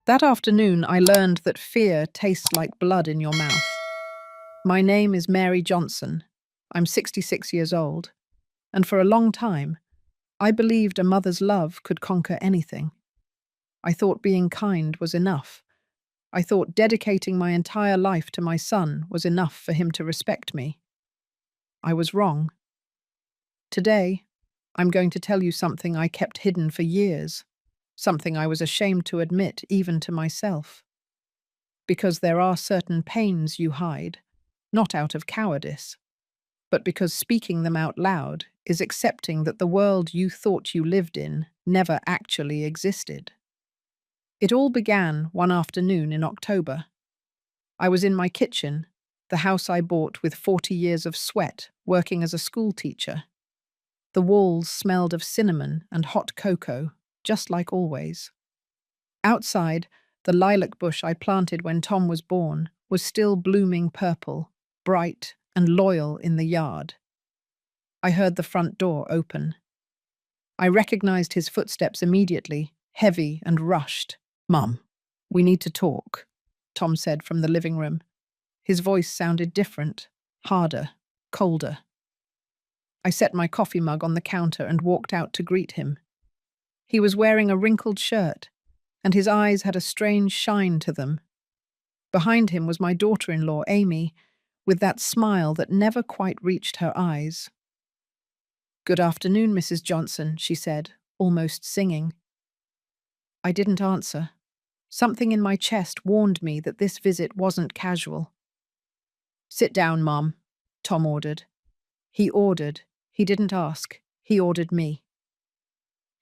That afternoon, I learned that fear tastes like blood in your mouth. My name is Mary Johnson. I'm 66 years old, and for a long time, I believed a mother's love could conquer anything. I thought being kind was enough. I thought dedicating my entire life to my son was enough for him to respect me. I was wrong. Today, I'm going to tell you something I kept hidden for years, something I was ashamed to admit even to myself. Because there are certain pains you hide, not out of cowardice, but because speaking them out loud is accepting that the world you thought you lived in never actually existed. It all began one afternoon in October. I was in my kitchen, the house I bought with 40 years of sweat, working as a school teacher. The walls smelled of cinnamon and hot cocoa, just like always. Outside, the lilac bush I planted when Tom was born was still blooming purple, bright and loyal in the yard. I heard the front door open. I recognized his footsteps immediately, heavy and rushed. "Mum, we need to talk," Tom said from the living room. His voice sounded different, harder, colder. I set my coffee mug on the counter and walked out to greet him. He was wearing a wrinkled shirt, and his eyes had a strange shine to them. Behind him was my daughter-in-law, Amy, with that smile that never quite reached her eyes. "Good afternoon, Mrs. Johnson," she said, almost singing. I didn't answer. Something in my chest warned me that this visit wasn't casual. "Sit down, Mom," Tom ordered. He ordered. He didn't ask. He ordered me.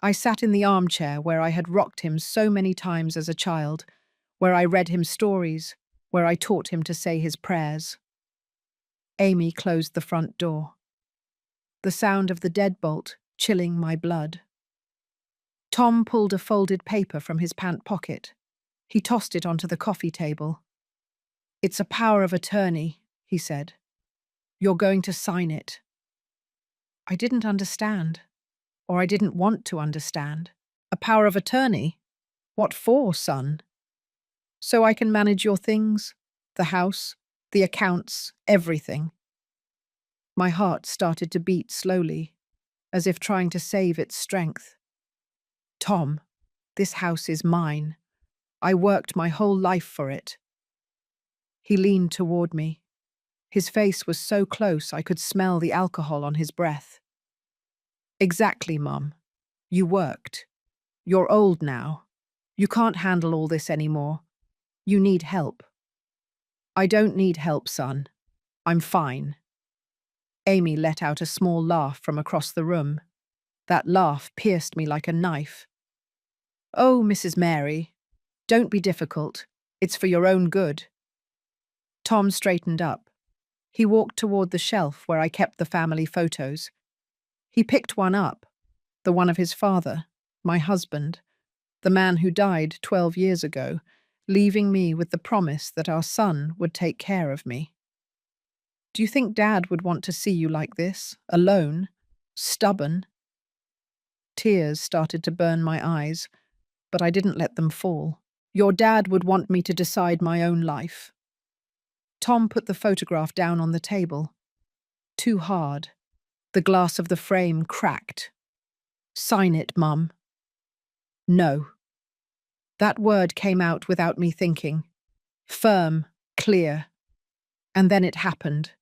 I sat in the armchair where I had rocked him so many times as a child, where I read him stories, where I taught him to say his prayers. Amy closed the front door. The sound of the deadbolt chilling my blood. Tom pulled a folded paper from his pant pocket. He tossed it onto the coffee table. "It's a power of attorney," he said. "You're going to sign it." I didn't understand, or I didn't want to understand. "A power of attorney? What for, son?" "So I can manage your things, the house, the accounts, everything." My heart started to beat slowly, as if trying to save its strength. "Tom, this house is mine. I worked my whole life for it." He leaned toward me. His face was so close I could smell the alcohol on his breath. "Exactly, Mum. You worked. You're old now. You can't handle all this anymore. You need help." "I don't need help, son. I'm fine." Amy let out a small laugh from across the room. That laugh pierced me like a knife. "Oh, Mrs. Mary, don't be difficult. It's for your own good." Tom straightened up. He walked toward the shelf where I kept the family photos. He picked one up, the one of his father, my husband, the man who died 12 years ago, leaving me with the promise that our son would take care of me. "Do you think Dad would want to see you like this, alone, stubborn?" Tears started to burn my eyes, but I didn't let them fall. "Your dad would want me to decide my own life." Tom put the photograph down on the table. Too hard. The glass of the frame cracked. "Sign it, Mum." "No." That word came out without me thinking. Firm, clear. And then it happened.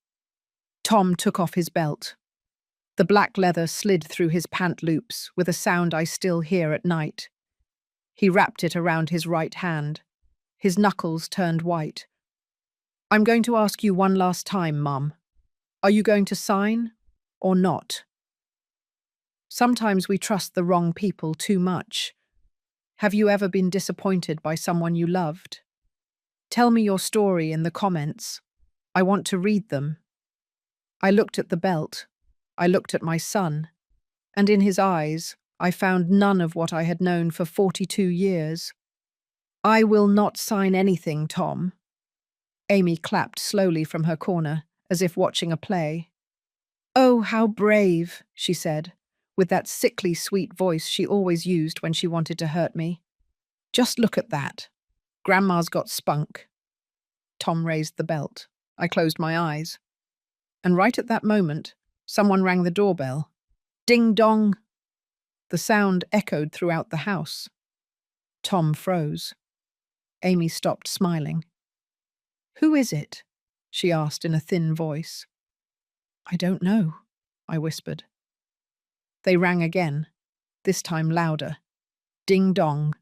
Tom took off his belt. The black leather slid through his pant loops with a sound I still hear at night. He wrapped it around his right hand. His knuckles turned white. "I'm going to ask you one last time, Mum. Are you going to sign or not?" Sometimes we trust the wrong people too much. Have you ever been disappointed by someone you loved? Tell me your story in the comments. I want to read them. I looked at the belt. I looked at my son. And in his eyes, I found none of what I had known for 42 years. "I will not sign anything, Tom." Amy clapped slowly from her corner, as if watching a play. "Oh, how brave," she said, with that sickly sweet voice she always used when she wanted to hurt me. "Just look at that." Grandma's got spunk. Tom raised the belt. I closed my eyes. And right at that moment, someone rang the doorbell. Ding dong! The sound echoed throughout the house. Tom froze. Amy stopped smiling. "Who is it?" she asked in a thin voice. "I don't know," I whispered. They rang again, this time louder. Ding dong,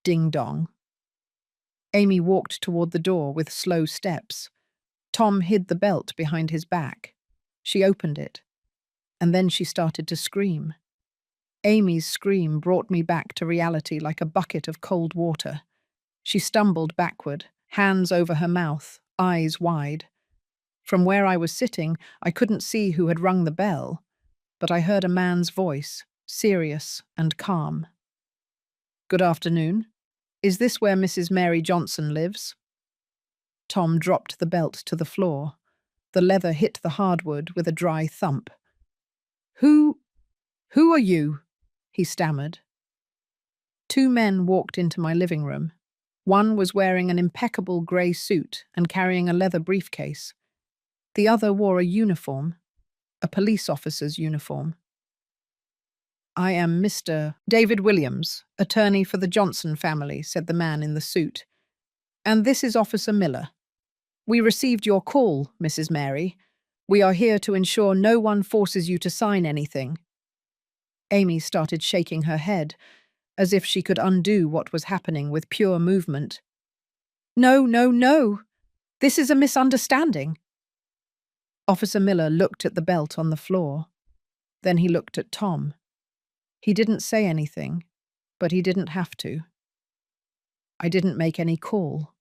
ding dong. Amy walked toward the door with slow steps. Tom hid the belt behind his back. She opened it, and then she started to scream. Amy's scream brought me back to reality like a bucket of cold water. She stumbled backward, hands over her mouth, eyes wide. From where I was sitting, I couldn't see who had rung the bell, but I heard a man's voice, serious and calm. "Good afternoon. Is this where Mrs. Mary Johnson lives?" Tom dropped the belt to the floor. The leather hit the hardwood with a dry thump. Who are you?" he stammered. Two men walked into my living room. One was wearing an impeccable grey suit and carrying a leather briefcase. The other wore a uniform, a police officer's uniform. "I am Mr. David Williams, attorney for the Johnson family," said the man in the suit. "And this is Officer Miller. We received your call, Mrs. Mary. We are here to ensure no one forces you to sign anything." Amy started shaking her head, as if she could undo what was happening with pure movement. "No, no, no! This is a misunderstanding." Officer Miller looked at the belt on the floor. Then he looked at Tom. He didn't say anything, but he didn't have to. "I didn't make any call,"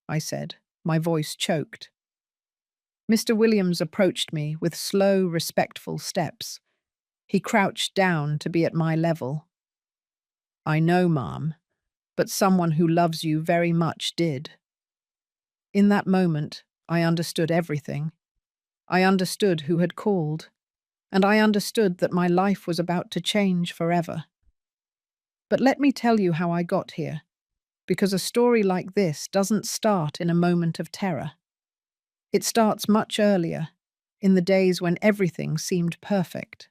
I said, my voice choked. Mr. Williams approached me with slow, respectful steps. He crouched down to be at my level. "I know, Ma'am, but someone who loves you very much did." In that moment, I understood everything. I understood who had called, and I understood that my life was about to change forever. But let me tell you how I got here, because a story like this doesn't start in a moment of terror. It starts much earlier, in the days when everything seemed perfect.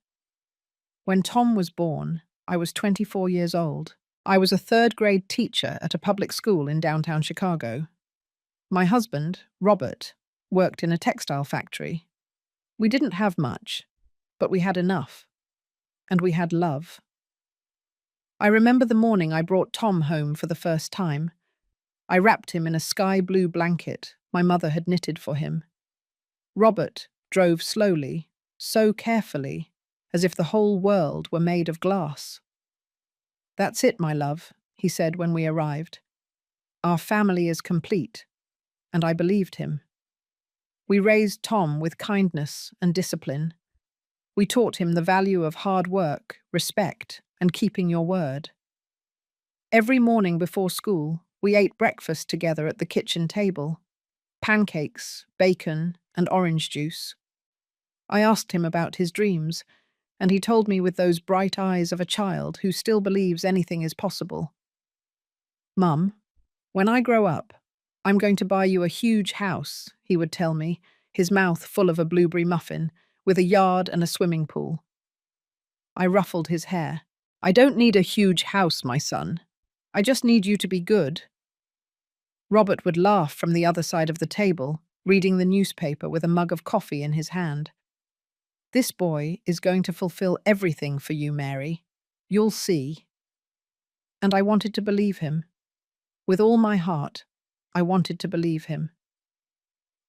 When Tom was born, I was 24 years old. I was a third-grade teacher at a public school in downtown Chicago. My husband, Robert, worked in a textile factory. We didn't have much, but we had enough. And we had love. I remember the morning I brought Tom home for the first time. I wrapped him in a sky-blue blanket my mother had knitted for him. Robert drove slowly, so carefully, as if the whole world were made of glass. "That's it, my love," he said when we arrived. "Our family is complete," and I believed him. We raised Tom with kindness and discipline. We taught him the value of hard work, respect, and keeping your word. Every morning before school, we ate breakfast together at the kitchen table. Pancakes, bacon, and orange juice. I asked him about his dreams, and he told me with those bright eyes of a child who still believes anything is possible. "Mum, when I grow up, I'm going to buy you a huge house," he would tell me, his mouth full of a blueberry muffin, with a yard and a swimming pool. I ruffled his hair. "I don't need a huge house, my son. I just need you to be good." Robert would laugh from the other side of the table, reading the newspaper with a mug of coffee in his hand. "This boy is going to fulfill everything for you, Mary. You'll see." And I wanted to believe him. With all my heart, I wanted to believe him.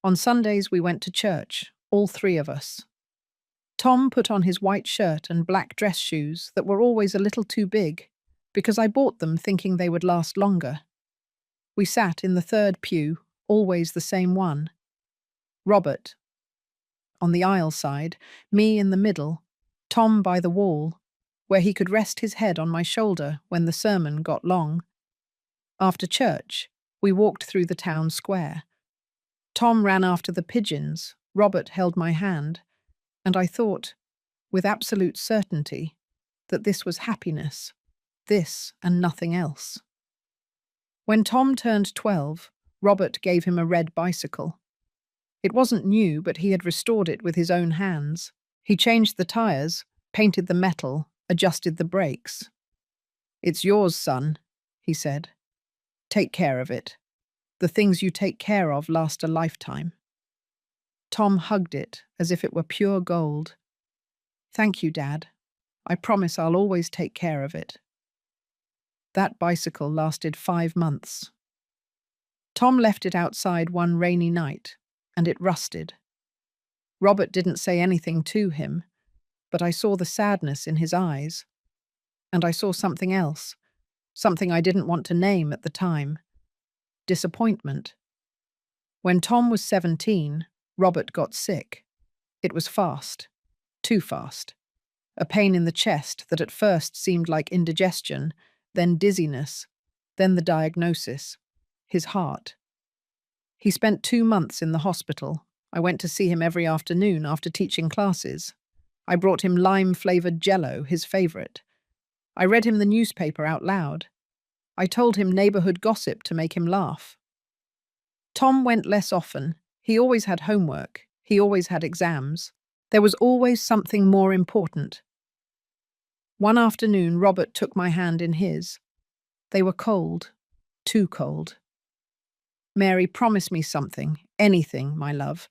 On Sundays we went to church, all three of us. Tom put on his white shirt and black dress shoes that were always a little too big, because I bought them thinking they would last longer. We sat in the third pew, always the same one. Robert on the aisle side, me in the middle, Tom by the wall, where he could rest his head on my shoulder when the sermon got long. After church, we walked through the town square. Tom ran after the pigeons, Robert held my hand, and I thought, with absolute certainty, that this was happiness, this and nothing else. When Tom turned 12, Robert gave him a red bicycle. It wasn't new, but he had restored it with his own hands. He changed the tires, painted the metal, adjusted the brakes. "It's yours, son," he said. "Take care of it. The things you take care of last a lifetime." Tom hugged it as if it were pure gold. "Thank you, Dad. I promise I'll always take care of it." That bicycle lasted 5 months. Tom left it outside one rainy night, and it rusted. Robert didn't say anything to him, but I saw the sadness in his eyes. And I saw something else, something I didn't want to name at the time. Disappointment. When Tom was 17, Robert got sick. It was fast. Too fast. A pain in the chest that at first seemed like indigestion, then dizziness, then the diagnosis. His heart. He spent 2 months in the hospital. I went to see him every afternoon after teaching classes. I brought him lime-flavored Jell-O, his favorite. I read him the newspaper out loud. I told him neighborhood gossip to make him laugh. Tom went less often. He always had homework. He always had exams. There was always something more important. One afternoon, Robert took my hand in his. They were cold. Too cold. "Mary, promise me something. Anything, my love.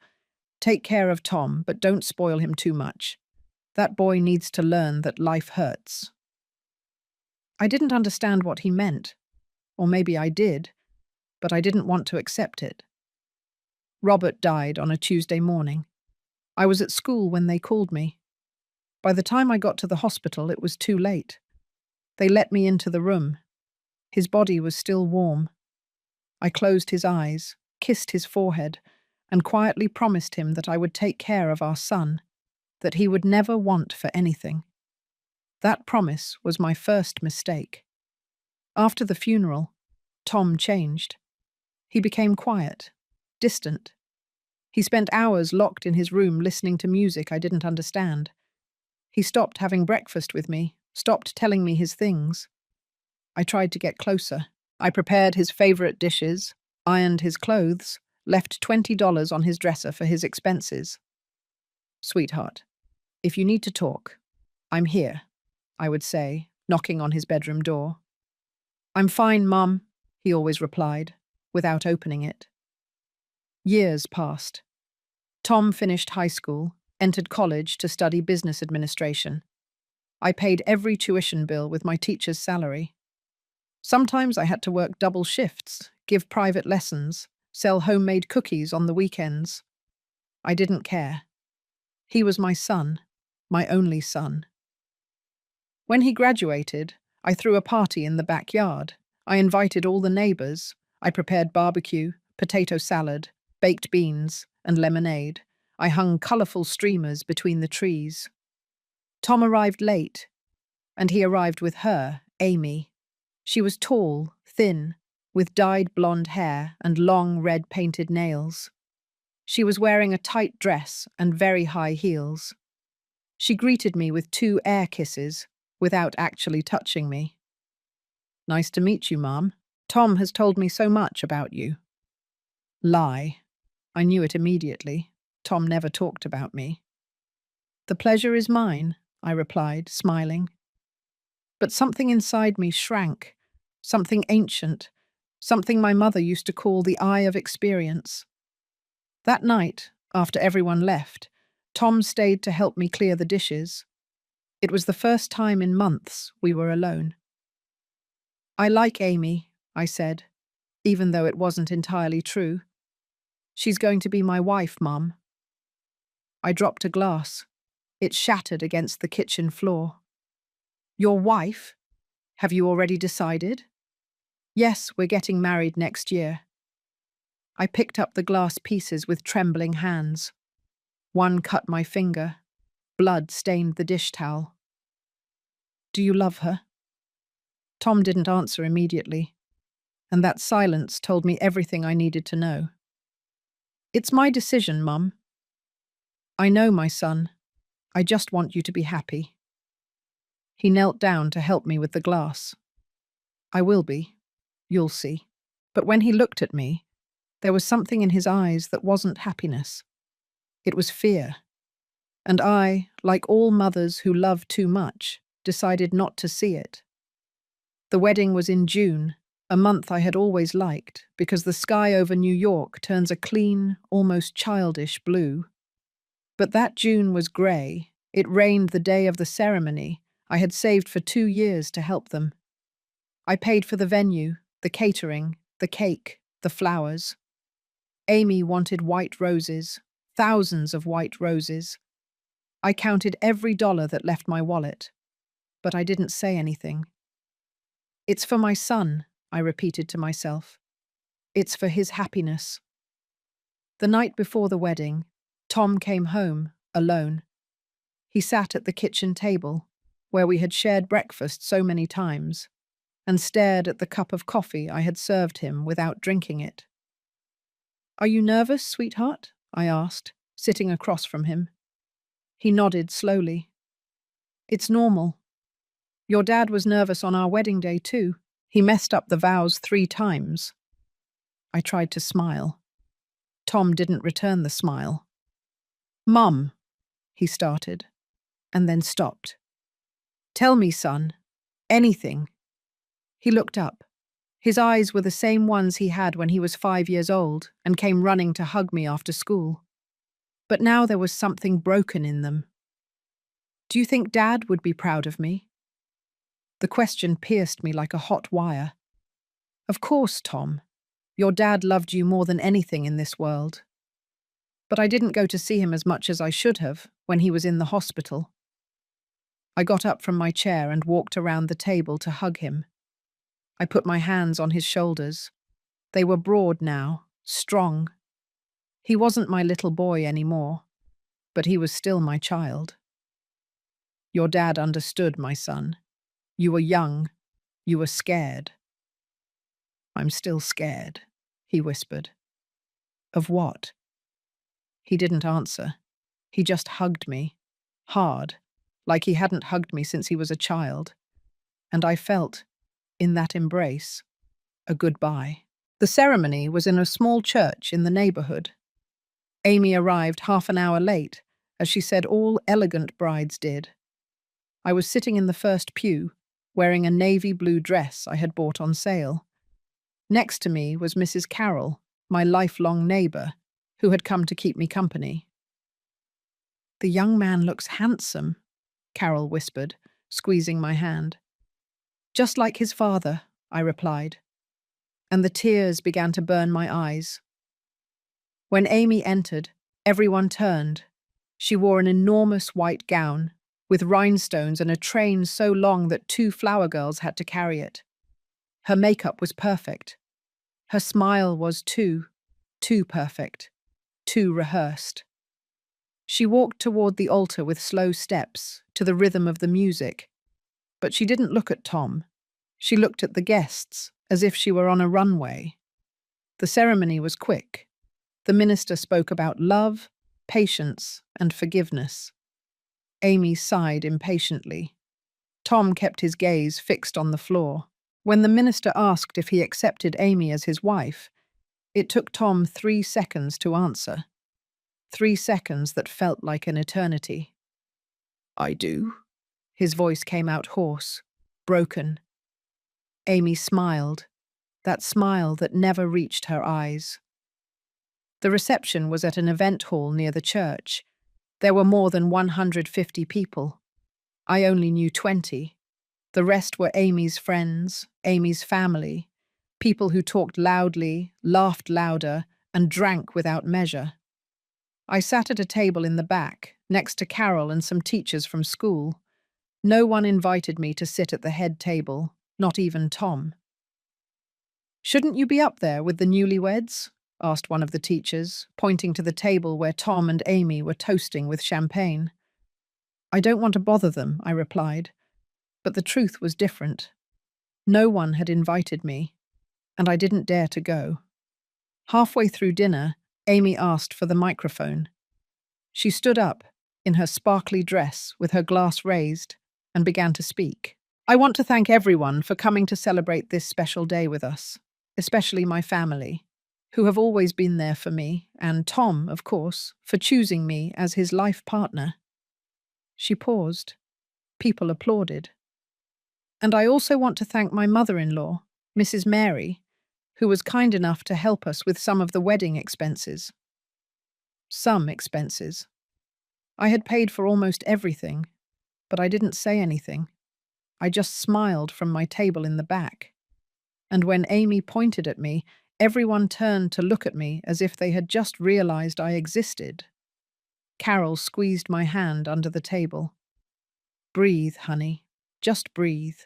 Take care of Tom, but don't spoil him too much. That boy needs to learn that life hurts." I didn't understand what he meant. Or maybe I did, but I didn't want to accept it. Robert died on a Tuesday morning. I was at school when they called me. By the time I got to the hospital, it was too late. They let me into the room. His body was still warm. I closed his eyes, kissed his forehead, and quietly promised him that I would take care of our son, that he would never want for anything. That promise was my first mistake. After the funeral, Tom changed. He became quiet, distant. He spent hours locked in his room listening to music I didn't understand. He stopped having breakfast with me, stopped telling me his things. I tried to get closer. I prepared his favorite dishes, ironed his clothes, left $20 on his dresser for his expenses. "Sweetheart, if you need to talk, I'm here," I would say, knocking on his bedroom door. "I'm fine, Mum," he always replied, without opening it. Years passed. Tom finished high school, entered college to study business administration. I paid every tuition bill with my teacher's salary. Sometimes I had to work double shifts, give private lessons, sell homemade cookies on the weekends. I didn't care. He was my son, my only son. When he graduated, I threw a party in the backyard. I invited all the neighbors. I prepared barbecue, potato salad, baked beans, and lemonade. I hung colorful streamers between the trees. Tom arrived late, and he arrived with her, Amy. She was tall, thin, with dyed blonde hair and long red painted nails. She was wearing a tight dress and very high heels. She greeted me with 2 air kisses, without actually touching me. "Nice to meet you, Mom. Tom has told me so much about you." Lie. I knew it immediately. Tom never talked about me. "The pleasure is mine," I replied, smiling. But something inside me shrank, something ancient, something my mother used to call the eye of experience. That night, after everyone left, Tom stayed to help me clear the dishes. It was the first time in months we were alone. "I like Amy," I said, even though it wasn't entirely true. "She's going to be my wife, Mum." I dropped a glass. It shattered against the kitchen floor. "Your wife? Have you already decided?" "Yes, we're getting married next year." I picked up the glass pieces with trembling hands. One cut my finger. Blood stained the dish towel. "Do you love her?" Tom didn't answer immediately, and that silence told me everything I needed to know. "It's my decision, Mum." "I know, my son. I just want you to be happy." He knelt down to help me with the glass. "I will be. You'll see." But when he looked at me, there was something in his eyes that wasn't happiness. It was fear. And I, like all mothers who love too much, decided not to see it. The wedding was in June, a month I had always liked, because the sky over New York turns a clean, almost childish blue. But that June was grey. It rained the day of the ceremony. I had saved for 2 years to help them. I paid for the venue, the catering, the cake, the flowers. Amy wanted white roses, thousands of white roses. I counted every dollar that left my wallet, but I didn't say anything. It's for my son, I repeated to myself. It's for his happiness. The night before the wedding, Tom came home, alone. He sat at the kitchen table, where we had shared breakfast so many times, and stared at the cup of coffee I had served him without drinking it. "Are you nervous, sweetheart?" I asked, sitting across from him. He nodded slowly. "It's normal. Your dad was nervous on our wedding day too. He messed up the vows 3 times." I tried to smile. Tom didn't return the smile. "Mum," he started, and then stopped. "Tell me, son. Anything." He looked up. His eyes were the same ones he had when he was 5 years old and came running to hug me after school. But now there was something broken in them. "Do you think Dad would be proud of me?" The question pierced me like a hot wire. "Of course, Tom. Your dad loved you more than anything in this world." But I didn't go to see him as much as I should have when he was in the hospital. I got up from my chair and walked around the table to hug him. I put my hands on his shoulders. They were broad now, strong. He wasn't my little boy anymore, but he was still my child. "Your dad understood, my son. You were young. You were scared." "I'm still scared," he whispered. "Of what?" He didn't answer. He just hugged me, hard, like he hadn't hugged me since he was a child. And I felt, in that embrace, a goodbye. The ceremony was in a small church in the neighborhood. Amy arrived half an hour late, as she said all elegant brides did. I was sitting in the first pew, wearing a navy blue dress I had bought on sale. Next to me was Mrs. Carroll, my lifelong neighbor, who had come to keep me company. "The young man looks handsome," Carol whispered, squeezing my hand. "Just like his father," I replied, and the tears began to burn my eyes. When Amy entered, everyone turned. She wore an enormous white gown, with rhinestones and a train so long that 2 flower girls had to carry it. Her makeup was perfect. Her smile was too perfect, too rehearsed. She walked toward the altar with slow steps, to the rhythm of the music. But she didn't look at Tom. She looked at the guests, as if she were on a runway. The ceremony was quick. The minister spoke about love, patience, and forgiveness. Amy sighed impatiently. Tom kept his gaze fixed on the floor. When the minister asked if he accepted Amy as his wife, it took Tom 3 seconds to answer. 3 seconds that felt like an eternity. "I do." His voice came out hoarse, broken. Amy smiled, that smile that never reached her eyes. The reception was at an event hall near the church. There were more than 150 people. I only knew 20. The rest were Amy's friends, Amy's family, people who talked loudly, laughed louder, and drank without measure. I sat at a table in the back, next to Carol and some teachers from school. No one invited me to sit at the head table, not even Tom. "Shouldn't you be up there with the newlyweds?" asked one of the teachers, pointing to the table where Tom and Amy were toasting with champagne. "I don't want to bother them," I replied. But the truth was different. No one had invited me, and I didn't dare to go. Halfway through dinner, Amy asked for the microphone. She stood up, in her sparkly dress, with her glass raised, and began to speak. "I want to thank everyone for coming to celebrate this special day with us. especially my family, who have always been there for me, and Tom, of course, for choosing me as his life partner. She paused. People applauded. And I also want to thank my mother-in-law, Mrs. Mary, who was kind enough to help us with some of the wedding expenses. Some expenses. I had paid for almost everything, but I didn't say anything. I just smiled from my table in the back. And when Amy pointed at me, everyone turned to look at me as if they had just realized I existed. Carol squeezed my hand under the table. Breathe, honey. Just breathe.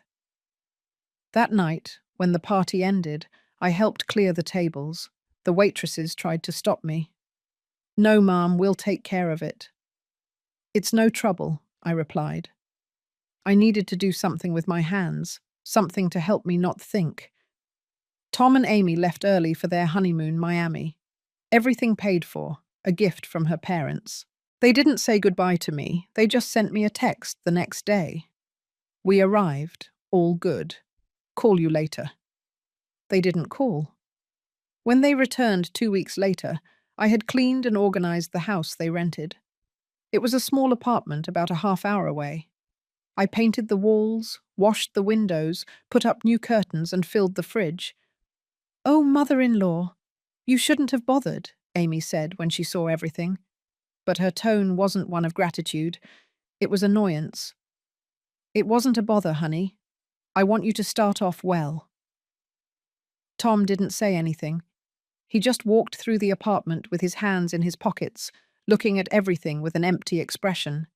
That night, when the party ended, I helped clear the tables. The waitresses tried to stop me. No, ma'am, we'll take care of it. It's no trouble, I replied. I needed to do something with my hands, something to help me not think. Tom and Amy left early for their honeymoon, Miami. Everything paid for, a gift from her parents. They didn't say goodbye to me, they just sent me a text the next day. We arrived, all good. Call you later. They didn't call. When they returned 2 weeks later, I had cleaned and organized the house they rented. It was a small apartment about a half-hour away. I painted the walls, washed the windows, put up new curtains and filled the fridge. "Oh, mother-in-law, you shouldn't have bothered," Amy said when she saw everything. But her tone wasn't one of gratitude. It was annoyance. "It wasn't a bother, honey. I want you to start off well." Tom didn't say anything. He just walked through the apartment with his hands in his pockets, looking at everything with an empty expression.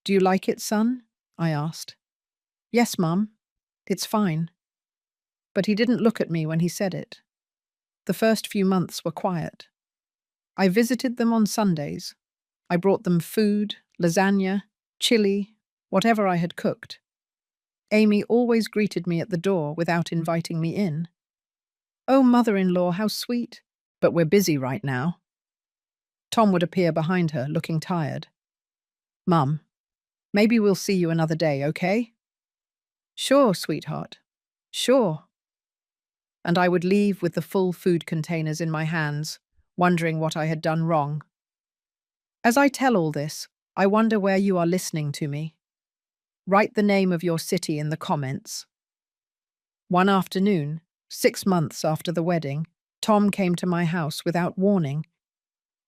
"Do you like it, son?" I asked. "Yes, Mum. It's fine." But he didn't look at me when he said it. The first few months were quiet. I visited them on Sundays. I brought them food, lasagna, chili, whatever I had cooked. Amy always greeted me at the door without inviting me in. "Oh, mother-in-law, how sweet. But we're busy right now." Tom would appear behind her, looking tired. "Mum, maybe we'll see you another day, okay?" "Sure, sweetheart. Sure." And I would leave with the full food containers in my hands, wondering what I had done wrong. As I tell all this, I wonder where you are listening to me. Write the name of your city in the comments. One afternoon, 6 months after the wedding, Tom came to my house without warning.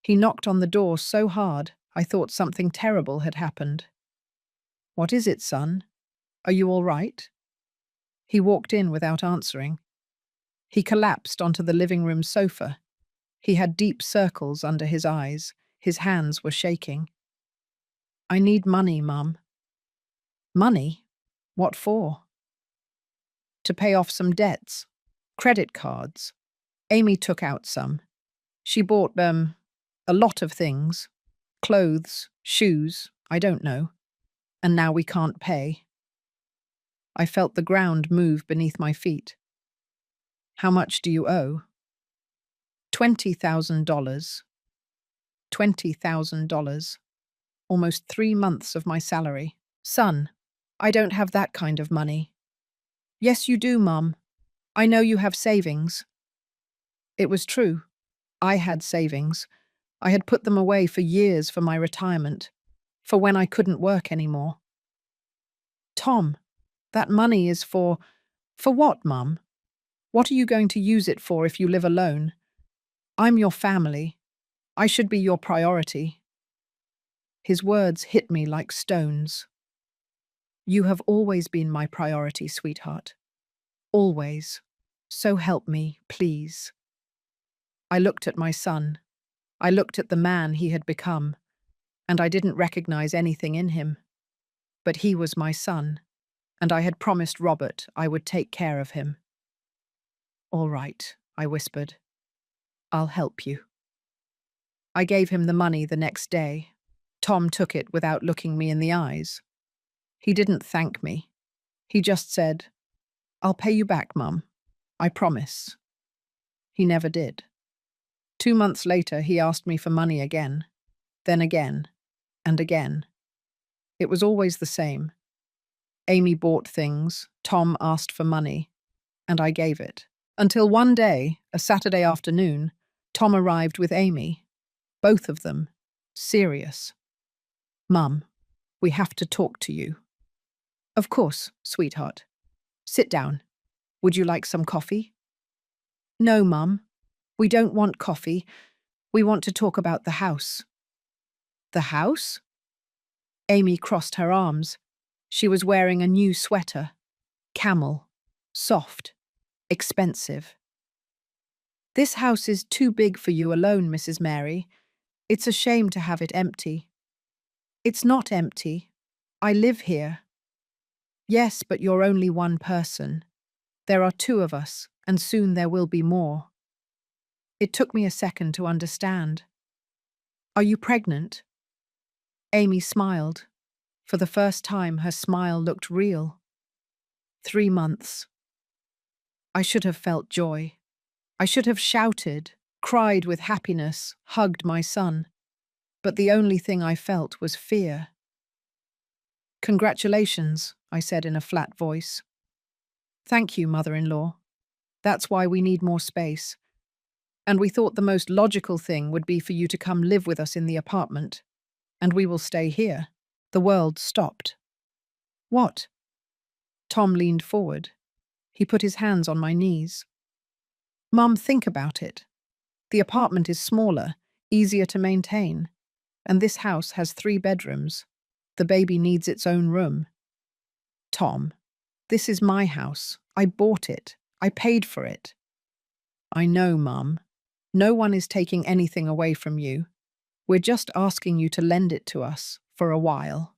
He knocked on the door so hard, I thought something terrible had happened. "What is it, son? Are you all right?" He walked in without answering. He collapsed onto the living room sofa. He had deep circles under his eyes. His hands were shaking. "I need money, Mum." "Money? What for?" "To pay off some debts. Credit cards." Amy took out some. She bought, a lot of things. Clothes, shoes, I don't know. And now we can't pay. I felt the ground move beneath my feet. "How much do you owe?" $20,000. $20,000. Almost 3 months of my salary. "Son, I don't have that kind of money." "Yes, you do, Mum. I know you have savings." It was true. I had savings. I had put them away for years for my retirement, for when I couldn't work anymore. "Tom, that money is for..." "For what, Mum? What are you going to use it for if you live alone? I'm your family. I should be your priority." His words hit me like stones. "You have always been my priority, sweetheart. Always. So help me, please." I looked at my son. I looked at the man he had become, and I didn't recognize anything in him. But he was my son, and I had promised Robert I would take care of him. "All right," I whispered. "I'll help you." I gave him the money the next day. Tom took it without looking me in the eyes. He didn't thank me. He just said, "I'll pay you back, Mum. I promise." He never did. 2 months later, he asked me for money again, then again, and again. It was always the same. Amy bought things, Tom asked for money, and I gave it. Until one day, a Saturday afternoon, Tom arrived with Amy. Both of them. Serious. "Mum, we have to talk to you." "Of course, sweetheart. Sit down. Would you like some coffee?" "No, Mum. We don't want coffee. We want to talk about the house." "The house?" Amy crossed her arms. She was wearing a new sweater. Camel. Soft. Expensive. "This house is too big for you alone, Mrs. Mary. It's a shame to have it empty." "It's not empty. I live here." "Yes, but you're only one person. There are two of us, and soon there will be more." It took me a second to understand. "Are you pregnant?" Amy smiled. For the first time, her smile looked real. 3 months. I should have felt joy. I should have shouted, cried with happiness, hugged my son. But the only thing I felt was fear. "Congratulations," I said in a flat voice. "Thank you, mother-in-law. That's why we need more space. And we thought the most logical thing would be for you to come live with us in the apartment. And we will stay here." The world stopped. "What?" Tom leaned forward. He put his hands on my knees. "Mum, think about it. The apartment is smaller, easier to maintain. And this house has 3 bedrooms. The baby needs its own room." "Tom, this is my house. I bought it. I paid for it." "I know, Mum. No one is taking anything away from you. We're just asking you to lend it to us for a while."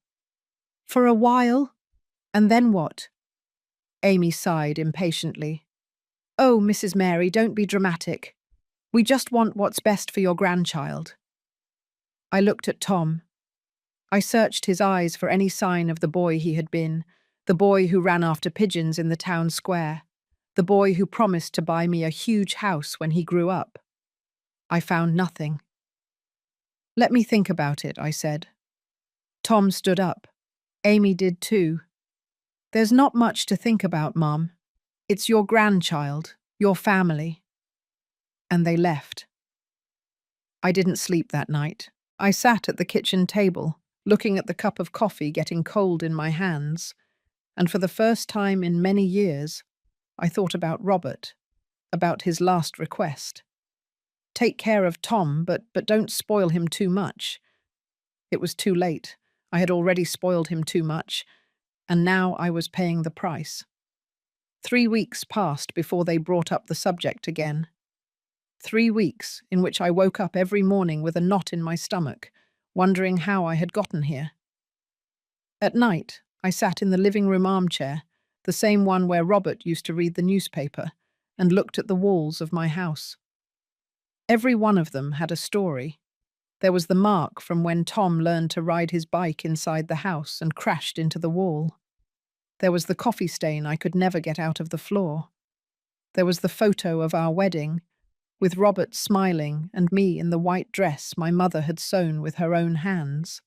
"For a while? And then what?" Amy sighed impatiently. "Oh, Mrs. Mary, don't be dramatic. We just want what's best for your grandchild." I looked at Tom. I searched his eyes for any sign of the boy he had been, the boy who ran after pigeons in the town square, the boy who promised to buy me a huge house when he grew up. I found nothing. "Let me think about it," I said. Tom stood up. Amy did too. "There's not much to think about, Mum. It's your grandchild, your family." And they left. I didn't sleep that night. I sat at the kitchen table, looking at the cup of coffee getting cold in my hands, and for the first time in many years, I thought about Robert, about his last request. Take care of Tom, but don't spoil him too much. It was too late. I had already spoiled him too much, and now I was paying the price. 3 weeks passed before they brought up the subject again. 3 weeks in which I woke up every morning with a knot in my stomach, wondering how I had gotten here. At night, I sat in the living room armchair, the same one where Robert used to read the newspaper, and looked at the walls of my house. Every one of them had a story. There was the mark from when Tom learned to ride his bike inside the house and crashed into the wall. There was the coffee stain I could never get out of the floor. There was the photo of our wedding, with Robert smiling and me in the white dress my mother had sewn with her own hands.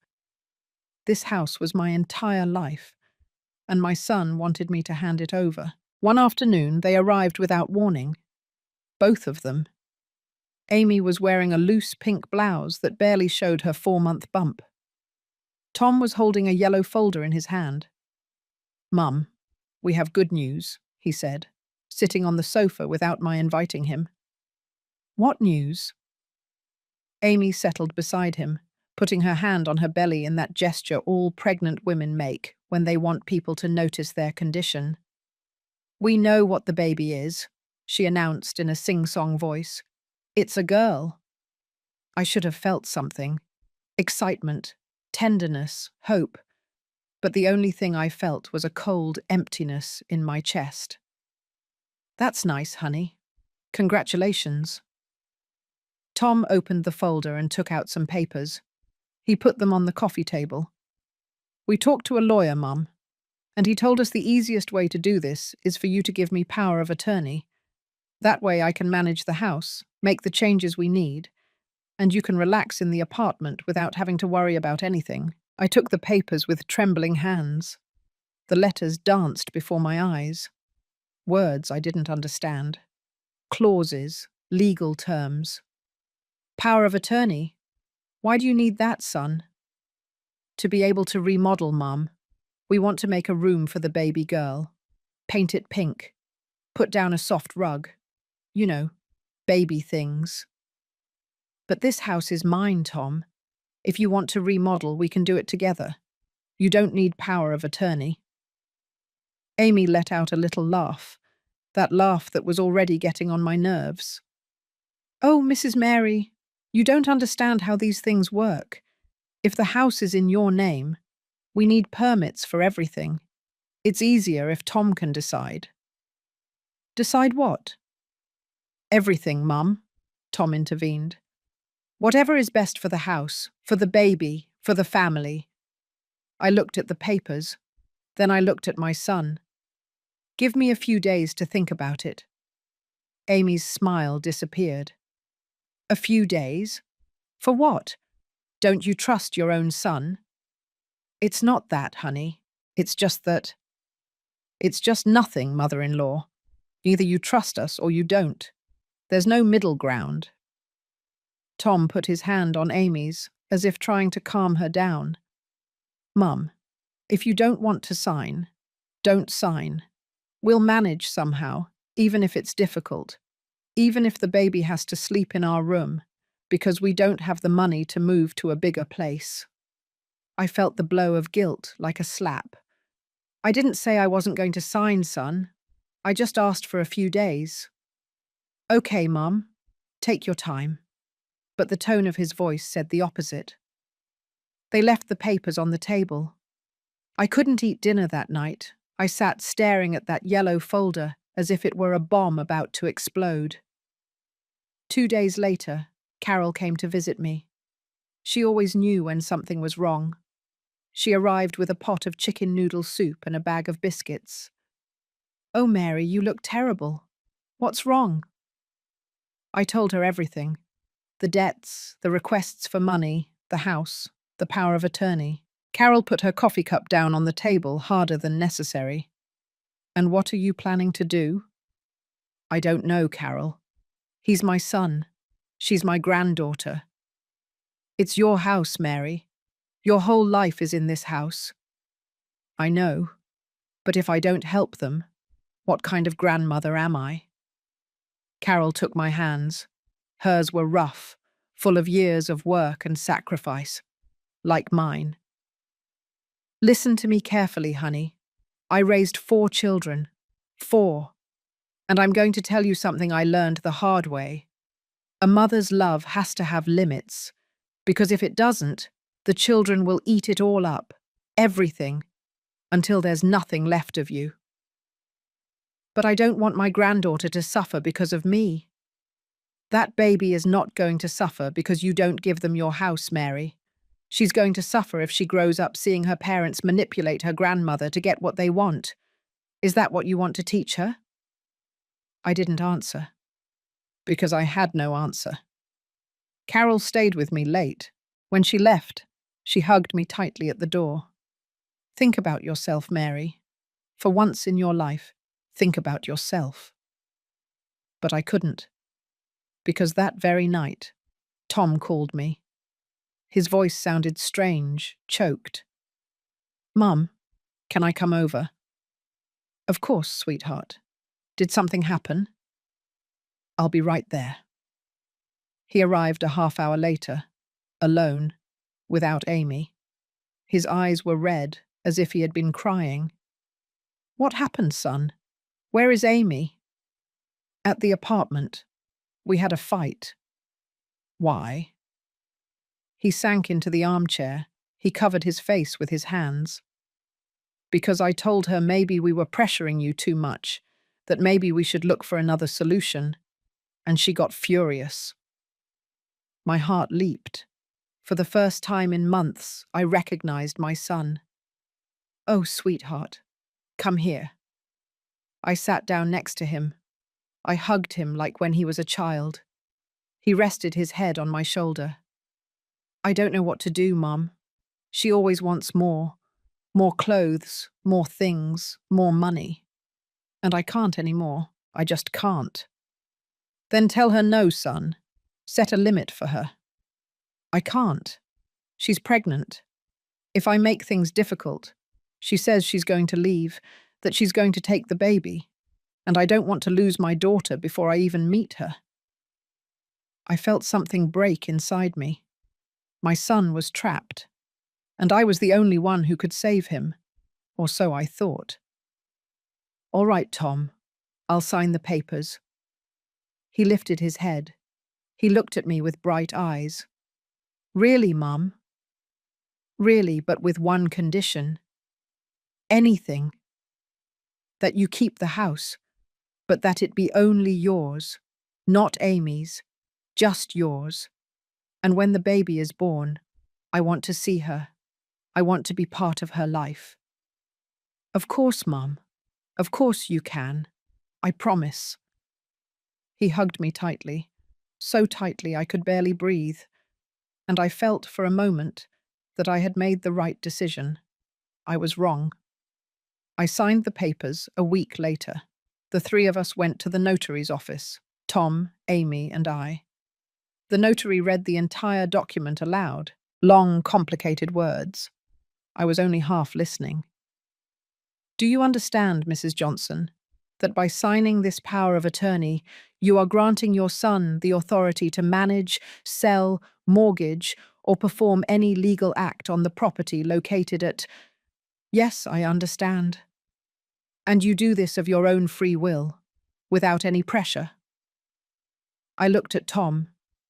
This house was my entire life, and my son wanted me to hand it over. One afternoon, they arrived without warning. Both of them. Amy was wearing a loose pink blouse that barely showed her 4-month bump. Tom was holding a yellow folder in his hand. "Mum, we have good news," he said, sitting on the sofa without my inviting him. "What news?" Amy settled beside him, putting her hand on her belly in that gesture all pregnant women make when they want people to notice their condition. "We know what the baby is," she announced in a sing-song voice. "It's a girl." I should have felt something. Excitement, tenderness, hope. But the only thing I felt was a cold emptiness in my chest. "That's nice, honey. Congratulations." Tom opened the folder and took out some papers. He put them on the coffee table. "We talked to a lawyer, Mum, and he told us the easiest way to do this is for you to give me power of attorney. That way I can manage the house, make the changes we need, and you can relax in the apartment without having to worry about anything." I took the papers with trembling hands. The letters danced before my eyes. Words I didn't understand. clauses, legal terms. Power of attorney. Why do you need that, son? To be able to remodel, Mum. We want to make a room for the baby girl. Paint it pink. Put down a soft rug. You know, baby things. But this house is mine, Tom. If you want to remodel, we can do it together. You don't need power of attorney. Amy let out a little laugh, that laugh that was already getting on my nerves. Oh, Mrs. Mary, you don't understand how these things work. If the house is in your name, we need permits for everything. It's easier if Tom can decide. Decide what? Everything, Mum, Tom intervened. Whatever is best for the house, for the baby, for the family. I looked at the papers. Then I looked at my son. Give me a few days to think about it. Amy's smile disappeared. A few days? For what? Don't you trust your own son? It's not that, honey. It's just that. It's just nothing, mother-in-law. Either you trust us or you don't. There's no middle ground. Tom put his hand on Amy's, as if trying to calm her down. Mum, if you don't want to sign, don't sign. We'll manage somehow, even if it's difficult. Even if the baby has to sleep in our room, because we don't have the money to move to a bigger place. I felt the blow of guilt like a slap. I didn't say I wasn't going to sign, son. I just asked for a few days. Okay, Mum, take your time. But the tone of his voice said the opposite. They left the papers on the table. I couldn't eat dinner that night. I sat staring at that yellow folder as if it were a bomb about to explode. 2 days later, Carol came to visit me. She always knew when something was wrong. She arrived with a pot of chicken noodle soup and a bag of biscuits. Oh, Mary, you look terrible. What's wrong? I told her everything. The debts, the requests for money, the house, the power of attorney. Carol put her coffee cup down on the table harder than necessary. And what are you planning to do? I don't know, Carol. He's my son. She's my granddaughter. It's your house, Mary. Your whole life is in this house. I know. But if I don't help them, what kind of grandmother am I? Carol took my hands. Hers were rough, full of years of work and sacrifice, like mine. Listen to me carefully, honey. I raised 4 children. 4. And I'm going to tell you something I learned the hard way. A mother's love has to have limits, because if it doesn't, the children will eat it all up, everything, until there's nothing left of you. But I don't want my granddaughter to suffer because of me. That baby is not going to suffer because you don't give them your house, Mary. She's going to suffer if she grows up seeing her parents manipulate her grandmother to get what they want. Is that what you want to teach her? I didn't answer, because I had no answer. Carol stayed with me late. When she left, she hugged me tightly at the door. Think about yourself, Mary. For once in your life, think about yourself. But I couldn't, because that very night, Tom called me. His voice sounded strange, choked. Mum, can I come over? Of course, sweetheart. Did something happen? I'll be right there. He arrived a half-hour later, alone, without Amy. His eyes were red, as if he had been crying. What happened, son? Where is Amy? At the apartment. We had a fight. Why? He sank into the armchair. He covered his face with his hands. Because I told her maybe we were pressuring you too much, that maybe we should look for another solution, and she got furious. My heart leaped. For the first time in months, I recognized my son. Oh, sweetheart, come here. I sat down next to him. I hugged him like when he was a child. He rested his head on my shoulder. I don't know what to do, Mum. She always wants more. More clothes, more things, more money. And I can't anymore. I just can't. Then tell her no, son. Set a limit for her. I can't. She's pregnant. If I make things difficult, she says she's going to leave, that she's going to take the baby, and I don't want to lose my daughter before I even meet her. I felt something break inside me. My son was trapped, and I was the only one who could save him, or so I thought. All right, Tom, I'll sign the papers. He lifted his head. He looked at me with bright eyes. Really, Mum? Really, but with one condition. Anything. That you keep the house, but that it be only yours, not Amy's, just yours. And when the baby is born, I want to see her. I want to be part of her life. Of course, Mum. Of course you can. I promise. He hugged me tightly, so tightly I could barely breathe, and I felt for a moment that I had made the right decision. I was wrong. I signed the papers a week later. The three of us went to the notary's office, Tom, Amy, and I. The notary read the entire document aloud, long, complicated words. I was only half listening. Do you understand, Mrs. Johnson, that by signing this power of attorney, you are granting your son the authority to manage, sell, mortgage, or perform any legal act on the property located at— Yes, I understand. And you do this of your own free will, without any pressure? I looked at Tom.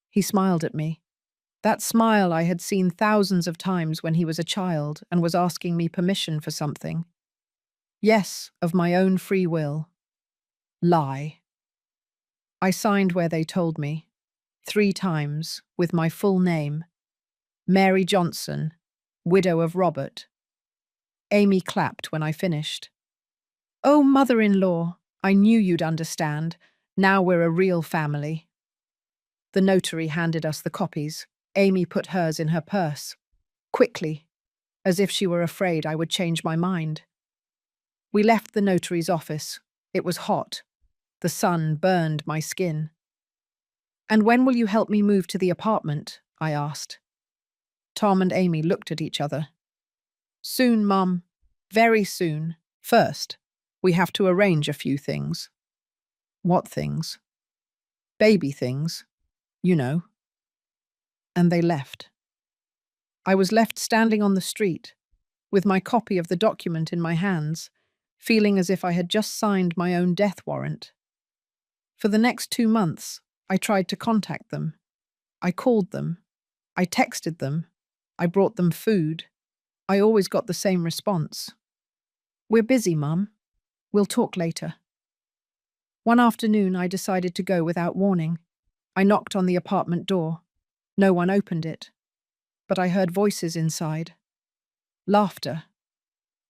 He smiled at me. That smile I had seen thousands of times when he was a child and was asking me permission for something. Yes, of my own free will. Lie. I signed where they told me, 3 times, with my full name. Mary Johnson, widow of Robert. Amy clapped when I finished. Oh, mother-in-law, I knew you'd understand. Now we're a real family. The notary handed us the copies. Amy put hers in her purse. Quickly, as if she were afraid I would change my mind. We left the notary's office. It was hot. The sun burned my skin. And when will you help me move to the apartment? I asked. Tom and Amy looked at each other. Soon, Mum. Very soon. First, we have to arrange a few things. What things? Baby things. You know. And they left. I was left standing on the street, with my copy of the document in my hands, feeling as if I had just signed my own death warrant. For the next 2 months, I tried to contact them. I called them. I texted them. I brought them food. I always got the same response. We're busy, Mum. We'll talk later. One afternoon, I decided to go without warning. I knocked on the apartment door. No one opened it, but I heard voices inside. Laughter.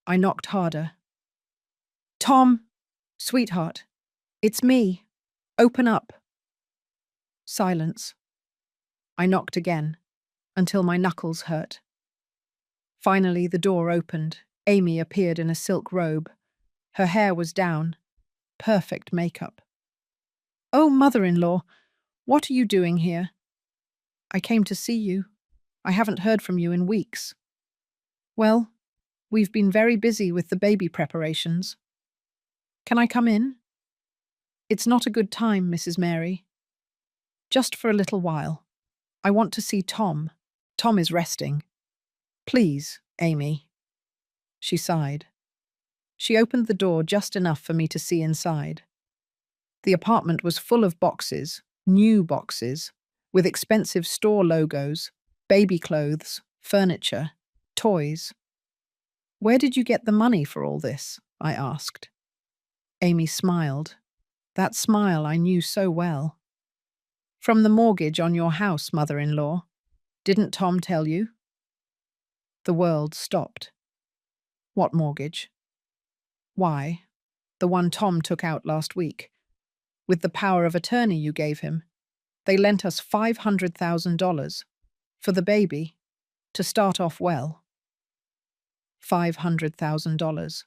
I knocked harder. Tom! Sweetheart, it's me. Open up. Silence. I knocked again, until my knuckles hurt. Finally, the door opened. Amy appeared in a silk robe. Her hair was down. Perfect makeup. Oh, mother-in-law, what are you doing here? I came to see you. I haven't heard from you in weeks. Well, we've been very busy with the baby preparations. Can I come in? It's not a good time, Mrs. Mary. Just for a little while. I want to see Tom. Tom is resting. Please, Amy. She sighed. She opened the door just enough for me to see inside. The apartment was full of boxes, new boxes, with expensive store logos, baby clothes, furniture, toys. Where did you get the money for all this? I asked. Amy smiled. That smile I knew so well. From the mortgage on your house, mother-in-law. Didn't Tom tell you? The world stopped. What mortgage? Why, the one Tom took out last week. With the power of attorney you gave him, they lent us $500,000 for the baby, to start off well. $500,000.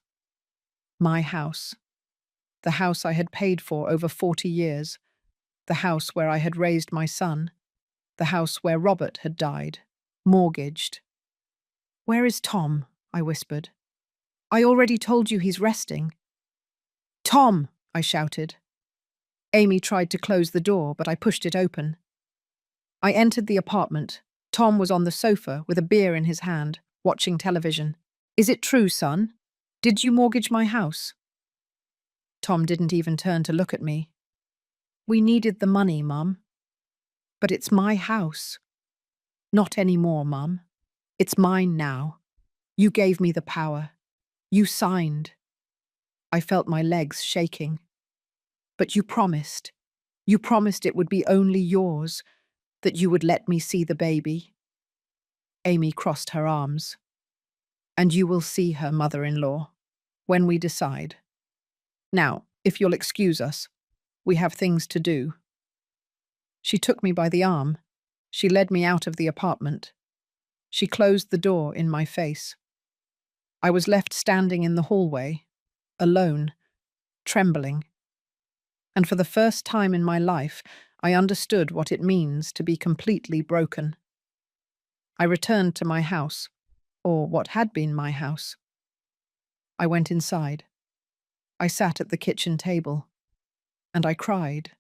My house. The house I had paid for over 40 years. the house where I had raised my son, the house where Robert had died, mortgaged. "Where is Tom?" I whispered. "I already told you he's resting." "Tom!" I shouted. Amy tried to close the door, but I pushed it open. I entered the apartment. Tom was on the sofa with a beer in his hand, watching television. "Is it true, son? Did you mortgage my house?" Tom didn't even turn to look at me. "We needed the money, Mum." "But it's my house." "Not anymore, Mum. It's mine now. You gave me the power. You signed." I felt my legs shaking. "But you promised. You promised it would be only yours, that you would let me see the baby." Amy crossed her arms. "And you will see her, mother-in-law, when we decide. Now, if you'll excuse us, we have things to do." She took me by the arm. She led me out of the apartment. She closed the door in my face. I was left standing in the hallway, alone, trembling. And for the first time in my life, I understood what it means to be completely broken. I returned to my house, or what had been my house. I went inside. I sat at the kitchen table, and I cried.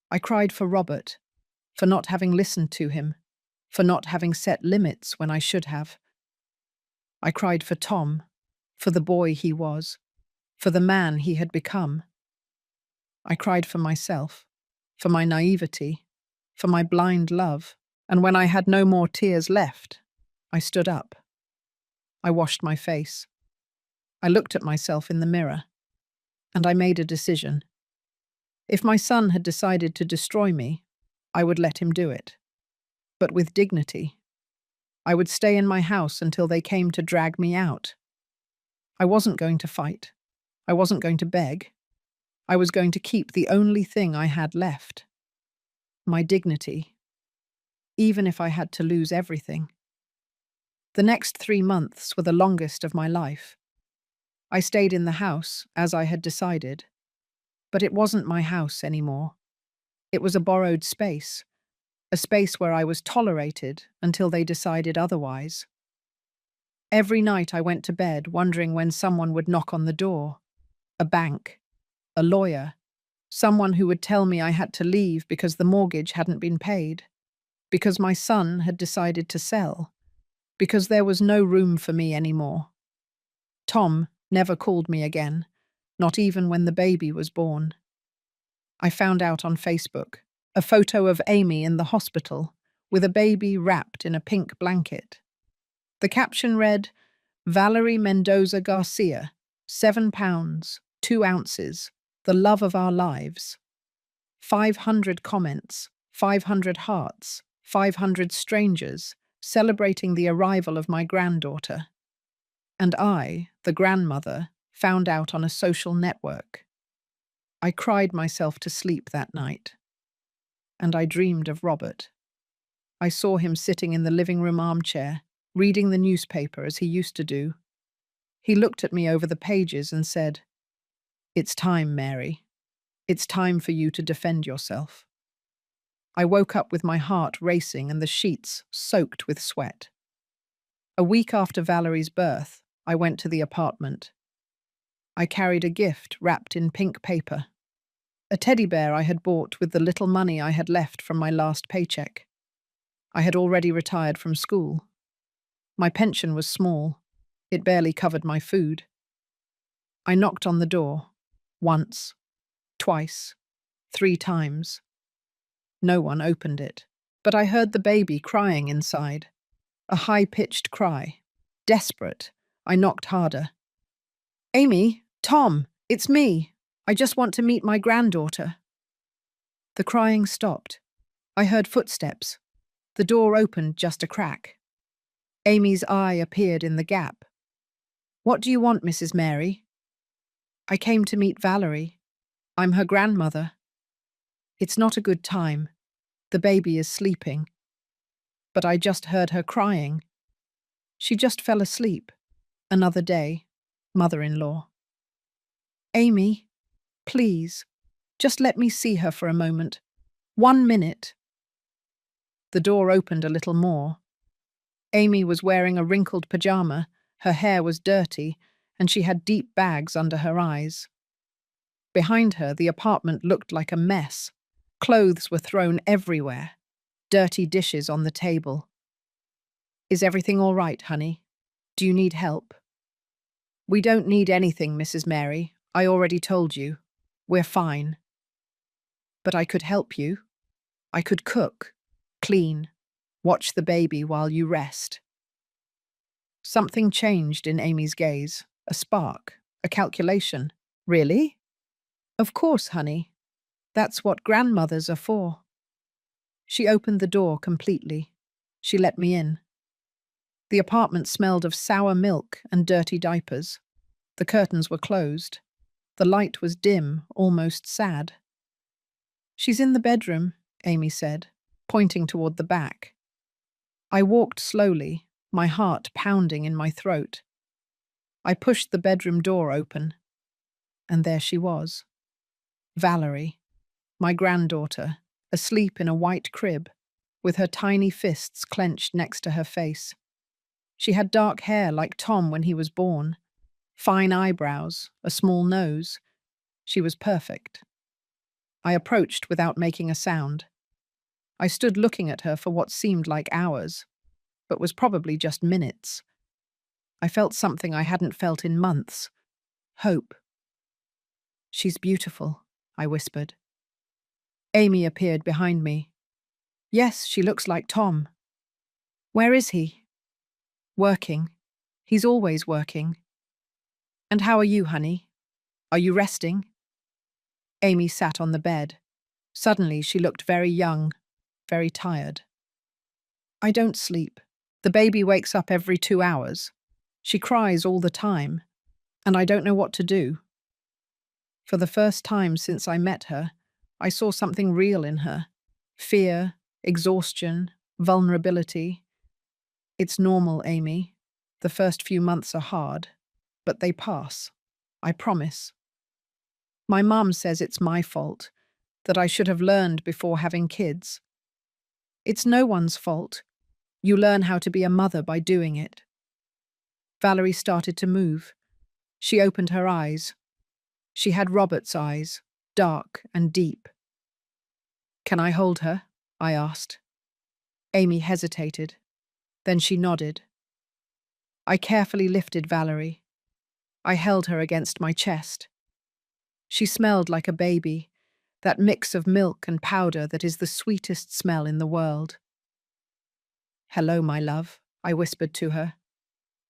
I cried for Robert, for not having listened to him, for not having set limits when I should have. I cried for Tom, for the boy he was, for the man he had become. I cried for myself, for my naivety, for my blind love, and when I had no more tears left, I stood up. I washed my face. I looked at myself in the mirror, and I made a decision. If my son had decided to destroy me, I would let him do it, but with dignity. I would stay in my house until they came to drag me out. I wasn't going to fight. I wasn't going to beg. I was going to keep the only thing I had left: my dignity, even if I had to lose everything. The next 3 months were the longest of my life. I stayed in the house, as I had decided. But it wasn't my house anymore. It was a borrowed space, a space where I was tolerated until they decided otherwise. Every night I went to bed wondering when someone would knock on the door. A bank, a lawyer, someone who would tell me I had to leave because the mortgage hadn't been paid, because my son had decided to sell, because there was no room for me anymore. Tom never called me again, not even when the baby was born. I found out on Facebook a photo of Amy in the hospital with a baby wrapped in a pink blanket. The caption read, "Valerie Mendoza Garcia, 7 pounds, 2 ounces, the love of our lives." 500 comments, 500 hearts, 500 strangers celebrating the arrival of my granddaughter. And I, the grandmother, found out on a social network. I cried myself to sleep that night. And I dreamed of Robert. I saw him sitting in the living room armchair, reading the newspaper as he used to do. He looked at me over the pages and said, "It's time, Mary. It's time for you to defend yourself." I woke up with my heart racing and the sheets soaked with sweat. A week after Valerie's birth, I went to the apartment. I carried a gift wrapped in pink paper. A teddy bear I had bought with the little money I had left from my last paycheck. I had already retired from school. My pension was small. It barely covered my food. I knocked on the door. Once, twice, 3 times. No one opened it, but I heard the baby crying inside. A high-pitched cry. Desperate, I knocked harder. "Amy, Tom, it's me. I just want to meet my granddaughter." The crying stopped. I heard footsteps. The door opened just a crack. Amy's eye appeared in the gap. "What do you want, Mrs. Mary?" "I came to meet Valerie. I'm her grandmother." "It's not a good time. The baby is sleeping." But I just heard her crying. She just fell asleep. Another day, mother-in-law. "Amy, please, Just let me see her for a moment. 1 minute. The door opened a little more. Amy was wearing a wrinkled pajama, her hair was dirty, and she had deep bags under her eyes. Behind her, the apartment looked like a mess. Clothes were thrown everywhere, dirty dishes on the table. Is everything all right, honey? Do you need help? We don't need anything, Mrs. Mary. I already told you. We're fine. But I could help you. I could cook, clean, watch the baby while you rest. Something changed in Amy's gaze. A spark, a calculation. Really? Of course, honey. That's what grandmothers are for. She opened the door completely. She let me in. The apartment smelled of sour milk and dirty diapers. The curtains were closed. The light was dim, almost sad. She's in the bedroom, Amy said, pointing toward the back. I walked slowly, my heart pounding in my throat. I pushed the bedroom door open, and there she was. Valerie, my granddaughter, asleep in a white crib, with her tiny fists clenched next to her face. She had dark hair like Tom when he was born, fine eyebrows, a small nose. She was perfect. I approached without making a sound. I stood looking at her for what seemed like hours, but was probably just minutes. I felt something I hadn't felt in months. Hope. She's beautiful, I whispered. Amy appeared behind me. Yes, she looks like Tom. Where is he? Working. He's always working. And how are you, honey? Are you resting? Amy sat on the bed. Suddenly she looked very young, very tired. I don't sleep. The baby wakes up every 2 hours. She cries all the time, and I don't know what to do. For the first time since I met her, I saw something real in her. Fear, exhaustion, vulnerability. It's normal, Amy. The first few months are hard, but they pass. I promise. My mum says it's my fault, that I should have learned before having kids. It's no one's fault. You learn how to be a mother by doing it. Valerie started to move. She opened her eyes. She had Robert's eyes, dark and deep. Can I hold her? I asked. Amy hesitated. Then she nodded. I carefully lifted Valerie. I held her against my chest. She smelled like a baby, that mix of milk and powder that is the sweetest smell in the world. Hello, my love, I whispered to her.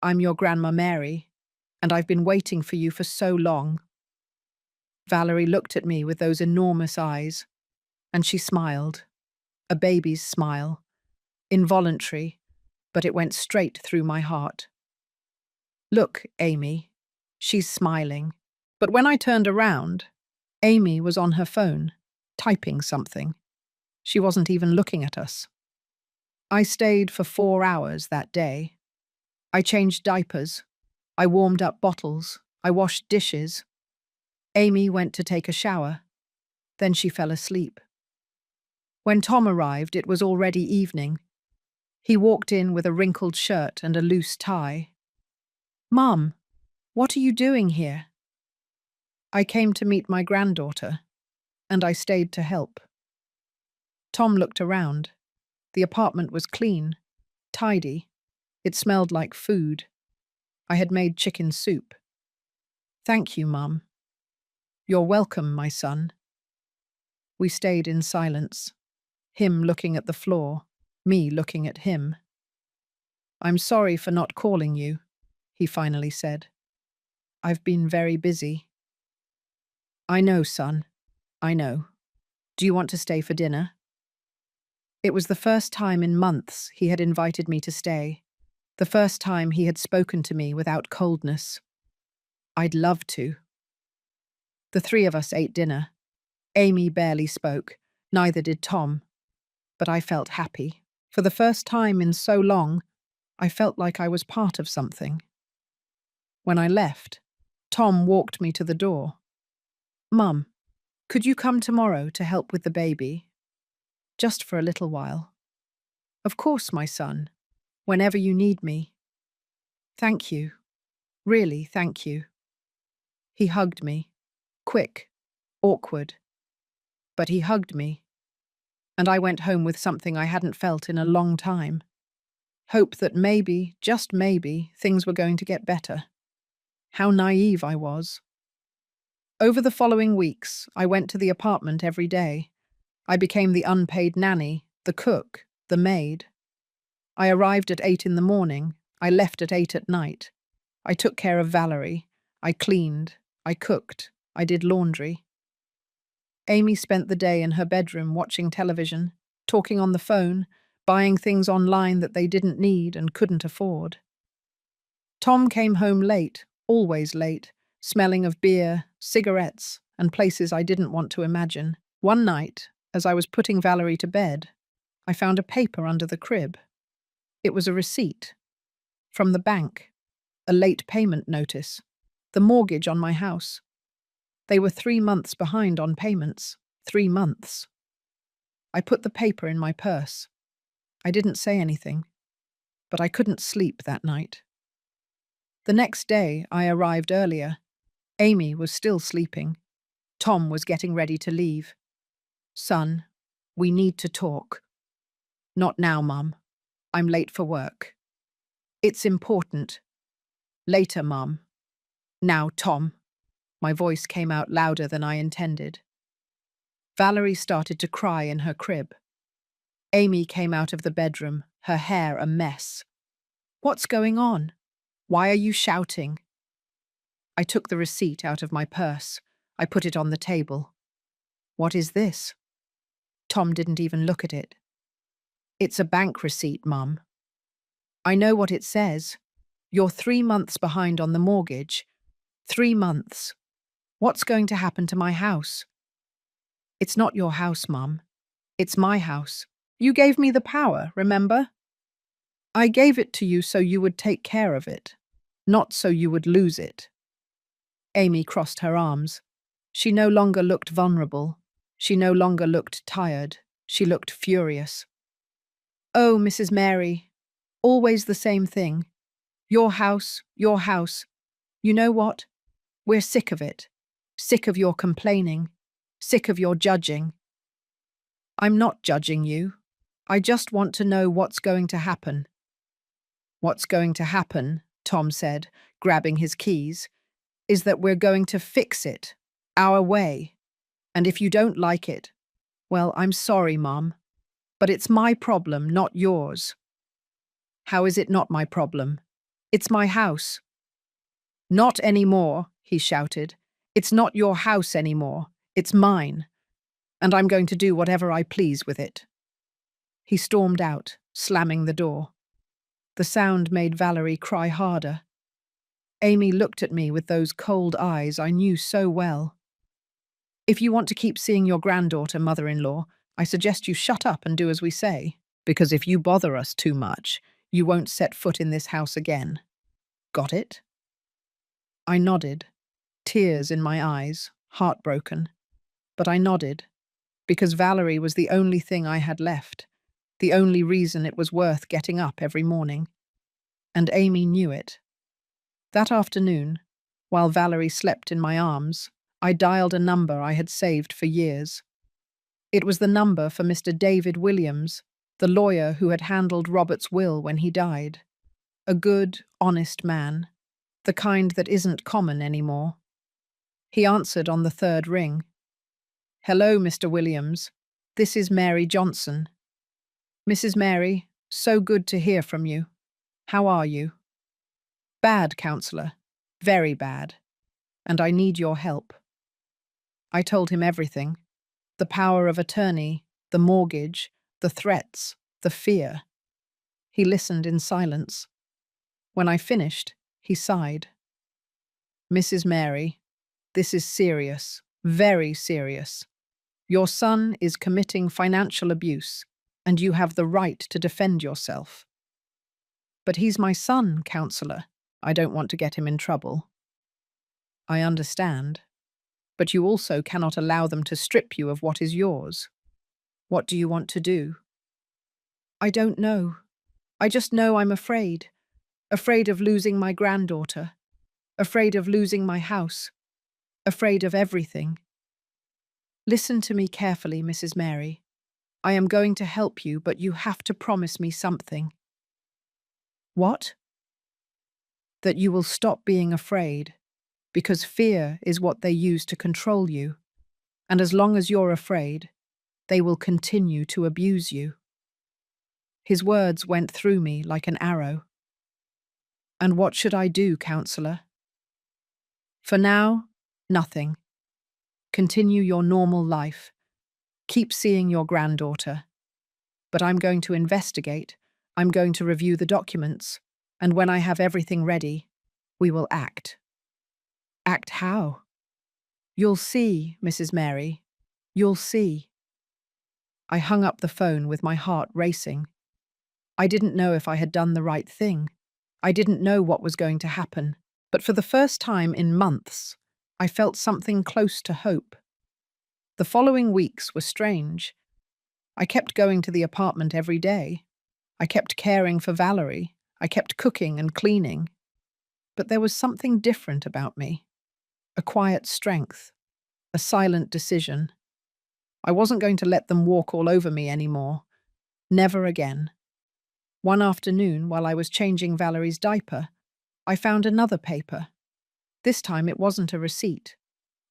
I'm your Grandma Mary, and I've been waiting for you for so long. Valerie looked at me with those enormous eyes, and she smiled. A baby's smile. Involuntary, but it went straight through my heart. Look, Amy. She's smiling. But when I turned around, Amy was on her phone, typing something. She wasn't even looking at us. I stayed for 4 hours that day. I changed diapers. I warmed up bottles. I washed dishes. Amy went to take a shower. Then she fell asleep. When Tom arrived, it was already evening. He walked in with a wrinkled shirt and a loose tie. Mum, what are you doing here? I came to meet my granddaughter, and I stayed to help. Tom looked around. The apartment was clean, tidy. It smelled like food. I had made chicken soup. Thank you, Mum. You're welcome, my son. We stayed in silence, him looking at the floor, me looking at him. I'm sorry for not calling you, he finally said. I've been very busy. I know, son. I know. Do you want to stay for dinner? It was the first time in months he had invited me to stay. The first time he had spoken to me without coldness. I'd love to. The 3 of us ate dinner. Amy barely spoke, neither did Tom. But I felt happy. For the first time in so long, I felt like I was part of something. When I left, Tom walked me to the door. Mum, Could you come tomorrow to help with the baby? Just for a little while. Of course, my son. Whenever you need me. Thank you. Really, thank you. He hugged me. Quick. Awkward. But he hugged me. And I went home with something I hadn't felt in a long time. Hope that maybe, just maybe, things were going to get better. How naive I was. Over the following weeks, I went to the apartment every day. I became the unpaid nanny, the cook, the maid. I arrived at 8 in the morning. I left at 8 at night. I took care of Valerie. I cleaned. I cooked. I did laundry. Amy spent the day in her bedroom watching television, talking on the phone, buying things online that they didn't need and couldn't afford. Tom came home late, always late, smelling of beer, cigarettes, and places I didn't want to imagine. One night, as I was putting Valerie to bed, I found a paper under the crib. It was a receipt. From the bank. A late payment notice. The mortgage on my house. They were 3 months behind on payments. 3 months. I put the paper in my purse. I didn't say anything, but I couldn't sleep that night. The next day, I arrived earlier. Amy was still sleeping. Tom was getting ready to leave. Son, we need to talk. Not now, Mum. I'm late for work. It's important. Later, Mum. Now, Tom. My voice came out louder than I intended. Valerie started to cry in her crib. Amy came out of the bedroom, her hair a mess. What's going on? Why are you shouting? I took the receipt out of my purse. I put it on the table. What is this? Tom didn't even look at it. It's a bank receipt, Mum. I know what it says. You're 3 months behind on the mortgage. 3 months. What's going to happen to my house? It's not your house, Mum. It's my house. You gave me the power, remember? I gave it to you so you would take care of it, not so you would lose it. Amy crossed her arms. She no longer looked vulnerable. She no longer looked tired. She looked furious. Oh, Mrs. Mary, always the same thing. Your house, your house. You know what? We're sick of it. Sick of your complaining. Sick of your judging. I'm not judging you. I just want to know what's going to happen. What's going to happen, Tom said, grabbing his keys, is that we're going to fix it, our way. And if you don't like it, well, I'm sorry, Mom, but it's my problem, not yours. How is it not my problem? It's my house. Not anymore, he shouted. It's not your house anymore. It's mine. And I'm going to do whatever I please with it. He stormed out, slamming the door. The sound made Valerie cry harder. Amy looked at me with those cold eyes I knew so well. If you want to keep seeing your granddaughter, mother-in-law, I suggest you shut up and do as we say, because if you bother us too much, you won't set foot in this house again. Got it? I nodded, tears in my eyes, heartbroken. But I nodded, because Valerie was the only thing I had left, the only reason it was worth getting up every morning. And Amy knew it. That afternoon, while Valerie slept in my arms, I dialed a number I had saved for years. It was the number for Mr. David Williams, the lawyer who had handled Robert's will when he died. A good, honest man, the kind that isn't common anymore. He answered on the third ring. Hello, Mr. Williams. This is Mary Johnson. Mrs. Mary, so good to hear from you. How are you? Bad, Counselor. Very bad. And I need your help. I told him everything. The power of attorney, the mortgage, the threats, the fear. He listened in silence. When I finished, he sighed. Mrs. Mary, this is serious, very serious. Your son is committing financial abuse, and you have the right to defend yourself. But he's my son, Counselor. I don't want to get him in trouble. I understand. but you also cannot allow them to strip you of what is yours. What do you want to do? I don't know. I just know I'm afraid. Afraid of losing my granddaughter. Afraid of losing my house. Afraid of everything. Listen to me carefully, Mrs. Mary. I am going to help you, but you have to promise me something. What? That you will stop being afraid, because fear is what they use to control you, and as long as you're afraid, they will continue to abuse you. His words went through me like an arrow. And what should I do, counselor? For now, nothing. Continue your normal life. Keep seeing your granddaughter. But I'm going to investigate. I'm going to review the documents. And when I have everything ready, we will act. Act how? You'll see, Mrs. Mary. You'll see. I hung up the phone with my heart racing. I didn't know if I had done the right thing. I didn't know what was going to happen. But for the first time in months, I felt something close to hope. The following weeks were strange. I kept going to the apartment every day. I kept caring for Valerie. I kept cooking and cleaning. But there was something different about me. A quiet strength. A silent decision. I wasn't going to let them walk all over me anymore. Never again. One afternoon, while I was changing Valerie's diaper, I found another paper. This time it wasn't a receipt.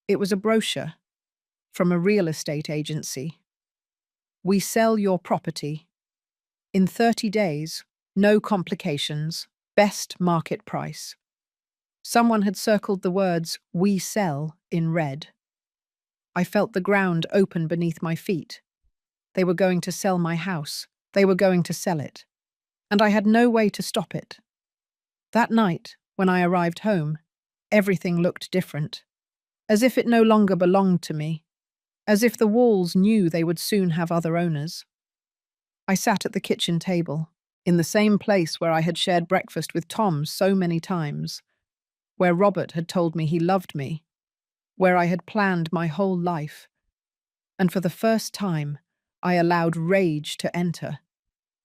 It was a brochure from a real estate agency. We sell your property. In 30 days, no complications, best market price. Someone had circled the words, "We sell," in red. I felt the ground open beneath my feet. They were going to sell my house. They were going to sell it. And I had no way to stop it. That night, when I arrived home, everything looked different. As if it no longer belonged to me. As if the walls knew they would soon have other owners. I sat at the kitchen table, in the same place where I had shared breakfast with Tom so many times, where Robert had told me he loved me, where I had planned my whole life. And for the first time, I allowed rage to enter.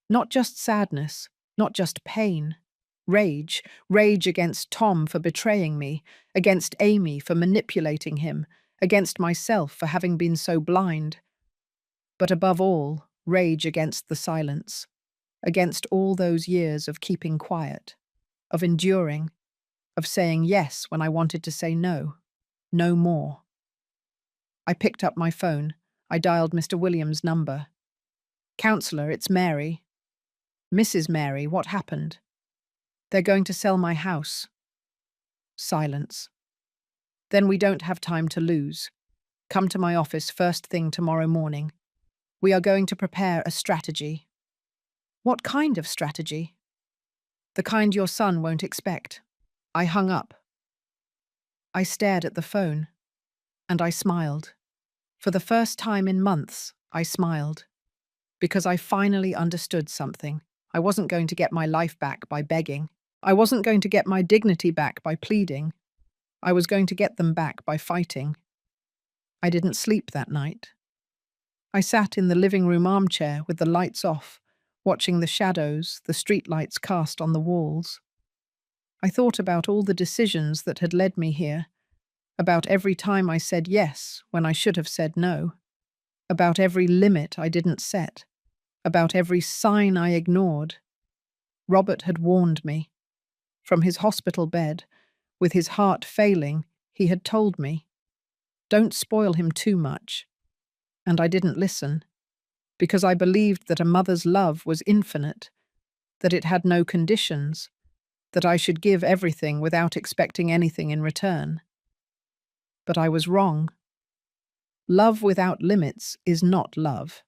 Not just sadness, not just pain. Rage. Rage against Tom for betraying me, against Amy for manipulating him, against myself for having been so blind. But above all, rage against the silence, against all those years of keeping quiet, of enduring, of saying yes when I wanted to say no, no more. I picked up my phone. I dialed Mr. Williams' number. "Counselor, it's Mary." "Mrs. Mary, what happened?" "They're going to sell my house." Silence. "Then we don't have time to lose. Come to my office first thing tomorrow morning. We are going to prepare a strategy." "What kind of strategy?" "The kind your son won't expect." I hung up. I stared at the phone, and I smiled. For the first time in months, I smiled. Because I finally understood something. I wasn't going to get my life back by begging. I wasn't going to get my dignity back by pleading. I was going to get them back by fighting. I didn't sleep that night. I sat in the living room armchair with the lights off, watching the shadows, the streetlights cast on the walls. I thought about all the decisions that had led me here, about every time I said yes when I should have said no, about every limit I didn't set, about every sign I ignored. Robert had warned me. From his hospital bed, with his heart failing, he had told me, "Don't spoil him too much." And I didn't listen, because I believed that a mother's love was infinite, that it had no conditions, that I should give everything without expecting anything in return. But I was wrong. Love without limits is not love.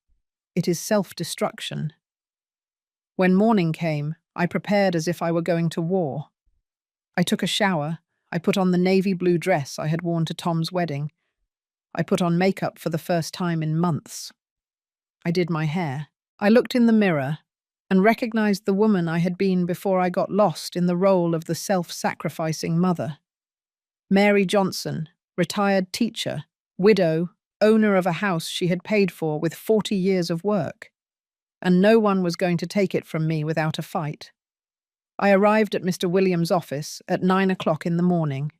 It is self-destruction. When morning came, I prepared as if I were going to war. I took a shower. I put on the navy blue dress I had worn to Tom's wedding. I put on makeup for the first time in months. I did my hair. I looked in the mirror and recognized the woman I had been before I got lost in the role of the self-sacrificing mother. Mary Johnson, retired teacher, widow, owner of a house she had paid for with 40 years of work, and no one was going to take it from me without a fight. I arrived at Mr. Williams' office at 9 o'clock in the morning.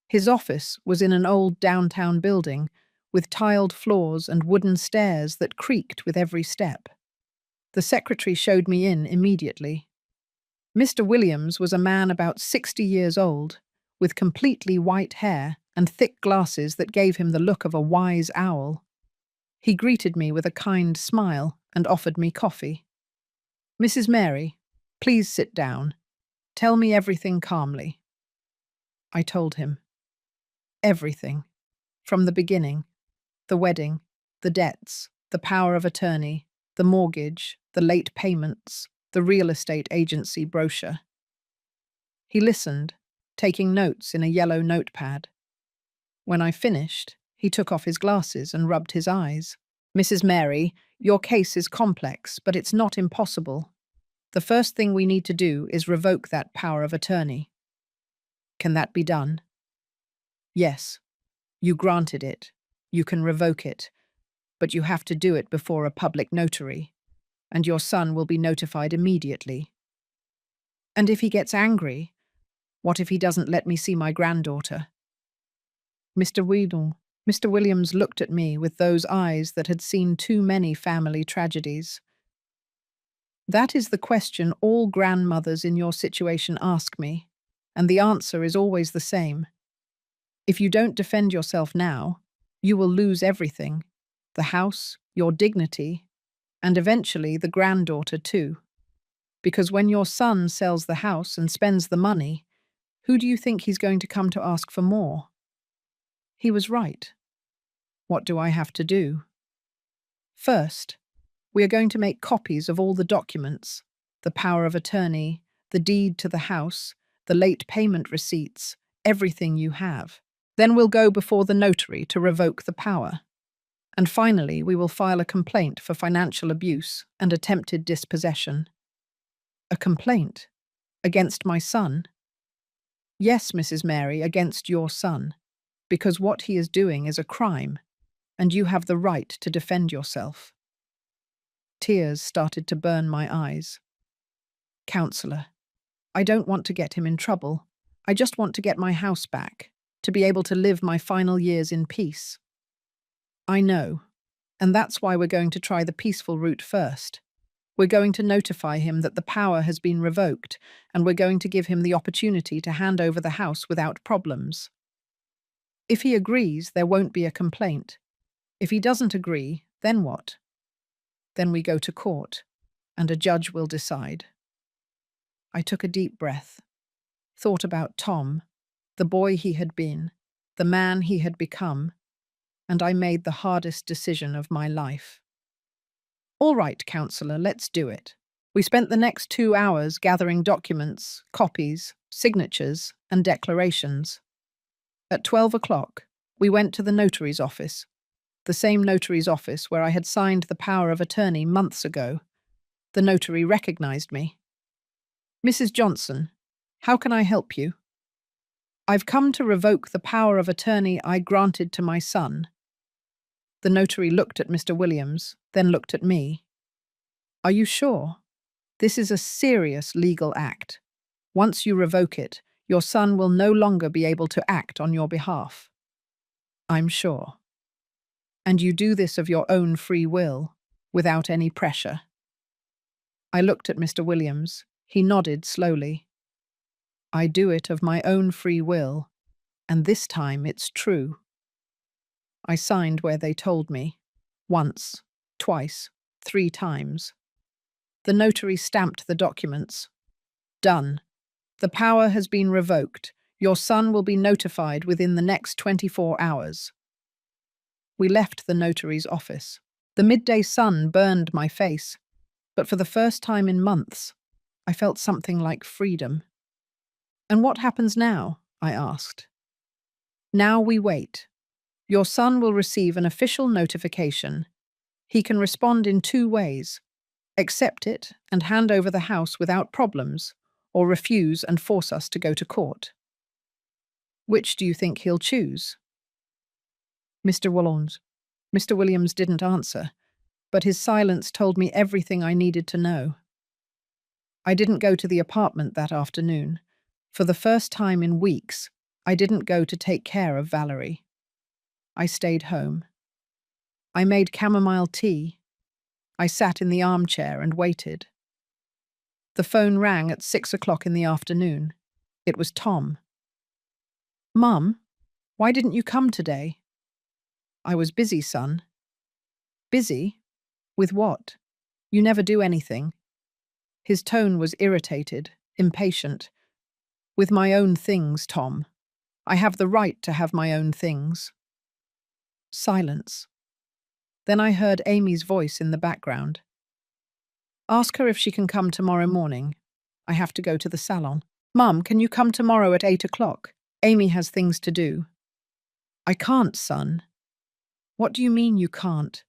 His office was in an old downtown building with tiled floors and wooden stairs that creaked with every step. The secretary showed me in immediately. Mr. Williams was a man about 60 years old, with completely white hair and thick glasses that gave him the look of a wise owl. He greeted me with a kind smile and offered me coffee. "Mrs. Mary, please sit down. Tell me everything calmly." I told him. Everything. From the beginning. The wedding, the debts, the power of attorney, the mortgage, the late payments, the real estate agency brochure. He listened, taking notes in a yellow notepad. When I finished, he took off his glasses and rubbed his eyes. "Mrs. Mary, your case is complex, but it's not impossible. The first thing we need to do is revoke that power of attorney." "Can that be done?" "Yes. You granted it. You can revoke it. But you have to do it before a public notary, and your son will be notified immediately." "And if he gets angry? What if he doesn't let me see my granddaughter?" Mr. Williams looked at me with those eyes that had seen too many family tragedies. "That is the question all grandmothers in your situation ask me, and the answer is always the same. If you don't defend yourself now, you will lose everything, the house, your dignity, and eventually the granddaughter too. Because when your son sells the house and spends the money, who do you think he's going to come to ask for more?" He was right. What do I have to do? First, we are going to make copies of all the documents, the power of attorney, the deed to the house, the late payment receipts, everything you have. Then we'll go before the notary to revoke the power. And finally, we will file a complaint for financial abuse and attempted dispossession. A complaint? Against my son? Yes, Mrs. Mary, against your son, because what he is doing is a crime, and you have the right to defend yourself. Tears started to burn my eyes. "Counselor, I don't want to get him in trouble. I just want to get my house back, to be able to live my final years in peace." "I know, and that's why we're going to try the peaceful route first. We're going to notify him that the power has been revoked, and we're going to give him the opportunity to hand over the house without problems. If he agrees, there won't be a complaint. If he doesn't agree, then what? Then we go to court, and a judge will decide." I took a deep breath, thought about Tom, the boy he had been, the man he had become, and I made the hardest decision of my life. "All right, counselor, let's do it." We spent the next 2 hours gathering documents, copies, signatures, and declarations. At 12 o'clock, we went to the notary's office, the same notary's office where I had signed the power of attorney months ago. The notary recognized me. "Mrs. Johnson, how can I help you?" "I've come to revoke the power of attorney I granted to my son." The notary looked at Mr. Williams, then looked at me. "Are you sure? This is a serious legal act. Once you revoke it, your son will no longer be able to act on your behalf." "I'm sure." "And you do this of your own free will, without any pressure?" I looked at Mr. Williams. He nodded slowly. "I do it of my own free will, and this time it's true." I signed where they told me. Once, twice, 3 times. The notary stamped the documents. "Done. The power has been revoked. Your son will be notified within the next 24 hours. We left the notary's office. The midday sun burned my face, but for the first time in months, I felt something like freedom. "And what happens now?" I asked. "Now we wait. Your son will receive an official notification. He can respond in 2 ways: accept it and hand over the house without problems, or refuse and force us to go to court." "Which do you think he'll choose?" Mr. Williams. Mr. Williams didn't answer, but his silence told me everything I needed to know. I didn't go to the apartment that afternoon. For the first time in weeks, I didn't go to take care of Valerie. I stayed home. I made chamomile tea. I sat in the armchair and waited. The phone rang at 6 o'clock in the afternoon. It was Tom. "Mum, why didn't you come today?" "I was busy, son." "Busy? With what? You never do anything." His tone was irritated, impatient. "With my own things, Tom. I have the right to have my own things." Silence. Then I heard Amy's voice in the background. "Ask her if she can come tomorrow morning. I have to go to the salon." "Mum, can you come tomorrow at 8 o'clock? Amy has things to do." "I can't, son." "What do you mean you can't?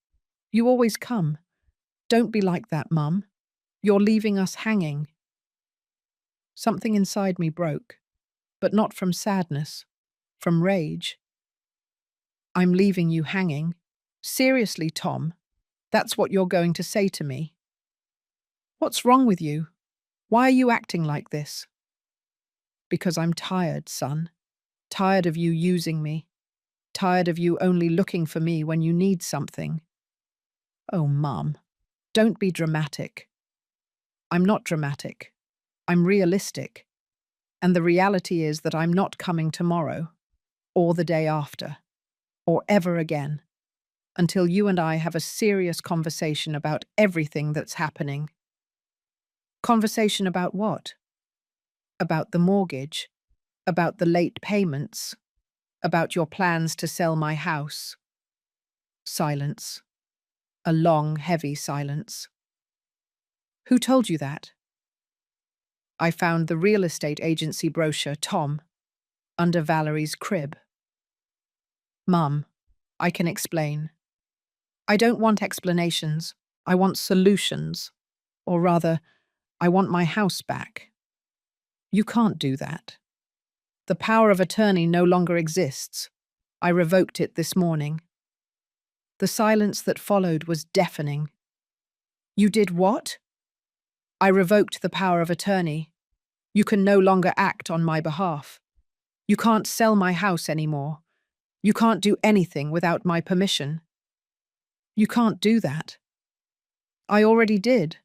You always come. Don't be like that, Mum. You're leaving us hanging." Something inside me broke, but not from sadness, from rage. "I'm leaving you hanging? Seriously, Tom? That's what you're going to say to me? What's wrong with you? Why are you acting like this?" "Because I'm tired, son. Tired of you using me. Tired of you only looking for me when you need something." "Oh, Mum, don't be dramatic." "I'm not dramatic. I'm realistic. And the reality is that I'm not coming tomorrow, or the day after, or ever again, until you and I have a serious conversation about everything that's happening." "Conversation about what?" "About the mortgage, about the late payments, about your plans to sell my house." Silence. A long, heavy silence. "Who told you that?" "I found the real estate agency brochure, Tom, under Valerie's crib." "Mum, I can explain." "I don't want explanations. I want solutions. Or rather, I want my house back." "You can't do that. The power of attorney no longer exists. I revoked it this morning." The silence that followed was deafening. "You did what?" "I revoked the power of attorney. You can no longer act on my behalf. You can't sell my house anymore. You can't do anything without my permission." "You can't do that." "I already did,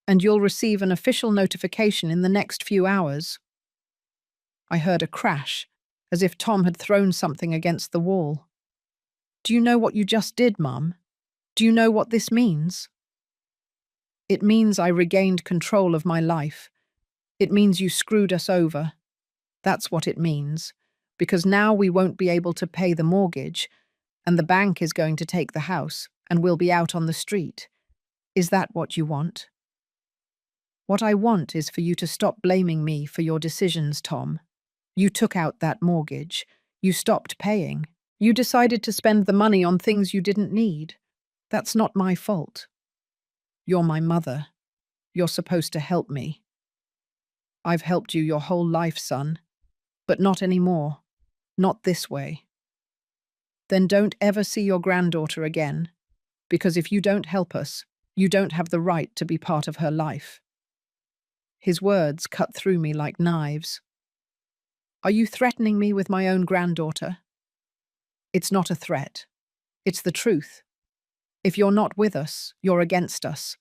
and you'll receive an official notification in the next few hours." I heard a crash, as if Tom had thrown something against the wall. "Do you know what you just did, Mum? Do you know what this means?" "It means I regained control of my life. It means you screwed us over. That's what it means, because now we won't be able to pay the mortgage, and the bank is going to take the house, and we'll be out on the street. Is that what you want?" "What I want is for you to stop blaming me for your decisions, Tom. You took out that mortgage. You stopped paying. You decided to spend the money on things you didn't need. That's not my fault. You're my mother. You're supposed to help me. I've helped you your whole life, son. But not anymore. Not this way. Then don't ever see your granddaughter again, because if you don't help us, you don't have the right to be part of her life." His words cut through me like knives. "Are you threatening me with my own granddaughter?" "It's not a threat. It's the truth. If you're not with us, you're against us,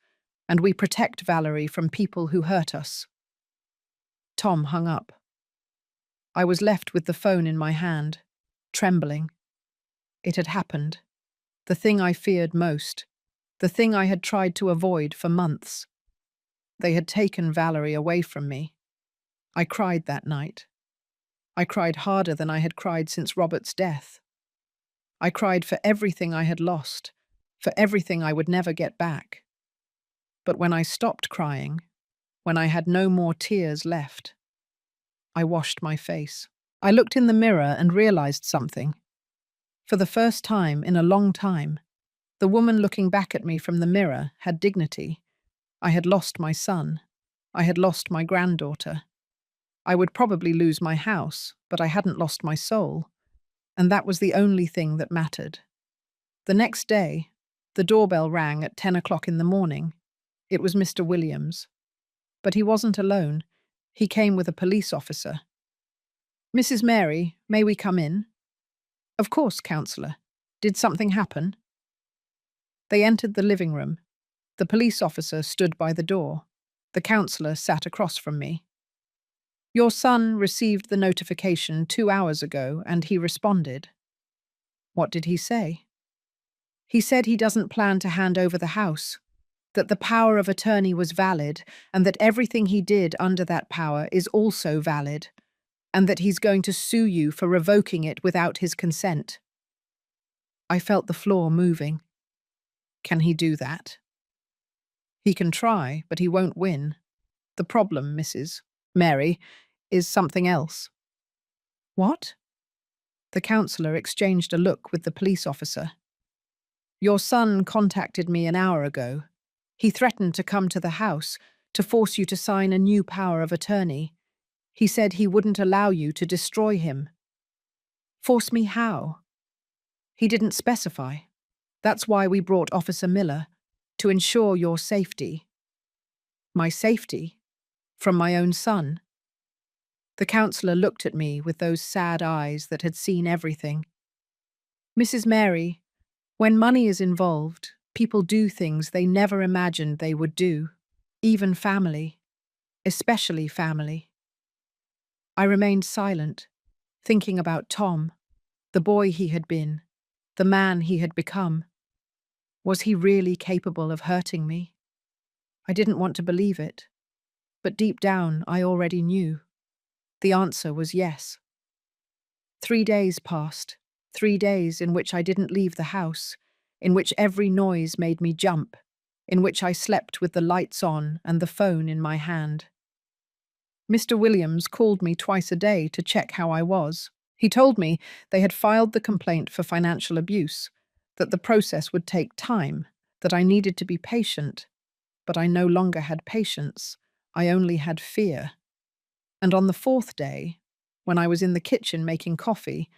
and we protect Valerie from people who hurt us." Tom hung up. I was left with the phone in my hand, trembling. It had happened. The thing I feared most. The thing I had tried to avoid for months. They had taken Valerie away from me. I cried that night. I cried harder than I had cried since Robert's death. I cried for everything I had lost, for everything I would never get back. But when I stopped crying, when I had no more tears left, I washed my face. I looked in the mirror and realized something. For the first time in a long time, the woman looking back at me from the mirror had dignity. I had lost my son. I had lost my granddaughter. I would probably lose my house, but I hadn't lost my soul. And that was the only thing that mattered. The next day, the doorbell rang at 10 o'clock in the morning. It was Mr. Williams. But he wasn't alone. He came with a police officer. "Mrs. Mary, may we come in?" "Of course, counsellor. Did something happen?" They entered the living room. The police officer stood by the door. The counsellor sat across from me. "Your son received the notification 2 hours ago and he responded." "What did he say?" "He said he doesn't plan to hand over the house, that the power of attorney was valid and that everything he did under that power is also valid, and that he's going to sue you for revoking it without his consent." I felt the floor moving. Can he do that? He can try, but he won't win. The problem, Mrs. Mary, is something else. What? The counsellor exchanged a look with the police officer. "Your son contacted me an hour ago. He threatened to come to the house to force you to sign a new power of attorney. He said he wouldn't allow you to destroy him." "Force me how?" "He didn't specify. That's why we brought Officer Miller, to ensure your safety." "My safety? From my own son?" The counsellor looked at me with those sad eyes that had seen everything. "Mrs. Mary, when money is involved, people do things they never imagined they would do, even family, especially family." I remained silent, thinking about Tom, the boy he had been, the man he had become. Was he really capable of hurting me? I didn't want to believe it, but deep down I already knew. The answer was yes. 3 days passed, 3 days in which I didn't leave the house, in which every noise made me jump, in which I slept with the lights on and the phone in my hand. Mr. Williams called me twice a day to check how I was. He told me they had filed the complaint for financial abuse, that the process would take time, that I needed to be patient. But I no longer had patience. I only had fear. And on the 4th day, when I was in the kitchen making coffee,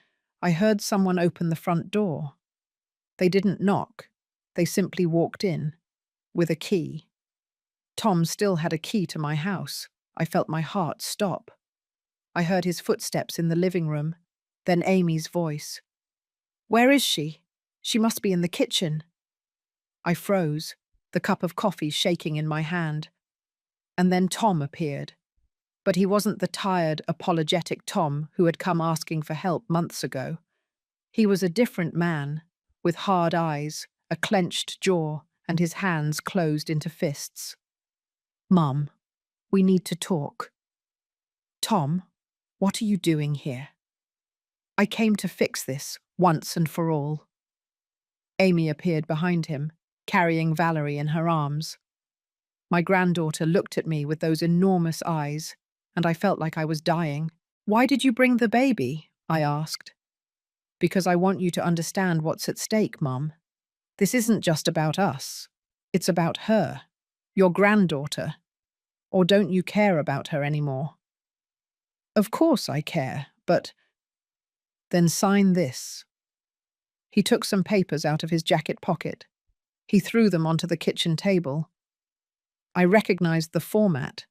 I heard someone open the front door. They didn't knock. They simply walked in, with a key. Tom still had a key to my house. I felt my heart stop. I heard his footsteps in the living room, then Amy's voice. "Where is she? She must be in the kitchen." I froze, the cup of coffee shaking in my hand. And then Tom appeared. But he wasn't the tired, apologetic Tom who had come asking for help months ago. He was a different man, with hard eyes, a clenched jaw, and his hands closed into fists. "Mum, we need to talk." "Tom, what are you doing here?" "I came to fix this, once and for all." Amy appeared behind him, carrying Valerie in her arms. My granddaughter looked at me with those enormous eyes, and I felt like I was dying. "Why did you bring the baby?" I asked. "Because I want you to understand what's at stake, Mum. This isn't just about us. It's about her, your granddaughter. Or don't you care about her anymore?" "Of course I care, but—" "Then sign this." He took some papers out of his jacket pocket. He threw them onto the kitchen table. I recognized the format.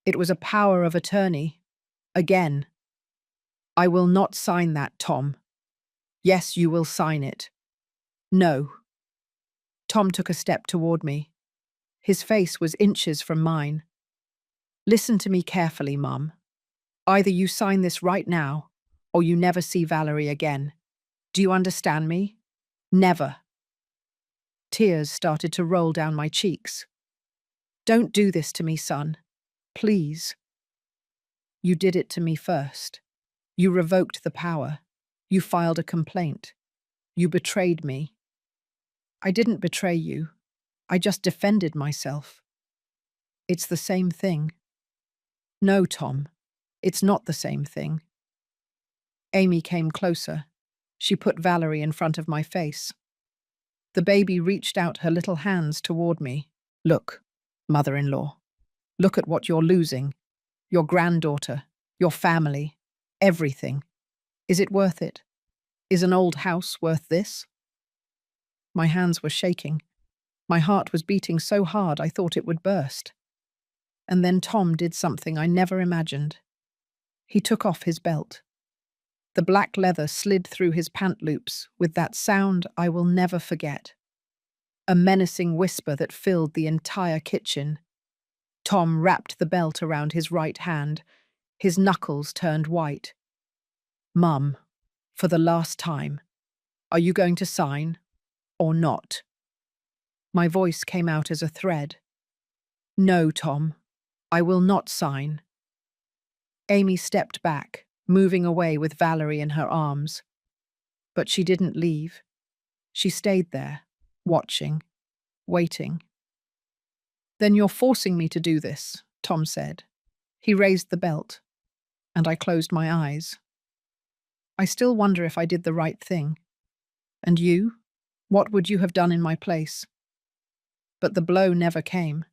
It was a power of attorney. Again. "I will not sign that, Tom." "Yes, you will sign it." "No." Tom took a step toward me. His face was inches from mine. "Listen to me carefully, Mum. Either you sign this right now, or you never see Valerie again. Do you understand me? Never." Tears started to roll down my cheeks. "Don't do this to me, son. Please." "You did it to me first. You revoked the power. You filed a complaint. You betrayed me." "I didn't betray you. I just defended myself." "It's the same thing." "No, Tom. It's not the same thing." Amy came closer. She put Valerie in front of my face. The baby reached out her little hands toward me. "Look, mother-in-law. Look at what you're losing. Your granddaughter, your family, everything. Is it worth it? Is an old house worth this?" My hands were shaking. My heart was beating so hard I thought it would burst. And then Tom did something I never imagined. He took off his belt. The black leather slid through his pant loops with that sound I will never forget. A menacing whisper that filled the entire kitchen. Tom wrapped the belt around his right hand. His knuckles turned white. "Mum, for the last time, are you going to sign or not?" My voice came out as a thread. "No, Tom, I will not sign." Amy stepped back, moving away with Valerie in her arms. But she didn't leave. She stayed there, watching, waiting. "Then you're forcing me to do this," Tom said. He raised the belt, and I closed my eyes. I still wonder if I did the right thing. And you? What would you have done in my place? But the blow never came.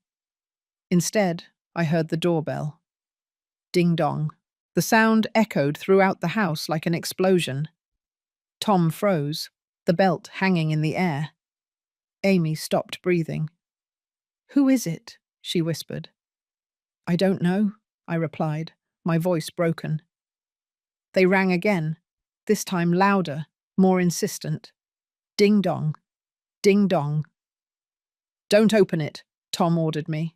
Instead, I heard the doorbell. Ding-dong. The sound echoed throughout the house like an explosion. Tom froze, the belt hanging in the air. Amy stopped breathing. "Who is it?" she whispered. "I don't know," I replied, my voice broken. They rang again, this time louder, more insistent. Ding-dong. Ding-dong. "Don't open it," Tom ordered me.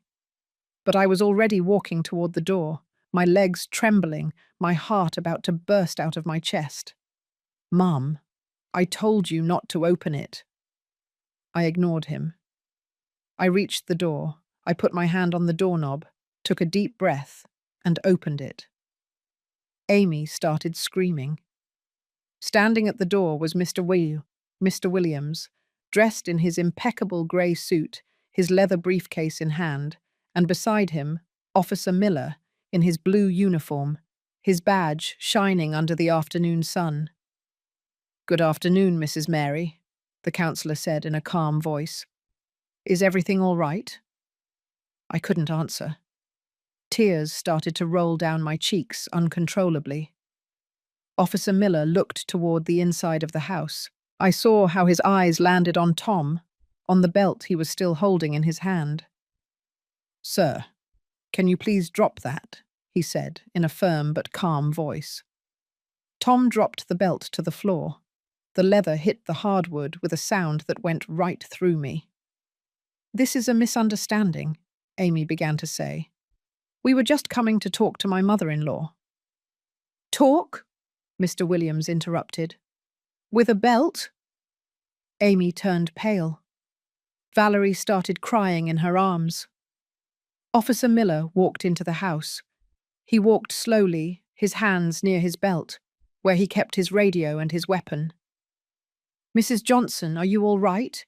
But I was already walking toward the door, my legs trembling, my heart about to burst out of my chest. "Mum, I told you not to open it." I ignored him. I reached the door. I put my hand on the doorknob, took a deep breath, and opened it. Amy started screaming. Standing at the door was Mr. Williams, dressed in his impeccable grey suit, his leather briefcase in hand, and beside him, Officer Miller, in his blue uniform, his badge shining under the afternoon sun. "Good afternoon, Mrs. Mary," the counsellor said in a calm voice. "Is everything all right?" I couldn't answer. Tears started to roll down my cheeks uncontrollably. Officer Miller looked toward the inside of the house. I saw how his eyes landed on Tom, on the belt he was still holding in his hand. "Sir, can you please drop that?" he said in a firm but calm voice. Tom dropped the belt to the floor. The leather hit the hardwood with a sound that went right through me. "This is a misunderstanding," Amy began to say. "We were just coming to talk to my mother-in-law." "Talk?" Mr. Williams interrupted. "With a belt?" Amy turned pale. Valerie started crying in her arms. Officer Miller walked into the house. He walked slowly, his hands near his belt, where he kept his radio and his weapon. "Mrs. Johnson, are you all right?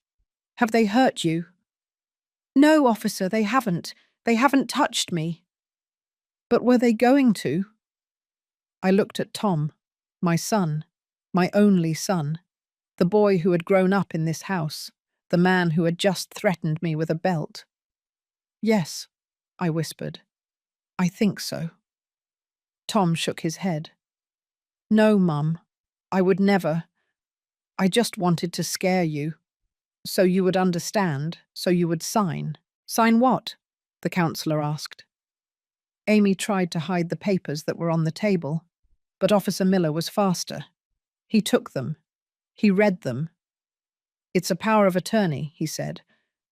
Have they hurt you?" "No, officer, they haven't. They haven't touched me." "But were they going to?" I looked at Tom, my son, my only son, the boy who had grown up in this house, the man who had just threatened me with a belt. "Yes," I whispered. "I think so." Tom shook his head. "No, Mum, I would never. I just wanted to scare you. So you would understand, so you would sign." "Sign what?" the counsellor asked. Amy tried to hide the papers that were on the table, but Officer Miller was faster. He took them. He read them. "It's a power of attorney," he said,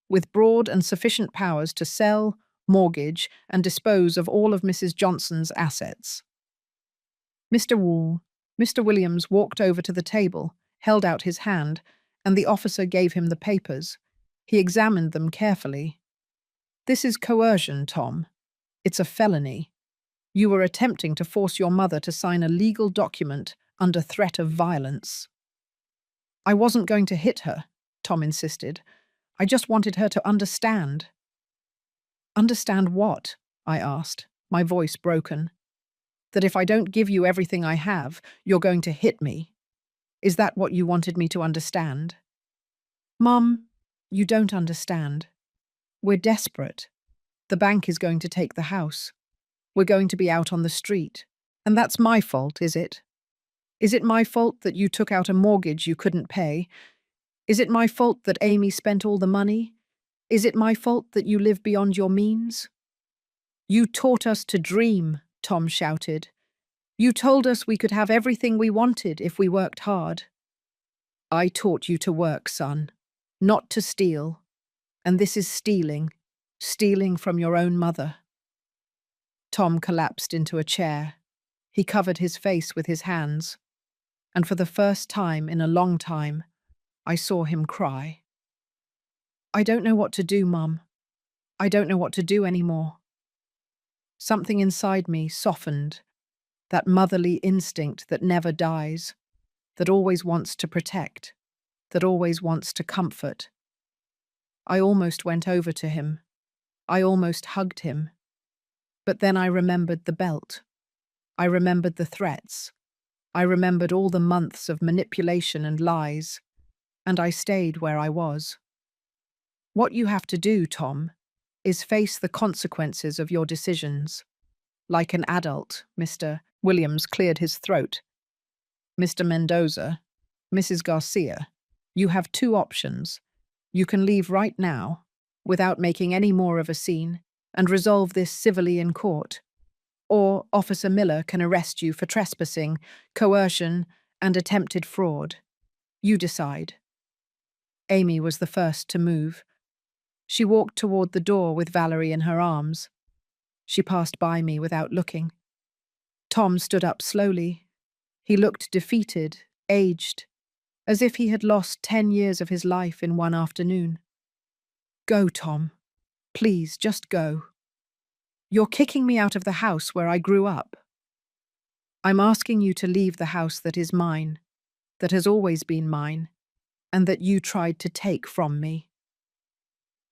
"with broad and sufficient powers to sell, mortgage, and dispose of all of Mrs. Johnson's assets." Mr. Williams walked over to the table, held out his hand, and the officer gave him the papers. He examined them carefully. "This is coercion, Tom. It's a felony. You were attempting to force your mother to sign a legal document under threat of violence." "I wasn't going to hit her," Tom insisted. "I just wanted her to understand." "Understand what?" I asked, my voice broken. "That if I don't give you everything I have, you're going to hit me. Is that what you wanted me to understand?" "Mum, you don't understand. We're desperate. The bank is going to take the house. We're going to be out on the street. And that's my fault, is it? Is it my fault that you took out a mortgage you couldn't pay? Is it my fault that Amy spent all the money? Is it my fault that you live beyond your means? You taught us to dream, Tom shouted. You told us we could have everything we wanted if we worked hard. I taught you to work, son, not to steal. And this is stealing, stealing from your own mother. Tom collapsed into a chair. He covered his face with his hands. And for the first time in a long time, I saw him cry. I don't know what to do, Mum. I don't know what to do anymore. Something inside me softened, that motherly instinct that never dies, that always wants to protect, that always wants to comfort. I almost went over to him. I almost hugged him. But then I remembered the belt. I remembered the threats. I remembered all the months of manipulation and lies, and I stayed where I was. What you have to do, Tom, is face the consequences of your decisions. Like an adult, Mr. Williams cleared his throat. Mr. Mendoza, Mrs. Garcia, you have two options. You can leave right now, without making any more of a scene, and resolve this civilly in court. Or Officer Miller can arrest you for trespassing, coercion, and attempted fraud. You decide. Amy was the first to move. She walked toward the door with Valerie in her arms. She passed by me without looking. Tom stood up slowly. He looked defeated, aged, as if he had lost 10 years of his life in one afternoon. Go, Tom. Please, just go. You're kicking me out of the house where I grew up. I'm asking you to leave the house that is mine, that has always been mine, and that you tried to take from me.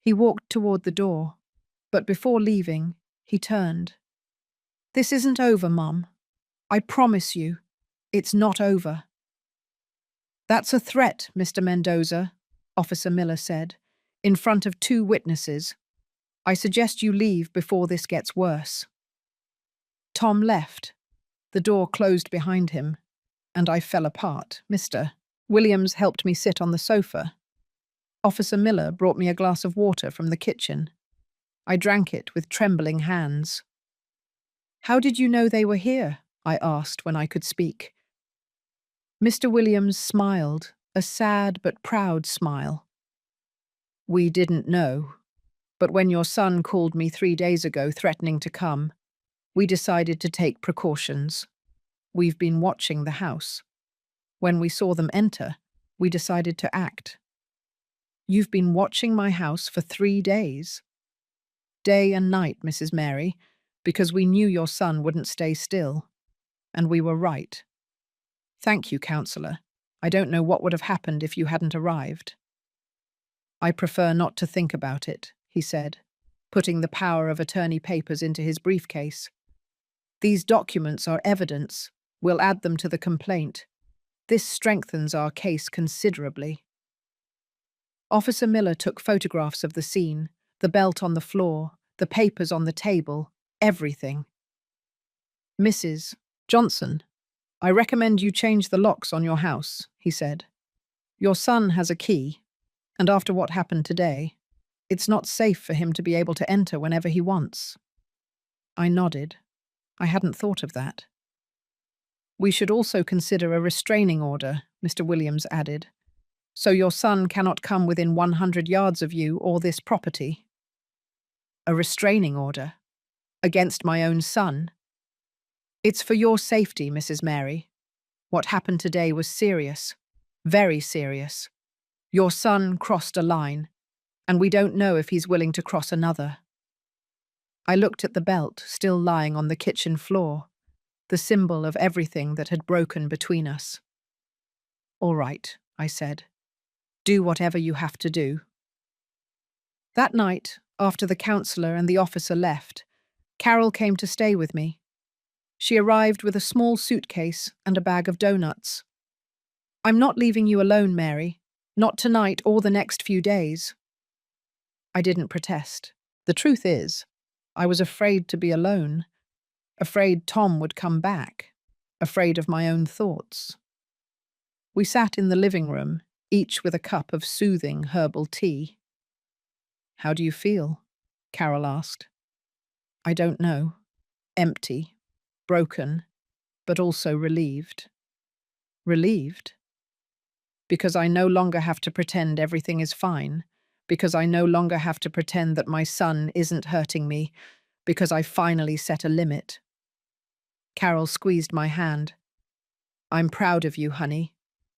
He walked toward the door, but before leaving, he turned. This isn't over, Mum. I promise you, it's not over. That's a threat, Mr. Mendoza, Officer Miller said, in front of 2 witnesses. I suggest you leave before this gets worse. Tom left. The door closed behind him, and I fell apart. Mr. Williams helped me sit on the sofa. Officer Miller brought me a glass of water from the kitchen. I drank it with trembling hands. How did you know they were here? I asked when I could speak. Mr. Williams smiled, a sad but proud smile. We didn't know, but when your son called me 3 days ago threatening to come, we decided to take precautions. We've been watching the house. When we saw them enter, we decided to act. You've been watching my house for 3 days. Day and night, Mrs. Mary, because we knew your son wouldn't stay still. And we were right. Thank you, Counselor. I don't know what would have happened if you hadn't arrived. I prefer not to think about it, he said, putting the power of attorney papers into his briefcase. These documents are evidence. We'll add them to the complaint. This strengthens our case considerably. Officer Miller took photographs of the scene, the belt on the floor, the papers on the table, everything. Mrs. Johnson, I recommend you change the locks on your house, he said. Your son has a key, and after what happened today, it's not safe for him to be able to enter whenever he wants. I nodded. I hadn't thought of that. We should also consider a restraining order, Mr. Williams added, so your son cannot come within 100 yards of you or this property. A restraining order? Against my own son? It's for your safety, Mrs. Mary. What happened today was serious, very serious. Your son crossed a line, and we don't know if he's willing to cross another. I looked at the belt still lying on the kitchen floor, the symbol of everything that had broken between us. All right, I said. Do whatever you have to do. That night, after the counselor and the officer left, Carol came to stay with me. She arrived with a small suitcase and a bag of donuts. I'm not leaving you alone, Mary. Not tonight or the next few days. I didn't protest. The truth is, I was afraid to be alone, afraid Tom would come back, afraid of my own thoughts. We sat in the living room, each with a cup of soothing herbal tea. "How do you feel?" Carol asked. "I don't know. Empty, broken, but also relieved." "Relieved?" "Because I no longer have to pretend everything is fine. Because I no longer have to pretend that my son isn't hurting me. Because I finally set a limit." Carol squeezed my hand. "I'm proud of you, honey.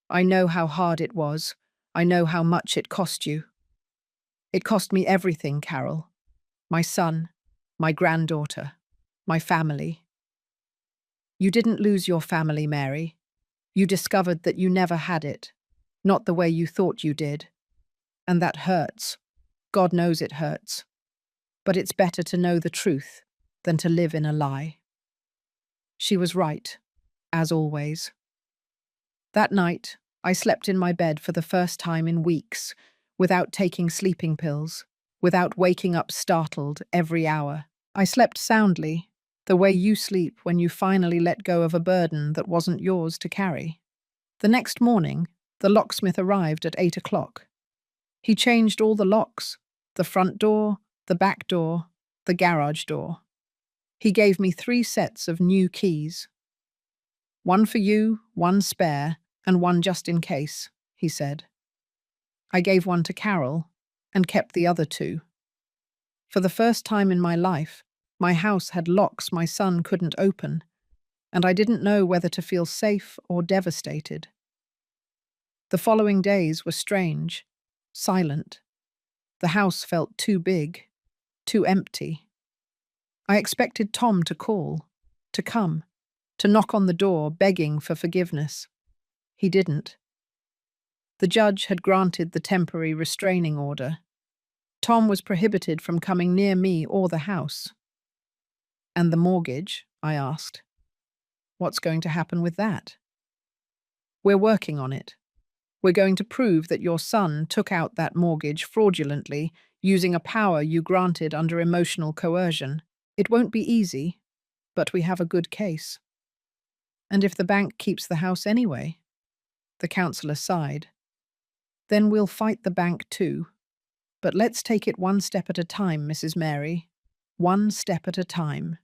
I know how hard it was. I know how much it cost you." "It cost me everything, Carol. My son, my granddaughter, my family." "You didn't lose your family, Mary. You discovered that you never had it. Not the way you thought you did. And that hurts. God knows it hurts. But it's better to know the truth than to live in a lie." She was right, as always. That night, I slept in my bed for the first time in weeks, without taking sleeping pills, without waking up startled every hour. I slept soundly, the way you sleep when you finally let go of a burden that wasn't yours to carry. The next morning, the locksmith arrived at 8 o'clock. He changed all the locks, the front door, the back door, the garage door. He gave me 3 sets of new keys. "One for you, one spare, and one just in case," he said. I gave one to Carol and kept the other 2. For the first time in my life, my house had locks my son couldn't open, and I didn't know whether to feel safe or devastated. The following days were strange, silent. The house felt too big, too empty. I expected Tom to call, to come, to knock on the door begging for forgiveness. He didn't. The judge had granted the temporary restraining order. Tom was prohibited from coming near me or the house. "And the mortgage?" I asked. "What's going to happen with that?" "We're working on it. We're going to prove that your son took out that mortgage fraudulently using a power you granted under emotional coercion. It won't be easy, but we have a good case." "And if the bank keeps the house anyway?" The counselor sighed. "Then we'll fight the bank too. But let's take it one step at a time, Mrs. Mary. One step at a time."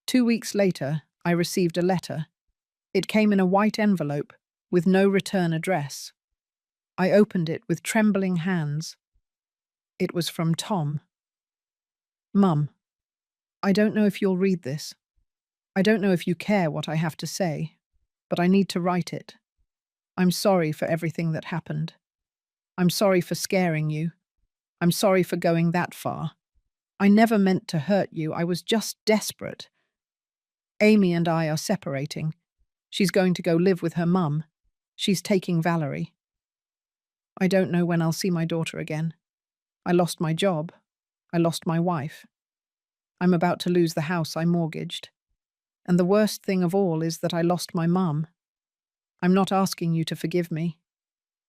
2 weeks later, I received a letter. It came in a white envelope with no return address. I opened it with trembling hands. It was from Tom. "Mum, I don't know if you'll read this. I don't know if you care what I have to say, but I need to write it. I'm sorry for everything that happened. I'm sorry for scaring you. I'm sorry for going that far. I never meant to hurt you. I was just desperate. Amy and I are separating. She's going to go live with her mum. She's taking Valerie. I don't know when I'll see my daughter again. I lost my job. I lost my wife. I'm about to lose the house I mortgaged. And the worst thing of all is that I lost my mum. I'm not asking you to forgive me.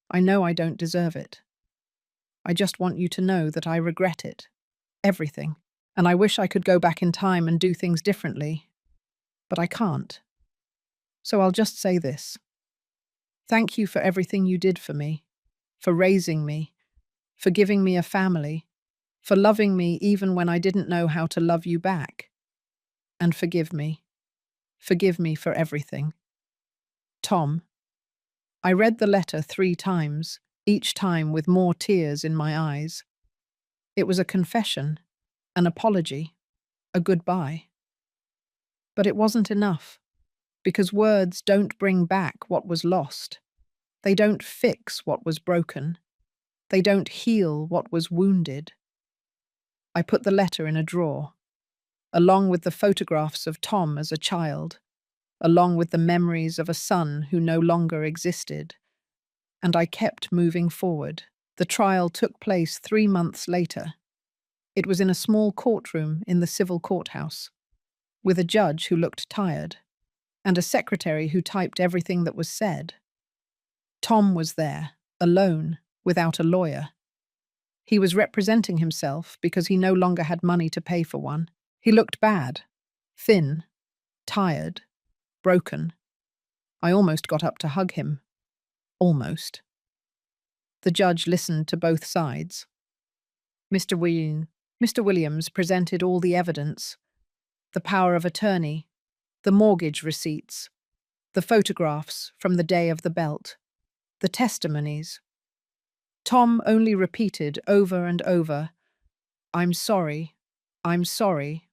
I know I don't deserve it. I just want you to know that I regret it. Everything. And I wish I could go back in time and do things differently. But I can't. So I'll just say this. Thank you for everything you did for me, for raising me, for giving me a family, for loving me even when I didn't know how to love you back. And forgive me. Forgive me for everything. Tom." I read the letter 3 times, each time with more tears in my eyes. It was a confession, an apology, a goodbye. But it wasn't enough, because words don't bring back what was lost. They don't fix what was broken. They don't heal what was wounded. I put the letter in a drawer, along with the photographs of Tom as a child, along with the memories of a son who no longer existed. And I kept moving forward. The trial took place 3 months later. It was in a small courtroom in the civil courthouse, with a judge who looked tired, and a secretary who typed everything that was said. Tom was there, alone, without a lawyer. He was representing himself because he no longer had money to pay for one. He looked bad, thin, tired, broken. I almost got up to hug him. Almost. The judge listened to both sides. Mr. Williams presented all the evidence: the power of attorney, the mortgage receipts, the photographs from the day of the belt, the testimonies. Tom only repeated over and over, "I'm sorry, I'm sorry,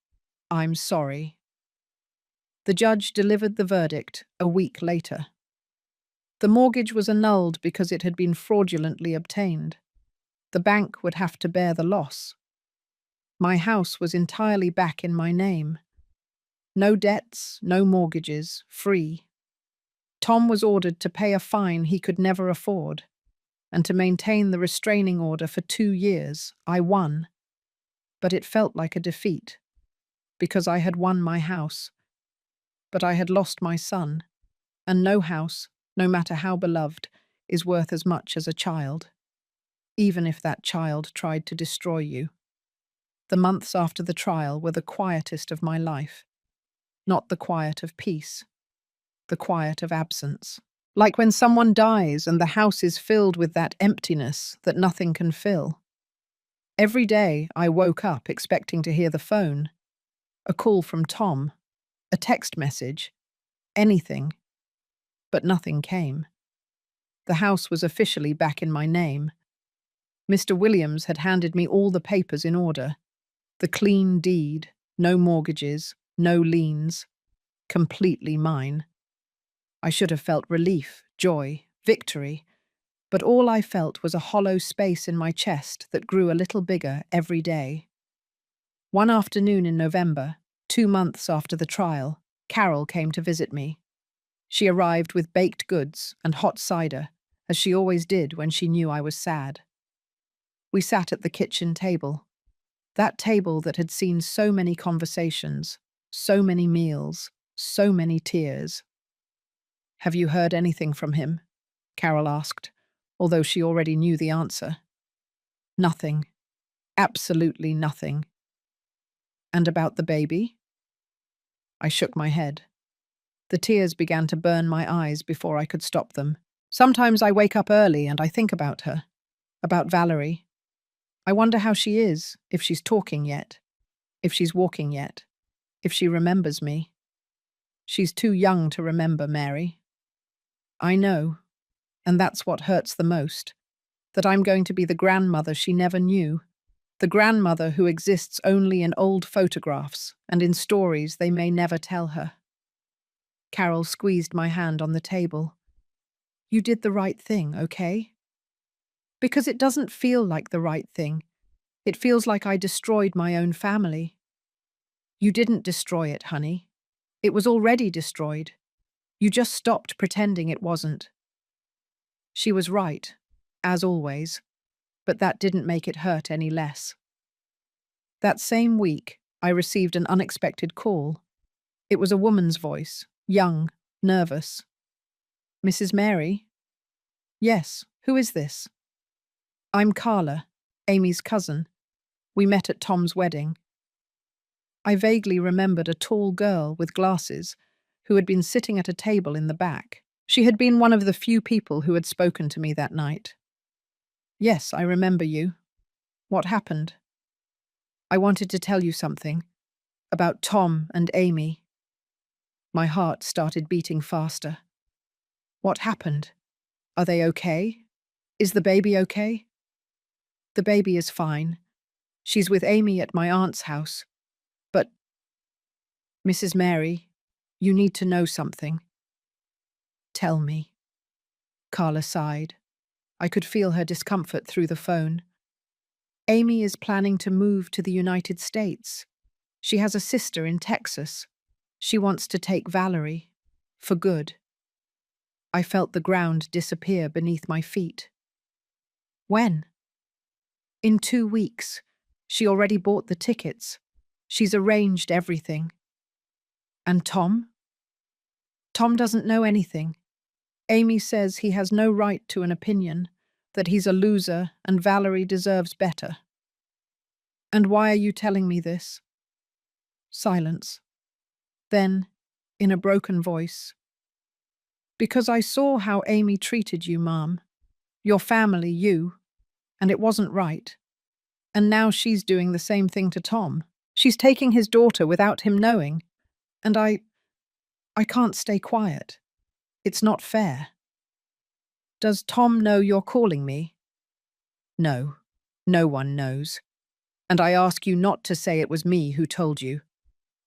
I'm sorry." The judge delivered the verdict a week later. The mortgage was annulled because it had been fraudulently obtained. The bank would have to bear the loss. My house was entirely back in my name. No debts, no mortgages, free. Tom was ordered to pay a fine he could never afford, and to maintain the restraining order for 2 years. I won. But it felt like a defeat, because I had won my house. But I had lost my son, and no house, no matter how beloved, is worth as much as a child, even if that child tried to destroy you. The months after the trial were the quietest of my life. Not the quiet of peace, the quiet of absence. Like when someone dies and the house is filled with that emptiness that nothing can fill. Every day I woke up expecting to hear the phone, a call from Tom, a text message, anything. But nothing came. The house was officially back in my name. Mr. Williams had handed me all the papers in order. The clean deed, no mortgages, no liens, completely mine. I should have felt relief, joy, victory, but all I felt was a hollow space in my chest that grew a little bigger every day. One afternoon in November, 2 months after the trial, Carol came to visit me. She arrived with baked goods and hot cider, as she always did when she knew I was sad. We sat at the kitchen table, that table that had seen so many conversations, so many meals, so many tears. "Have you heard anything from him?" Carol asked, although she already knew the answer. "Nothing. Absolutely nothing." "And about the baby?" I shook my head. The tears began to burn my eyes before I could stop them. Sometimes I wake up early and I think about her, about Valerie. I wonder how she is, if she's talking yet, if she's walking yet, if she remembers me. She's too young to remember, Mary. I know, and that's what hurts the most, that I'm going to be the grandmother she never knew, the grandmother who exists only in old photographs and in stories they may never tell her. Carol squeezed my hand on the table. "You did the right thing, okay?" "Because it doesn't feel like the right thing. It feels like I destroyed my own family." "You didn't destroy it, honey. It was already destroyed. You just stopped pretending it wasn't." She was right, as always, but that didn't make it hurt any less. That same week, I received an unexpected call. It was a woman's voice, young, nervous. "Mrs. Mary?" "Yes, who is this?" "I'm Carla, Amy's cousin. We met at Tom's wedding." I vaguely remembered a tall girl with glasses who had been sitting at a table in the back. She had been one of the few people who had spoken to me that night. "Yes, I remember you. What happened?" "I wanted to tell you something. About Tom and Amy." My heart started beating faster. "What happened? Are they okay? Is the baby okay?" "The baby is fine. She's with Amy at my aunt's house. But, Mrs. Mary, you need to know something." "Tell me." Carla sighed. I could feel her discomfort through the phone. "Amy is planning to move to the United States. She has a sister in Texas. She wants to take Valerie. For good." I felt the ground disappear beneath my feet. "When?" "In 2 weeks. She already bought the tickets. She's arranged everything." "And Tom?" "Tom doesn't know anything. Amy says he has no right to an opinion, that he's a loser and Valerie deserves better." "And why are you telling me this?" Silence. Then, in a broken voice, "Because I saw how Amy treated you, Mom. Your family, you. And it wasn't right. And now she's doing the same thing to Tom. She's taking his daughter without him knowing. And I can't stay quiet. It's not fair. Does Tom know you're calling me? No, no one knows. And I ask you not to say it was me who told you.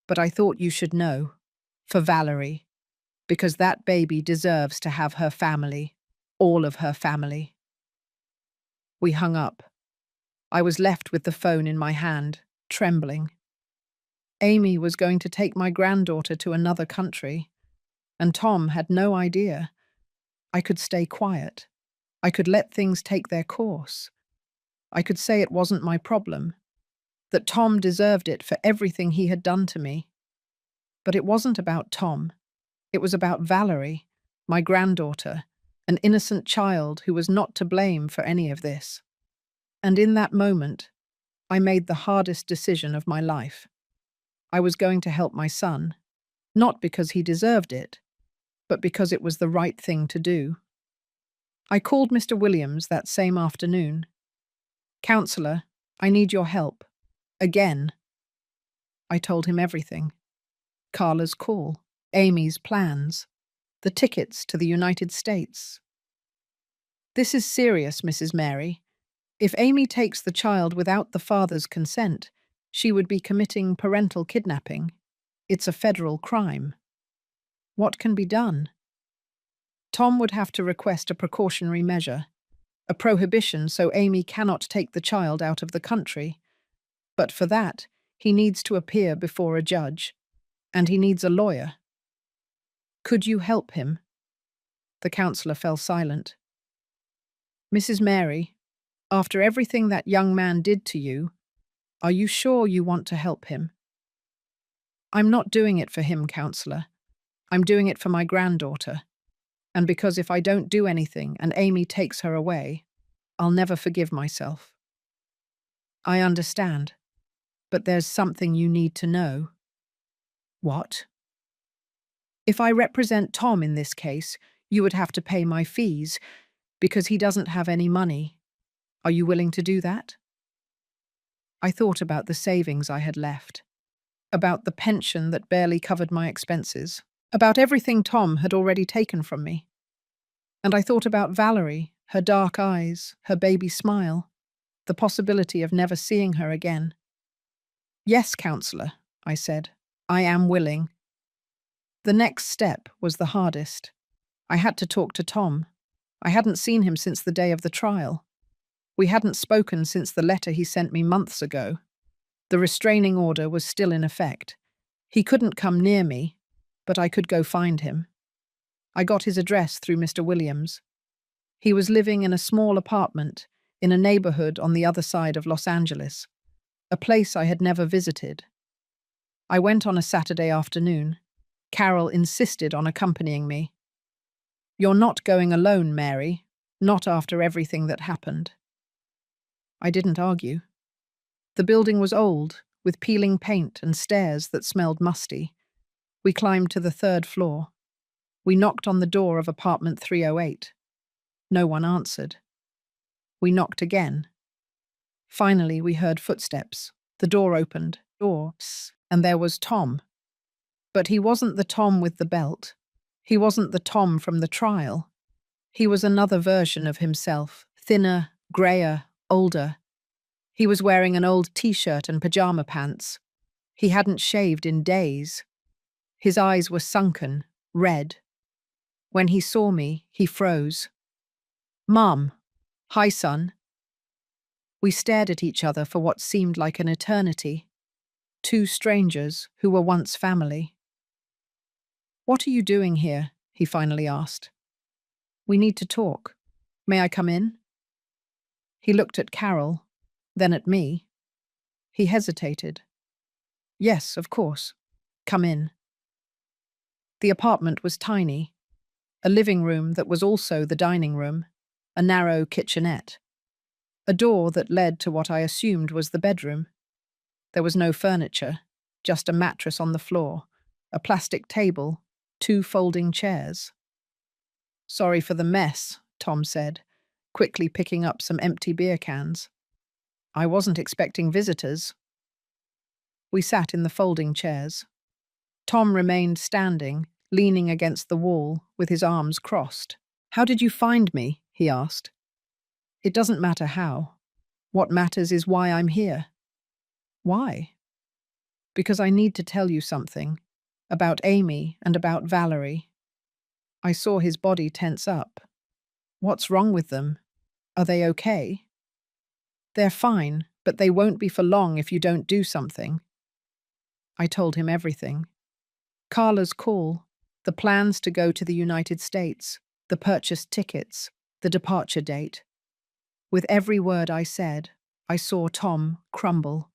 But I thought you should know. For Valerie. Because that baby deserves to have her family. All of her family. We hung up. I was left with the phone in my hand, trembling. Amy was going to take my granddaughter to another country, and Tom had no idea. I could stay quiet. I could let things take their course. I could say it wasn't my problem, that Tom deserved it for everything he had done to me. But it wasn't about Tom. It was about Valerie, my granddaughter, an innocent child who was not to blame for any of this. And in that moment, I made the hardest decision of my life. I was going to help my son, not because he deserved it, but because it was the right thing to do. I called Mr. Williams that same afternoon. "Counselor, I need your help. Again." I told him everything. Carla's call, Amy's plans, the tickets to the United States. "This is serious, Mrs. Mary. If Amy takes the child without the father's consent, she would be committing parental kidnapping. It's a federal crime. What can be done?" Tom would have to request a precautionary measure, a prohibition so Amy cannot take the child out of the country. But for that, he needs to appear before a judge, and he needs a lawyer. "Could you help him?" The counselor fell silent. "Mrs. Mary, after everything that young man did to you, are you sure you want to help him?" "I'm not doing it for him, counselor. I'm doing it for my granddaughter. And because if I don't do anything and Amy takes her away, I'll never forgive myself." "I understand. But there's something you need to know." "What?" "If I represent Tom in this case, you would have to pay my fees, because he doesn't have any money. Are you willing to do that?" I thought about the savings I had left, about the pension that barely covered my expenses, about everything Tom had already taken from me. And I thought about Valerie, her dark eyes, her baby smile, the possibility of never seeing her again. "Yes, counselor," I said. "I am willing." The next step was the hardest. I had to talk to Tom. I hadn't seen him since the day of the trial. We hadn't spoken since the letter he sent me months ago. The restraining order was still in effect. He couldn't come near me, but I could go find him. I got his address through Mr. Williams. He was living in a small apartment in a neighborhood on the other side of Los Angeles, a place I had never visited. I went on a Saturday afternoon. Carol insisted on accompanying me. "You're not going alone, Mary, not after everything that happened." I didn't argue. The building was old, with peeling paint and stairs that smelled musty. We climbed to the third floor. We knocked on the door of apartment 308. No one answered. We knocked again. Finally, we heard footsteps. The door opened, and there was Tom. But he wasn't the Tom with the belt. He wasn't the Tom from the trial. He was another version of himself, thinner, greyer, older. He was wearing an old t-shirt and pajama pants. He hadn't shaved in days. His eyes were sunken, red. When he saw me, he froze. "Mom." "Hi, son." We stared at each other for what seemed like an eternity. Two strangers who were once family. "What are you doing here?" he finally asked. "We need to talk. May I come in?" He looked at Carol, then at me. He hesitated. "Yes, of course. Come in." The apartment was tiny. A living room that was also the dining room, a narrow kitchenette. A door that led to what I assumed was the bedroom. There was no furniture, just a mattress on the floor, a plastic table, 2 folding chairs. "Sorry for the mess," Tom said, quickly picking up some empty beer cans. I wasn't expecting visitors. We sat in the folding chairs. Tom remained standing, leaning against the wall, with his arms crossed. "How did you find me?" he asked. "It doesn't matter how. What matters is why I'm here." "Why?" "Because I need to tell you something. About Amy and about Valerie." I saw his body tense up. "What's wrong with them? Are they okay?" "They're fine, but they won't be for long if you don't do something." I told him everything. Carla's call, the plans to go to the United States, the purchased tickets, the departure date. With every word I said, I saw Tom crumble.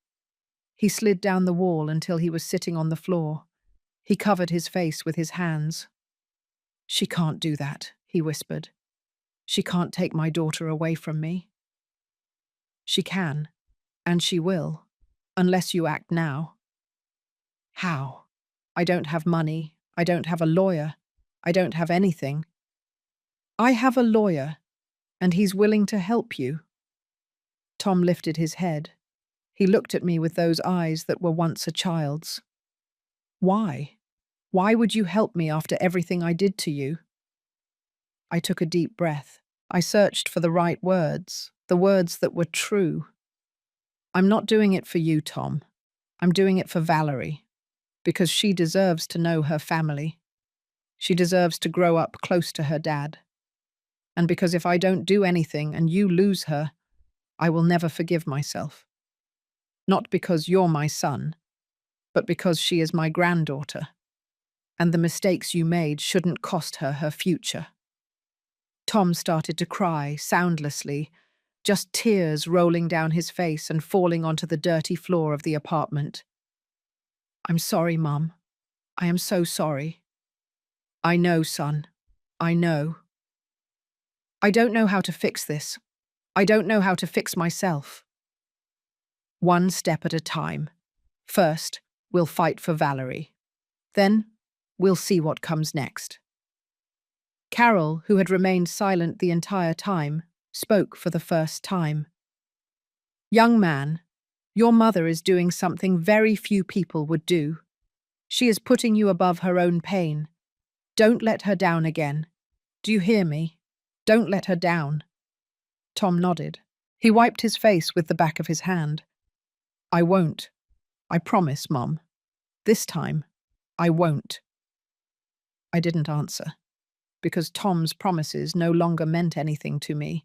He slid down the wall until he was sitting on the floor. He covered his face with his hands. "She can't do that," he whispered. "She can't take my daughter away from me." "She can, and she will, unless you act now." "How? I don't have money. I don't have a lawyer. I don't have anything." "I have a lawyer, and he's willing to help you." Tom lifted his head. He looked at me with those eyes that were once a child's. "Why? Why would you help me after everything I did to you?" I took a deep breath. I searched for the right words, the words that were true. "I'm not doing it for you, Tom. I'm doing it for Valerie, because she deserves to know her family. She deserves to grow up close to her dad. And because if I don't do anything and you lose her, I will never forgive myself. Not because you're my son, but because she is my granddaughter. And the mistakes you made shouldn't cost her her future." Tom started to cry soundlessly, just tears rolling down his face and falling onto the dirty floor of the apartment. "I'm sorry, Mum. I am so sorry." "I know, son. I know. I don't know how to fix this. I don't know how to fix myself." "One step at a time. First, we'll fight for Valerie. Then, we'll see what comes next." Carol, who had remained silent the entire time, spoke for the first time. "Young man, your mother is doing something very few people would do. She is putting you above her own pain. Don't let her down again. Do you hear me? Don't let her down." Tom nodded. He wiped his face with the back of his hand. "I won't. I promise, Mum. This time, I won't." I didn't answer, because Tom's promises no longer meant anything to me,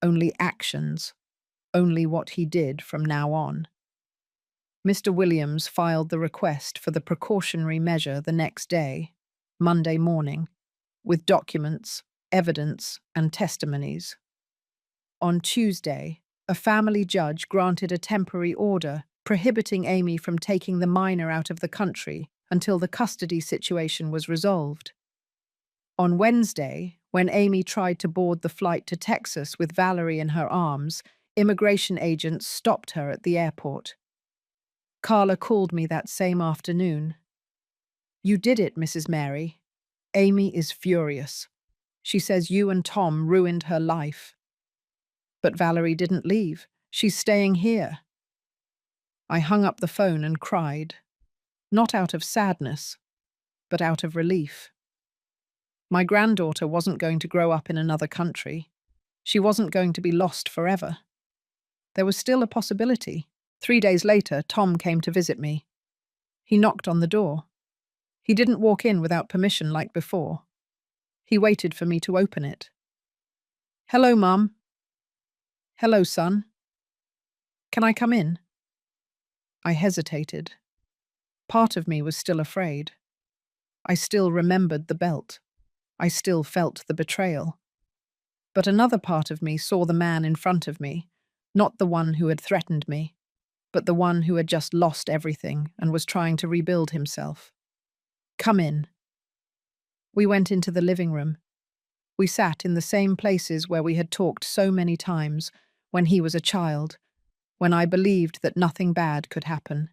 only actions, only what he did from now on. Mr. Williams filed the request for the precautionary measure the next day, Monday morning, with documents, evidence, and testimonies. On Tuesday, a family judge granted a temporary order prohibiting Amy from taking the minor out of the country until the custody situation was resolved. On Wednesday, when Amy tried to board the flight to Texas with Valerie in her arms, immigration agents stopped her at the airport. Carla called me that same afternoon. "You did it, Mrs. Mary. Amy is furious. She says you and Tom ruined her life." "But Valerie didn't leave. She's staying here." I hung up the phone and cried, not out of sadness, but out of relief. My granddaughter wasn't going to grow up in another country. She wasn't going to be lost forever. There was still a possibility. 3 days later, Tom came to visit me. He knocked on the door. He didn't walk in without permission like before. He waited for me to open it. "Hello, Mum." "Hello, son. Can I come in?" I hesitated. Part of me was still afraid. I still remembered the belt. I still felt the betrayal. But another part of me saw the man in front of me, not the one who had threatened me, but the one who had just lost everything and was trying to rebuild himself. "Come in." We went into the living room. We sat in the same places where we had talked so many times when he was a child, when I believed that nothing bad could happen.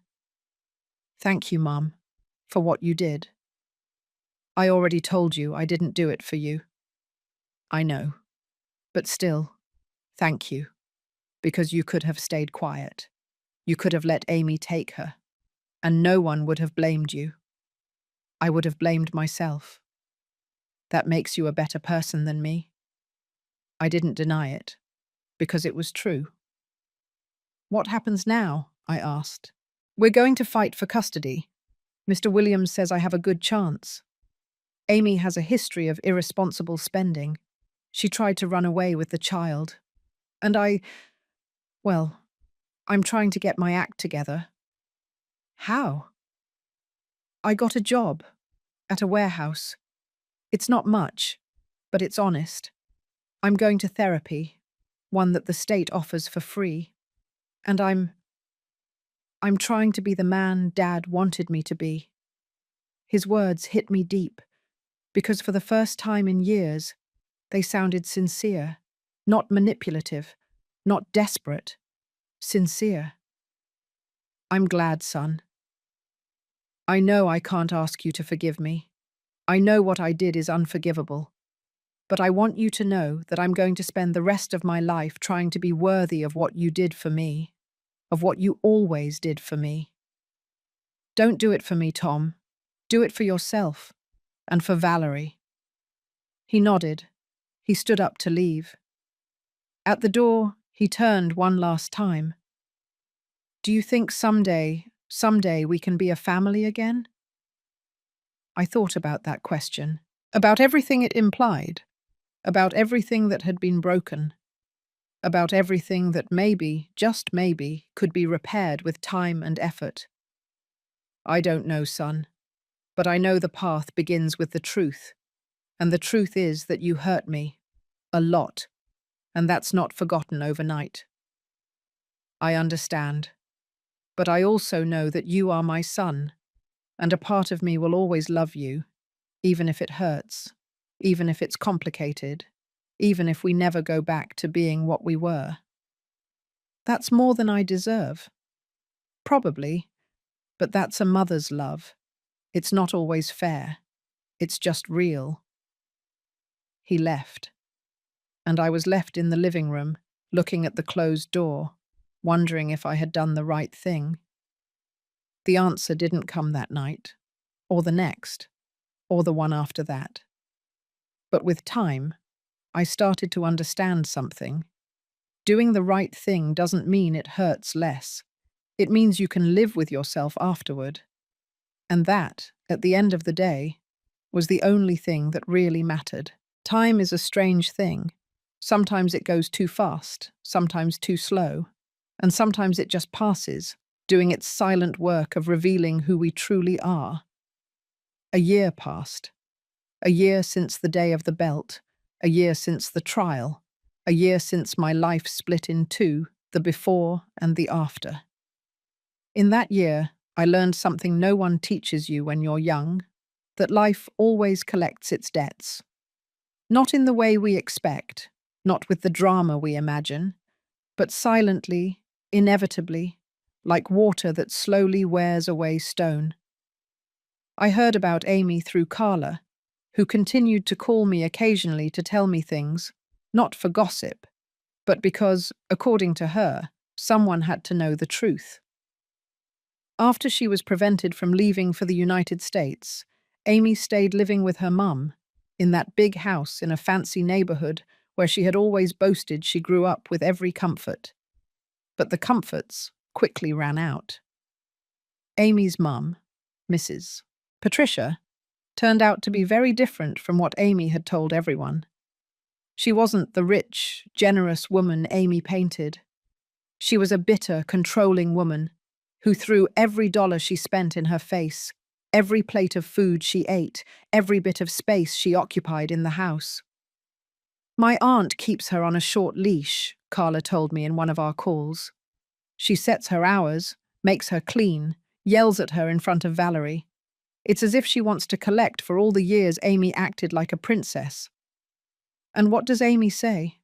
"Thank you, Mum, for what you did." "I already told you I didn't do it for you." "I know. But still, Thank you, because you could have stayed quiet. You could have let Amy take her, and no one would have blamed you. I would have blamed myself. That makes you a better person than me. I didn't deny it, because it was true. What happens now? I asked. We're going to fight for custody. Mr. Williams says I have a good chance. Amy has a history of irresponsible spending. She tried to run away with the child. And well, I'm trying to get my act together. How? I got a job at a warehouse. It's not much, but it's honest. I'm going to therapy, one that the state offers for free. And I'm trying to be the man Dad wanted me to be. His words hit me deep, because for the first time in years, they sounded sincere, not manipulative, not desperate, sincere. I'm glad, son. I know I can't ask you to forgive me. I know what I did is unforgivable. But I want you to know that I'm going to spend the rest of my life trying to be worthy of what you did for me, of what you always did for me. Don't do it for me, Tom. Do it for yourself, and for Valerie. He nodded. He stood up to leave. At the door, he turned one last time. Do you think someday we can be a family again? I thought about that question, about everything it implied, about everything that had been broken, about everything that maybe, just maybe, could be repaired with time and effort. I don't know, son, but I know the path begins with the truth, and the truth is that you hurt me, a lot, and that's not forgotten overnight. I understand, but I also know that you are my son, and a part of me will always love you, even if it hurts, even if it's complicated, even if we never go back to being what we were. That's more than I deserve. Probably, but that's a mother's love. It's not always fair. It's just real. He left, and I was left in the living room, looking at the closed door, wondering if I had done the right thing. The answer didn't come that night, or the next, or the one after that. But with time, I started to understand something. Doing the right thing doesn't mean it hurts less. It means you can live with yourself afterward. And that, at the end of the day, was the only thing that really mattered. Time is a strange thing. Sometimes it goes too fast, sometimes too slow, and sometimes it just passes, doing its silent work of revealing who we truly are. A year passed. A year since the day of the belt, a year since the trial, a year since my life split in two, the before and the after. In that year, I learned something no one teaches you when you're young, that life always collects its debts. Not in the way we expect, not with the drama we imagine, but silently, inevitably, like water that slowly wears away stone. I heard about Amy through Carla, who continued to call me occasionally to tell me things, not for gossip, but because, according to her, someone had to know the truth. After she was prevented from leaving for the United States, Amy stayed living with her mum, in that big house in a fancy neighborhood where she had always boasted she grew up with every comfort. But the comforts quickly ran out. Amy's mum, Mrs. Patricia, turned out to be very different from what Amy had told everyone. She wasn't the rich, generous woman Amy painted. She was a bitter, controlling woman who threw every dollar she spent in her face, every plate of food she ate, every bit of space she occupied in the house. My aunt keeps her on a short leash, Carla told me in one of our calls. She sets her hours, makes her clean, yells at her in front of Valerie. It's as if she wants to collect for all the years Amy acted like a princess. And what does Amy say?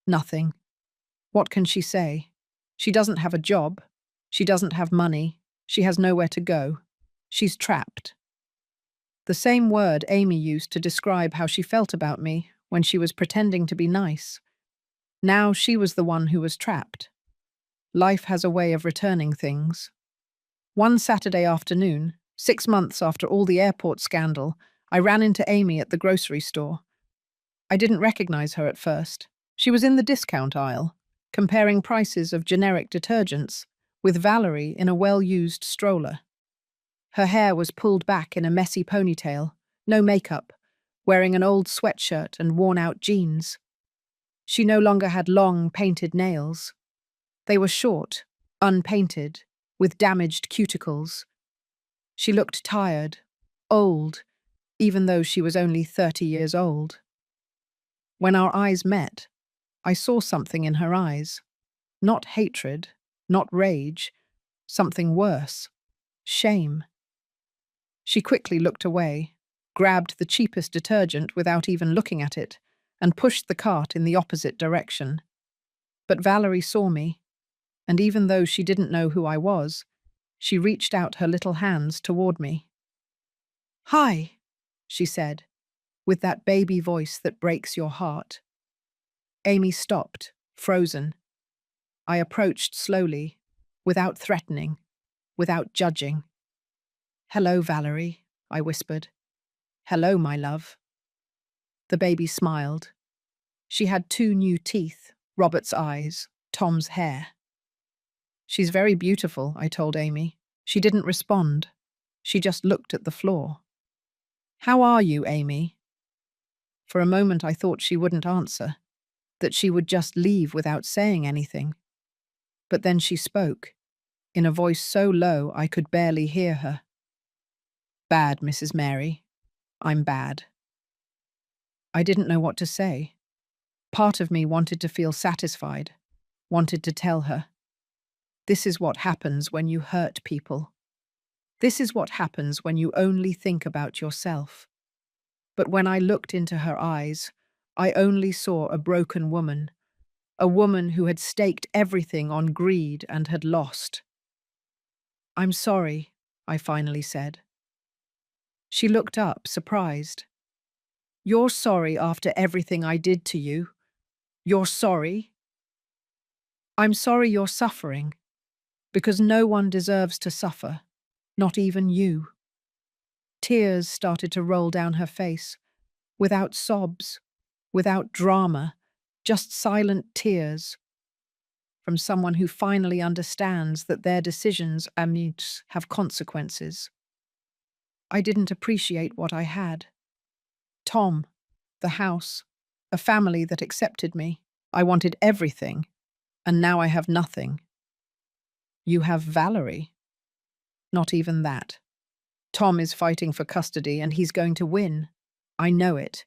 Nothing. What can she say? She doesn't have a job. She doesn't have money. She has nowhere to go. She's trapped. The same word Amy used to describe how she felt about me when she was pretending to be nice. Now she was the one who was trapped. Life has a way of returning things. One Saturday afternoon, 6 months after all the airport scandal, I ran into Amy at the grocery store. I didn't recognize her at first. She was in the discount aisle, comparing prices of generic detergents, with Valerie in a well-used stroller. Her hair was pulled back in a messy ponytail, no makeup, wearing an old sweatshirt and worn-out jeans. She no longer had long, painted nails. They were short, unpainted, with damaged cuticles. She looked tired, old, even though she was only 30 years old. When our eyes met, I saw something in her eyes. Not hatred, not rage, something worse. Shame. She quickly looked away, grabbed the cheapest detergent without even looking at it, and pushed the cart in the opposite direction. But Valerie saw me, and even though she didn't know who I was, she reached out her little hands toward me. "Hi," she said, with that baby voice that breaks your heart. Amy stopped, frozen. I approached slowly, without threatening, without judging. "Hello, Valerie," I whispered. "Hello, my love." The baby smiled. She had 2 new teeth, Robert's eyes, Tom's hair. "She's very beautiful," I told Amy. She didn't respond. She just looked at the floor. "How are you, Amy?" For a moment I thought she wouldn't answer, that she would just leave without saying anything. But then she spoke, in a voice so low I could barely hear her. "Bad, Mrs. Mary. I'm bad." I didn't know what to say. Part of me wanted to feel satisfied, wanted to tell her. This is what happens when you hurt people. This is what happens when you only think about yourself. But when I looked into her eyes, I only saw a broken woman, a woman who had staked everything on greed and had lost. "I'm sorry," I finally said. She looked up, surprised. "You're sorry after everything I did to you? You're sorry?" "I'm sorry you're suffering, because no one deserves to suffer, not even you." Tears started to roll down her face, without sobs, without drama, just silent tears, from someone who finally understands that their decisions have consequences. I didn't appreciate what I had. Tom, the house, a family that accepted me. I wanted everything, and now I have nothing. You have Valerie. Not even that. Tom is fighting for custody and he's going to win. I know it,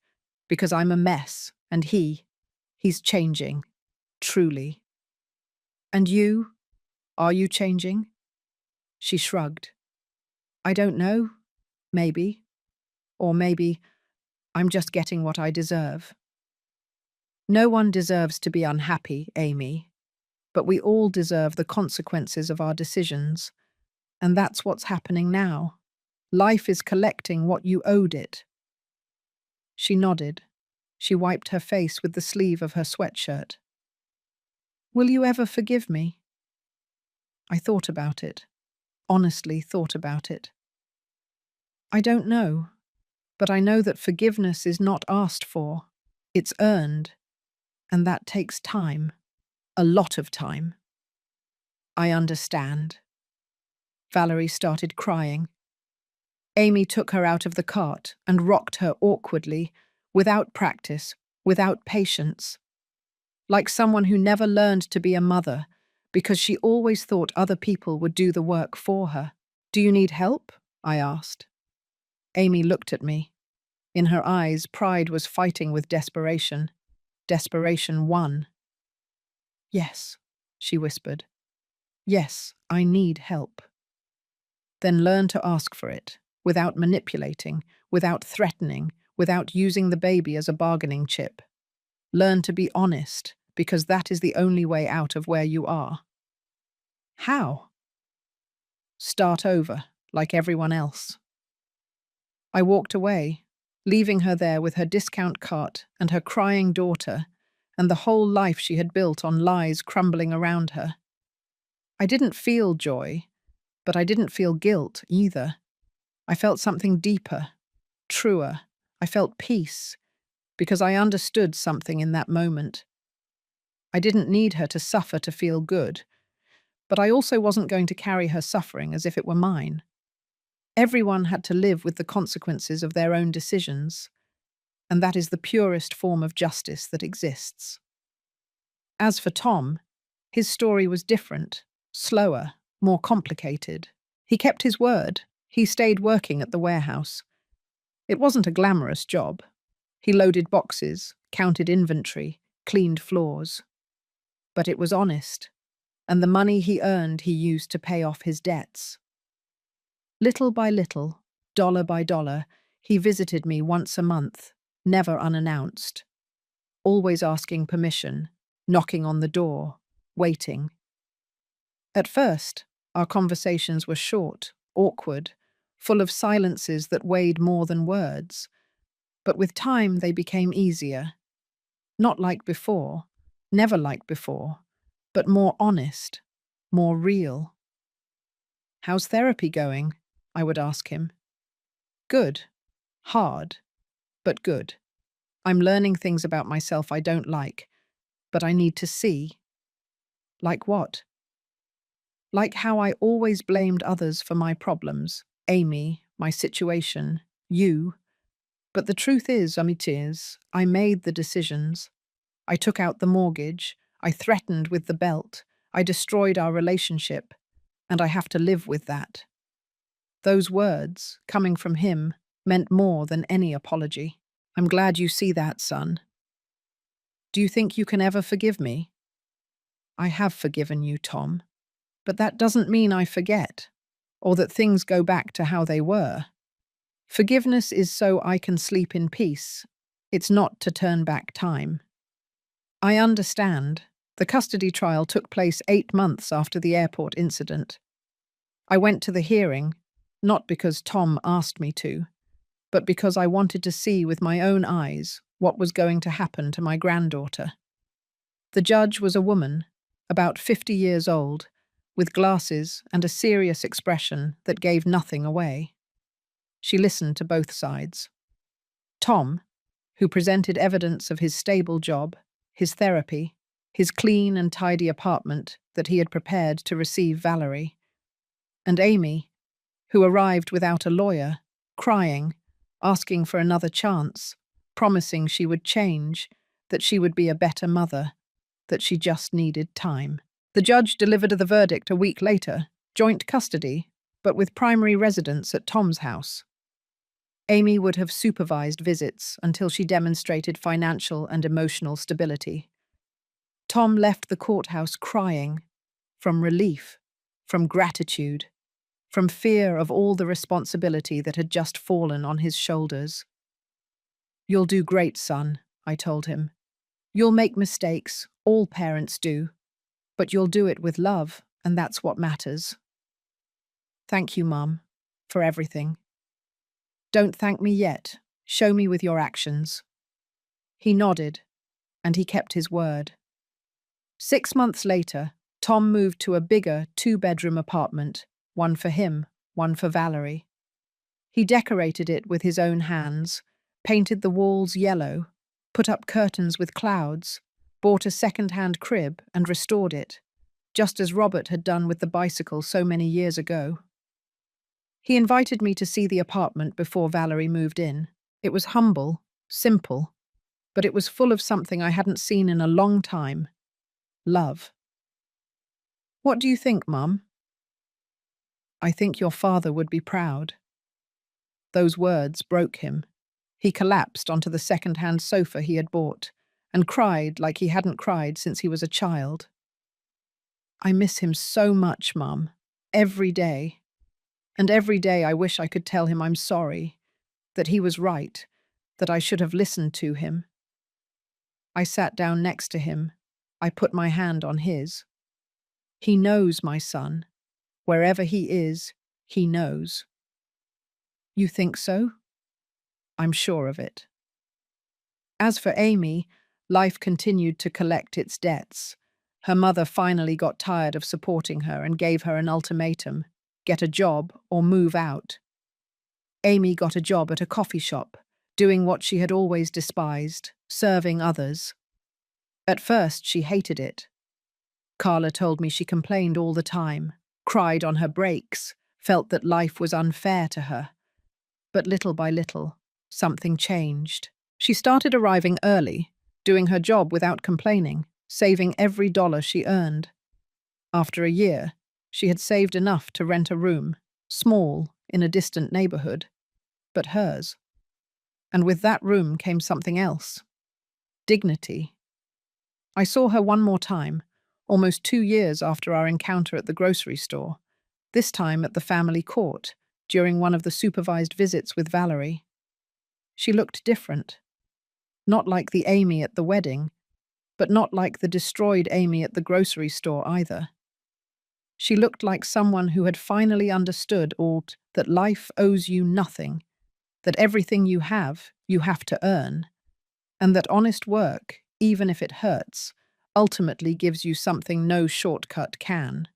because I'm a mess, and he's changing, truly. And you? Are you changing? She shrugged. I don't know. Maybe. Or maybe I'm just getting what I deserve. No one deserves to be unhappy, Amy, but we all deserve the consequences of our decisions. And that's what's happening now. Life is collecting what you owed it. She nodded. She wiped her face with the sleeve of her sweatshirt. Will you ever forgive me? I thought about it. Honestly thought about it. I don't know, but I know that forgiveness is not asked for. It's earned. And that takes time. A lot of time. I understand. Valerie started crying. Amy took her out of the cart and rocked her awkwardly, without practice, without patience. Like someone who never learned to be a mother because she always thought other people would do the work for her. Do you need help? I asked. Amy looked at me. In her eyes, pride was fighting with desperation. Desperation won. Yes, she whispered. Yes, I need help. Then learn to ask for it, without manipulating, without threatening, without using the baby as a bargaining chip. Learn to be honest, because that is the only way out of where you are. How? Start over, like everyone else. I walked away, leaving her there with her discount cart and her crying daughter, and the whole life she had built on lies crumbling around her. I didn't feel joy, but I didn't feel guilt either. I felt something deeper, truer. I felt peace, because I understood something in that moment. I didn't need her to suffer to feel good, but I also wasn't going to carry her suffering as if it were mine. Everyone had to live with the consequences of their own decisions, and that is the purest form of justice that exists. As for Tom, his story was different, slower, more complicated. He kept his word. He stayed working at the warehouse. It wasn't a glamorous job. He loaded boxes, counted inventory, cleaned floors. But it was honest, and the money he earned he used to pay off his debts. Little by little, dollar by dollar, he visited me once a month, never unannounced, always asking permission, knocking on the door, waiting. At first, our conversations were short, awkward, full of silences that weighed more than words. But with time, they became easier. Not like before, never like before, but more honest, more real. "How's therapy going?" I would ask him. "Good. Hard, but good. I'm learning things about myself I don't like, but I need to see." "Like what?" "Like how I always blamed others for my problems. Amy, my situation, you. But the truth is, Amitis, I made the decisions. I took out the mortgage. I threatened with the belt. I destroyed our relationship. And I have to live with that." Those words, coming from him, meant more than any apology. "I'm glad you see that, son. Do you think you can ever forgive me?" "I have forgiven you, Tom. But that doesn't mean I forget, or that things go back to how they were. Forgiveness is so I can sleep in peace. It's not to turn back time." "I understand. The custody trial took place 8 months after the airport incident. I went to the hearing, not because Tom asked me to, but because I wanted to see with my own eyes what was going to happen to my granddaughter. The judge was a woman, about 50 years old, with glasses and a serious expression that gave nothing away. She listened to both sides. Tom, who presented evidence of his stable job, his therapy, his clean and tidy apartment that he had prepared to receive Valerie, and Amy, who arrived without a lawyer, crying, asking for another chance, promising she would change, that she would be a better mother, that she just needed time. The judge delivered the verdict a week later, joint custody, but with primary residence at Tom's house. Amy would have supervised visits until she demonstrated financial and emotional stability. Tom left the courthouse crying, from relief, from gratitude, from fear of all the responsibility that had just fallen on his shoulders. "You'll do great, son," I told him. "You'll make mistakes, all parents do, but you'll do it with love, and that's what matters." "Thank you, Mum, for everything." "Don't thank me yet. Show me with your actions." He nodded, and he kept his word. 6 months later, Tom moved to a bigger 2-bedroom apartment, one for him, one for Valerie. He decorated it with his own hands, painted the walls yellow, put up curtains with clouds, bought a second-hand crib and restored it, just as Robert had done with the bicycle so many years ago. He invited me to see the apartment before Valerie moved in. It was humble, simple, but it was full of something I hadn't seen in a long time: love. "What do you think, Mum?" "I think your father would be proud." Those words broke him. He collapsed onto the second-hand sofa he had bought and cried like he hadn't cried since he was a child. "I miss him so much, Mum. Every day. And every day I wish I could tell him I'm sorry, that he was right, that I should have listened to him." I sat down next to him. I put my hand on his. "He knows, my son. Wherever he is, he knows." "You think so?" "I'm sure of it." As for Amy, Life continued to collect its debts. Her mother finally got tired of supporting her and gave her an ultimatum: get a job or move out. Amy got a job at a coffee shop, doing what she had always despised, serving others. At first, she hated it. Carla told me she complained all the time, cried on her breaks, felt that life was unfair to her. But little by little, something changed. She started arriving early, doing her job without complaining, saving every dollar she earned. After a year, she had saved enough to rent a room, small, in a distant neighborhood, but hers. And with that room came something else: dignity. I saw her one more time, almost 2 years after our encounter at the grocery store, this time at the family court, during one of the supervised visits with Valerie. She looked different. Not like the Amy at the wedding, but not like the destroyed Amy at the grocery store either. She looked like someone who had finally understood all that life owes you nothing, that everything you have to earn, and that honest work, even if it hurts, ultimately gives you something no shortcut can: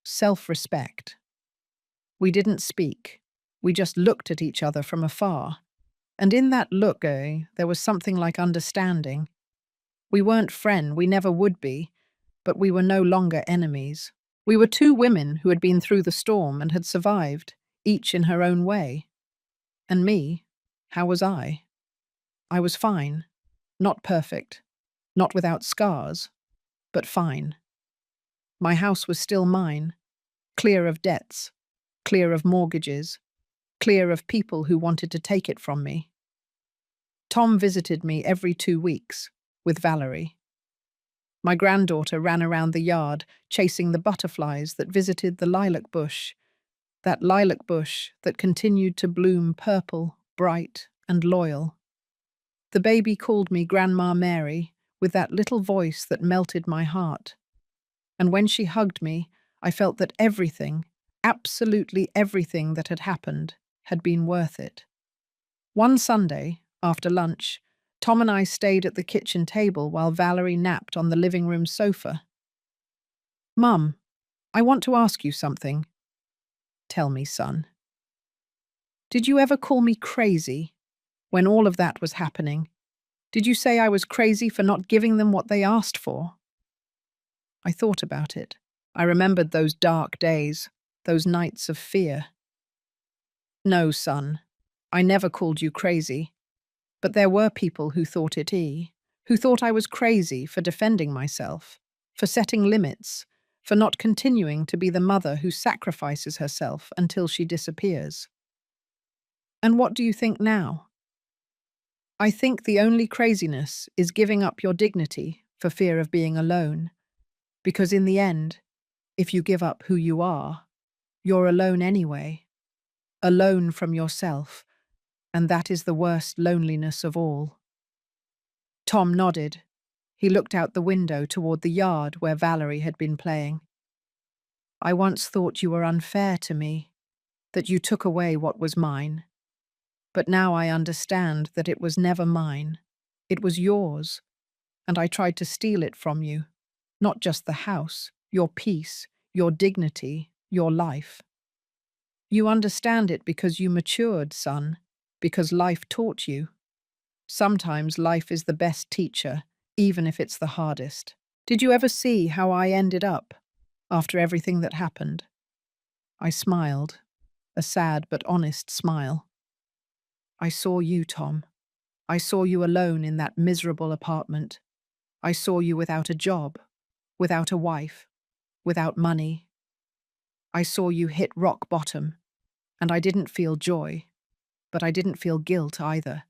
self-respect. We didn't speak. We just looked at each other from afar. And in that look, there was something like understanding. We weren't friends, we never would be, but we were no longer enemies. We were two women who had been through the storm and had survived, each in her own way. And me, how was I? I was fine. Not perfect. Not without scars. But fine. My house was still mine. Clear of debts. Clear of mortgages. Clear of people who wanted to take it from me. Tom visited me every 2 weeks, with Valerie. My granddaughter ran around the yard, chasing the butterflies that visited the lilac bush, that lilac bush that continued to bloom purple, bright, and loyal. The baby called me Grandma Mary, with that little voice that melted my heart. And when she hugged me, I felt that everything, absolutely everything that had happened, had been worth it. One Sunday, after lunch, Tom and I stayed at the kitchen table while Valerie napped on the living room sofa. "Mum, I want to ask you something." "Tell me, son." "Did you ever call me crazy when all of that was happening? Did you say I was crazy for not giving them what they asked for?" I thought about it. I remembered those dark days, those nights of fear. "No, son, I never called you crazy. But there were people who thought who thought I was crazy for defending myself, for setting limits, for not continuing to be the mother who sacrifices herself until she disappears." "And what do you think now?" "I think the only craziness is giving up your dignity for fear of being alone. Because in the end, if you give up who you are, you're alone anyway. Alone from yourself. And that is the worst loneliness of all." Tom nodded. He looked out the window toward the yard where Valerie had been playing. "I once thought you were unfair to me, that you took away what was mine. But now I understand that it was never mine. It was yours, and I tried to steal it from you. Not just the house, your peace, your dignity, your life. You understand it because you matured, son, because life taught you. Sometimes life is the best teacher, even if it's the hardest. Did you ever see how I ended up after everything that happened?" I smiled, a sad but honest smile. "I saw you, Tom. I saw you alone in that miserable apartment. I saw you without a job, without a wife, without money. I saw you hit rock bottom, and I didn't feel joy, but I didn't feel guilt either,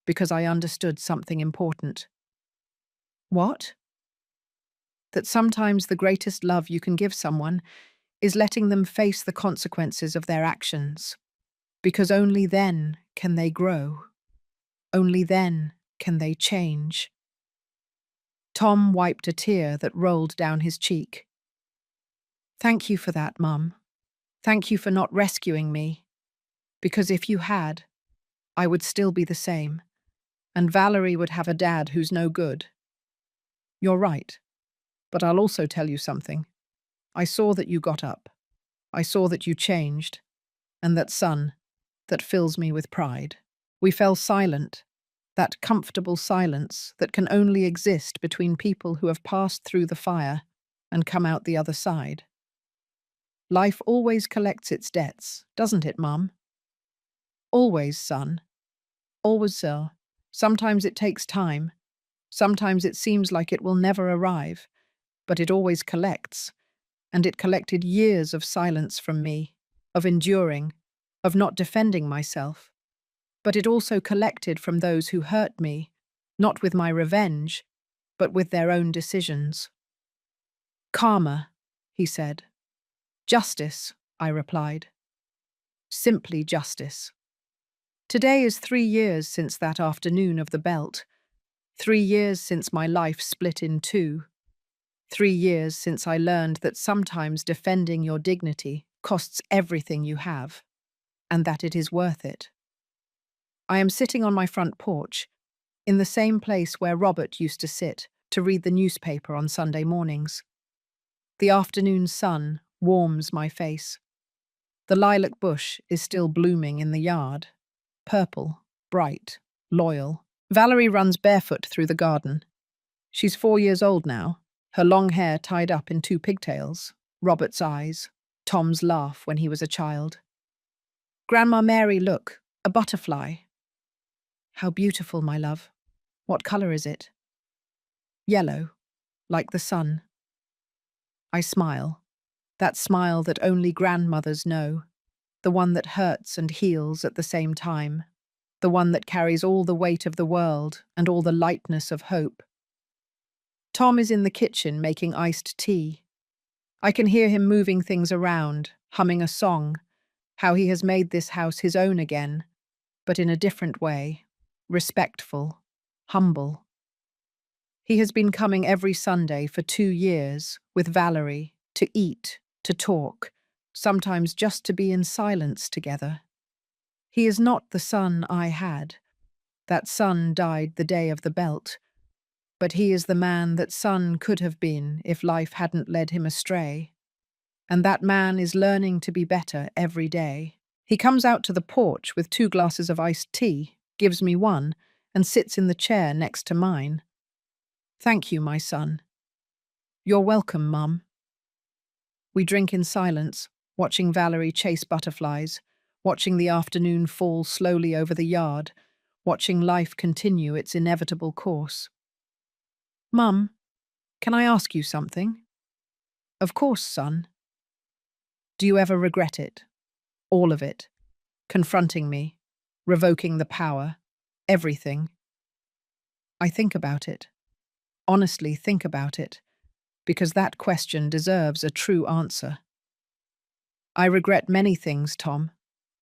because I understood something important." "What?" "That sometimes the greatest love you can give someone is letting them face the consequences of their actions, because only then can they grow. Only then can they change." Tom wiped a tear that rolled down his cheek. "Thank you for that, Mum. Thank you for not rescuing me. Because if you had, I would still be the same. And Valerie would have a dad who's no good. You're right. But I'll also tell you something. I saw that you got up. I saw that you changed. And that son, that fills me with pride. We fell silent, that comfortable silence that can only exist between people who have passed through the fire and come out the other side. Life always collects its debts, doesn't it, Mum? Always, son. Always, sir. Sometimes it takes time. Sometimes it seems like it will never arrive, but it always collects. And it collected years of silence from me, of enduring, of not defending myself. But it also collected from those who hurt me, not with my revenge, but with their own decisions. Karma, he said. Justice, I replied. Simply justice. Today is 3 years since that afternoon of the belt. 3 years since my life split in two. 3 years since I learned that sometimes defending your dignity costs everything you have, and that it is worth it. I am sitting on my front porch, in the same place where Robert used to sit to read the newspaper on Sunday mornings. The afternoon sun warms my face. The lilac bush is still blooming in the yard. Purple, bright, loyal. Valerie runs barefoot through the garden. She's 4 years old now, her long hair tied up in 2 pigtails, Robert's eyes, Tom's laugh when he was a child. Grandma Mary, look, a butterfly. How beautiful, my love. What colour is it? Yellow, like the sun. I smile, that smile that only grandmothers know, the one that hurts and heals at the same time, the one that carries all the weight of the world and all the lightness of hope. Tom is in the kitchen making iced tea. I can hear him moving things around, humming a song, how he has made this house his own again, but in a different way, respectful, humble. He has been coming every Sunday for 2 years with Valerie to eat, to talk, sometimes just to be in silence together. He is not the son I had. That son died the day of the belt. But he is the man that son could have been if life hadn't led him astray. And that man is learning to be better every day. He comes out to the porch with 2 glasses of iced tea, gives me one, and sits in the chair next to mine. Thank you, my son. You're welcome, Mum. We drink in silence, watching Valerie chase butterflies, watching the afternoon fall slowly over the yard, watching life continue its inevitable course. Mum, can I ask you something? Of course, son. Do you ever regret it? All of it? Confronting me, revoking the power, everything? I think about it. Honestly think about it, because that question deserves a true answer. I regret many things, Tom.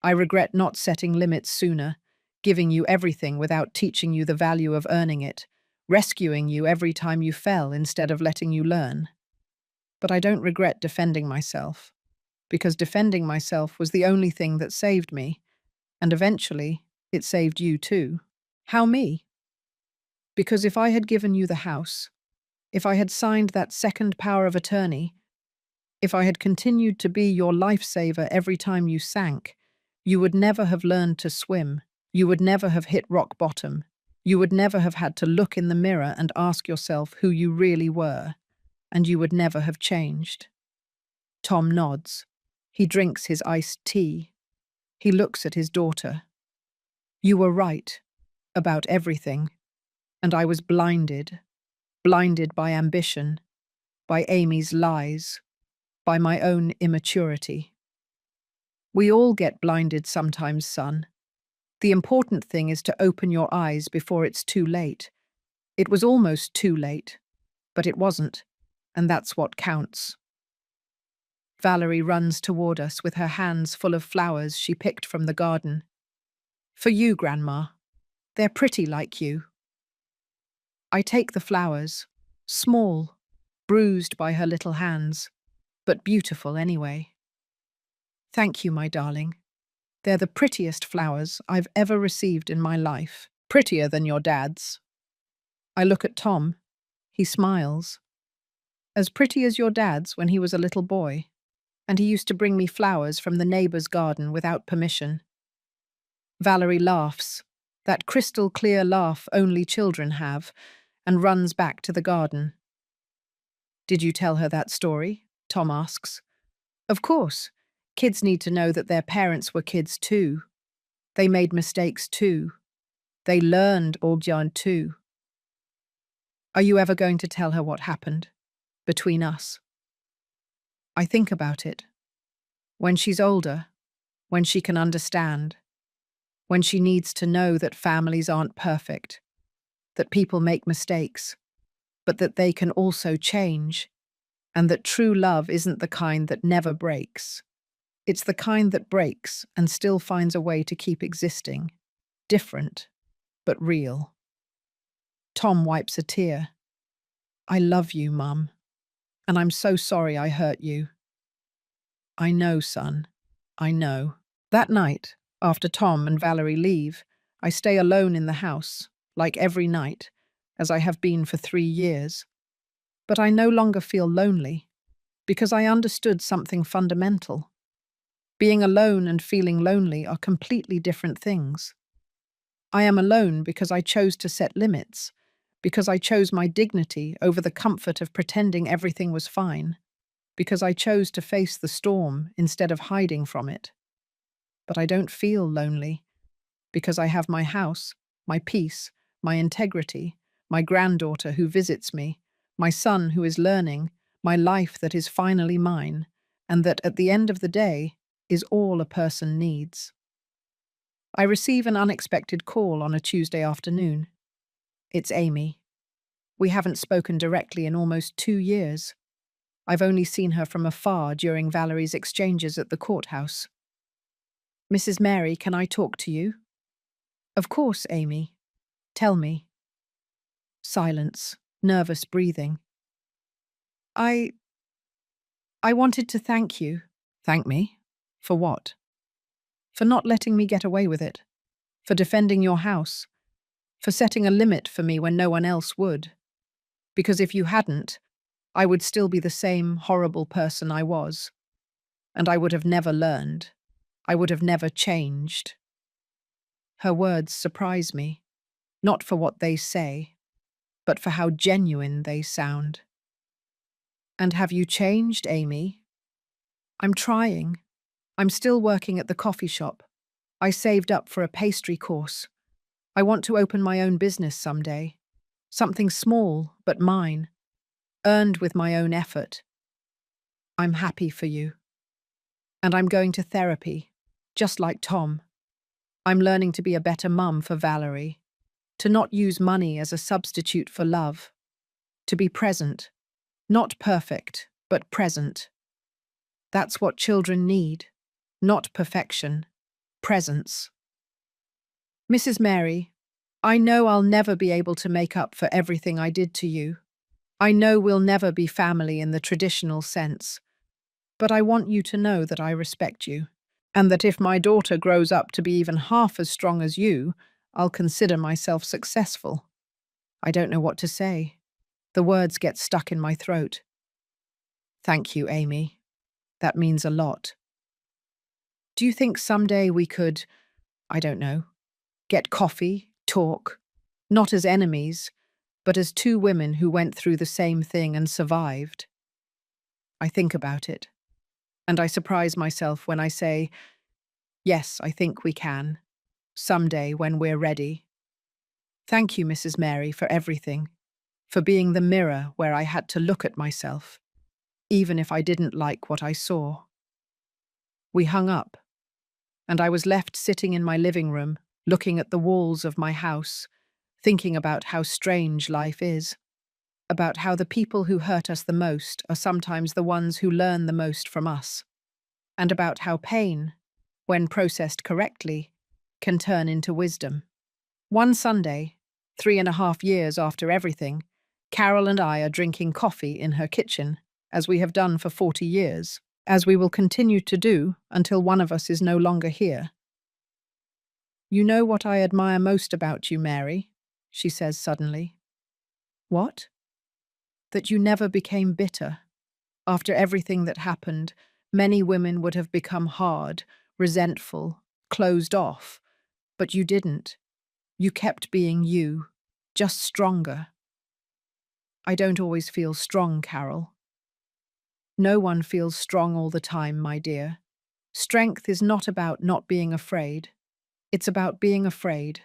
I regret not setting limits sooner, giving you everything without teaching you the value of earning it, rescuing you every time you fell instead of letting you learn. But I don't regret defending myself, because defending myself was the only thing that saved me, and eventually it saved you too. How me? Because if I had given you the house, if I had signed that second power of attorney, if I had continued to be your lifesaver every time you sank, you would never have learned to swim, you would never have hit rock bottom, you would never have had to look in the mirror and ask yourself who you really were, and you would never have changed. Tom nods. He drinks his iced tea. He looks at his daughter. You were right about everything, and I was blinded by ambition, by Amy's lies, by my own immaturity. We all get blinded sometimes, son. The important thing is to open your eyes before it's too late. It was almost too late, but it wasn't, and that's what counts. Valerie runs toward us with her hands full of flowers she picked from the garden. For you, Grandma. They're pretty like you. I take the flowers, small, bruised by her little hands, but beautiful anyway. Thank you, my darling. They're the prettiest flowers I've ever received in my life. Prettier than your dad's. I look at Tom. He smiles. As pretty as your dad's when he was a little boy, and he used to bring me flowers from the neighbour's garden without permission. Valerie laughs, that crystal clear laugh only children have, and runs back to the garden. Did you tell her that story? Tom asks. Of course. Kids need to know that their parents were kids too. They made mistakes too. They learned Oljan too. Are you ever going to tell her what happened between us? I think about it. When she's older, when she can understand, when she needs to know that families aren't perfect, that people make mistakes, but that they can also change, and that true love isn't the kind that never breaks. It's the kind that breaks and still finds a way to keep existing, different, but real. Tom wipes a tear. I love you, Mum, and I'm so sorry I hurt you. I know, son. I know. That night, after Tom and Valerie leave, I stay alone in the house, like every night, as I have been for 3 years. But I no longer feel lonely, because I understood something fundamental. Being alone and feeling lonely are completely different things. I am alone because I chose to set limits, because I chose my dignity over the comfort of pretending everything was fine, because I chose to face the storm instead of hiding from it. But I don't feel lonely, because I have my house, my peace, my integrity, my granddaughter who visits me, my son who is learning, my life that is finally mine, and that at the end of the day is all a person needs. I receive an unexpected call on a Tuesday afternoon. It's Amy. We haven't spoken directly in almost 2 years. I've only seen her from afar during Valerie's exchanges at the courthouse. Mrs. Mary, can I talk to you? Of course, Amy. Tell me. Silence, nervous breathing. I wanted to thank you. Thank me? For what? For not letting me get away with it. For defending your house. For setting a limit for me when no one else would. Because if you hadn't, I would still be the same horrible person I was. And I would have never learned. I would have never changed. Her words surprise me, not for what they say, but for how genuine they sound. And have you changed, Amy? I'm trying. I'm still working at the coffee shop. I saved up for a pastry course. I want to open my own business someday. Something small, but mine. Earned with my own effort. I'm happy for you. And I'm going to therapy, just like Tom. I'm learning to be a better mum for Valerie. To not use money as a substitute for love. To be present. Not perfect, but present. That's what children need. Not perfection. Presence. Mrs. Mary, I know I'll never be able to make up for everything I did to you. I know we'll never be family in the traditional sense. But I want you to know that I respect you, and that if my daughter grows up to be even half as strong as you, I'll consider myself successful. I don't know what to say. The words get stuck in my throat. Thank you, Amy. That means a lot. Do you think someday we could, I don't know, get coffee, talk, not as enemies, but as 2 women who went through the same thing and survived? I think about it, and I surprise myself when I say, yes, I think we can, someday when we're ready. Thank you, Mrs. Mary, for everything, for being the mirror where I had to look at myself, even if I didn't like what I saw. We hung up, and I was left sitting in my living room, looking at the walls of my house, thinking about how strange life is, about how the people who hurt us the most are sometimes the ones who learn the most from us, and about how pain, when processed correctly, can turn into wisdom. One Sunday, 3.5 years after everything, Carol and I are drinking coffee in her kitchen, as we have done for 40 years, as we will continue to do until one of us is no longer here. You know what I admire most about you, Mary, she says suddenly. What? That you never became bitter. After everything that happened, many women would have become hard, resentful, closed off. But you didn't. You kept being you, just stronger. I don't always feel strong, Carol. No one feels strong all the time, my dear. Strength is not about not being afraid. It's about being afraid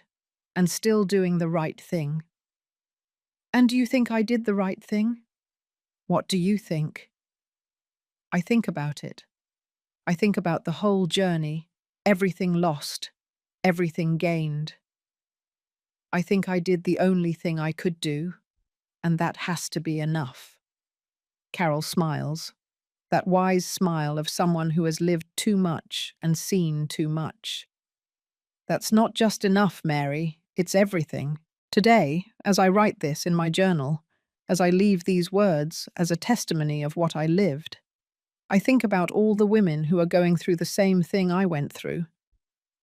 and still doing the right thing. And do you think I did the right thing? What do you think? I think about it. I think about the whole journey, everything lost, everything gained. I think I did the only thing I could do, and that has to be enough. Carol smiles, that wise smile of someone who has lived too much and seen too much. That's not just enough, Mary, it's everything. Today, as I write this in my journal, as I leave these words as a testimony of what I lived, I think about all the women who are going through the same thing I went through.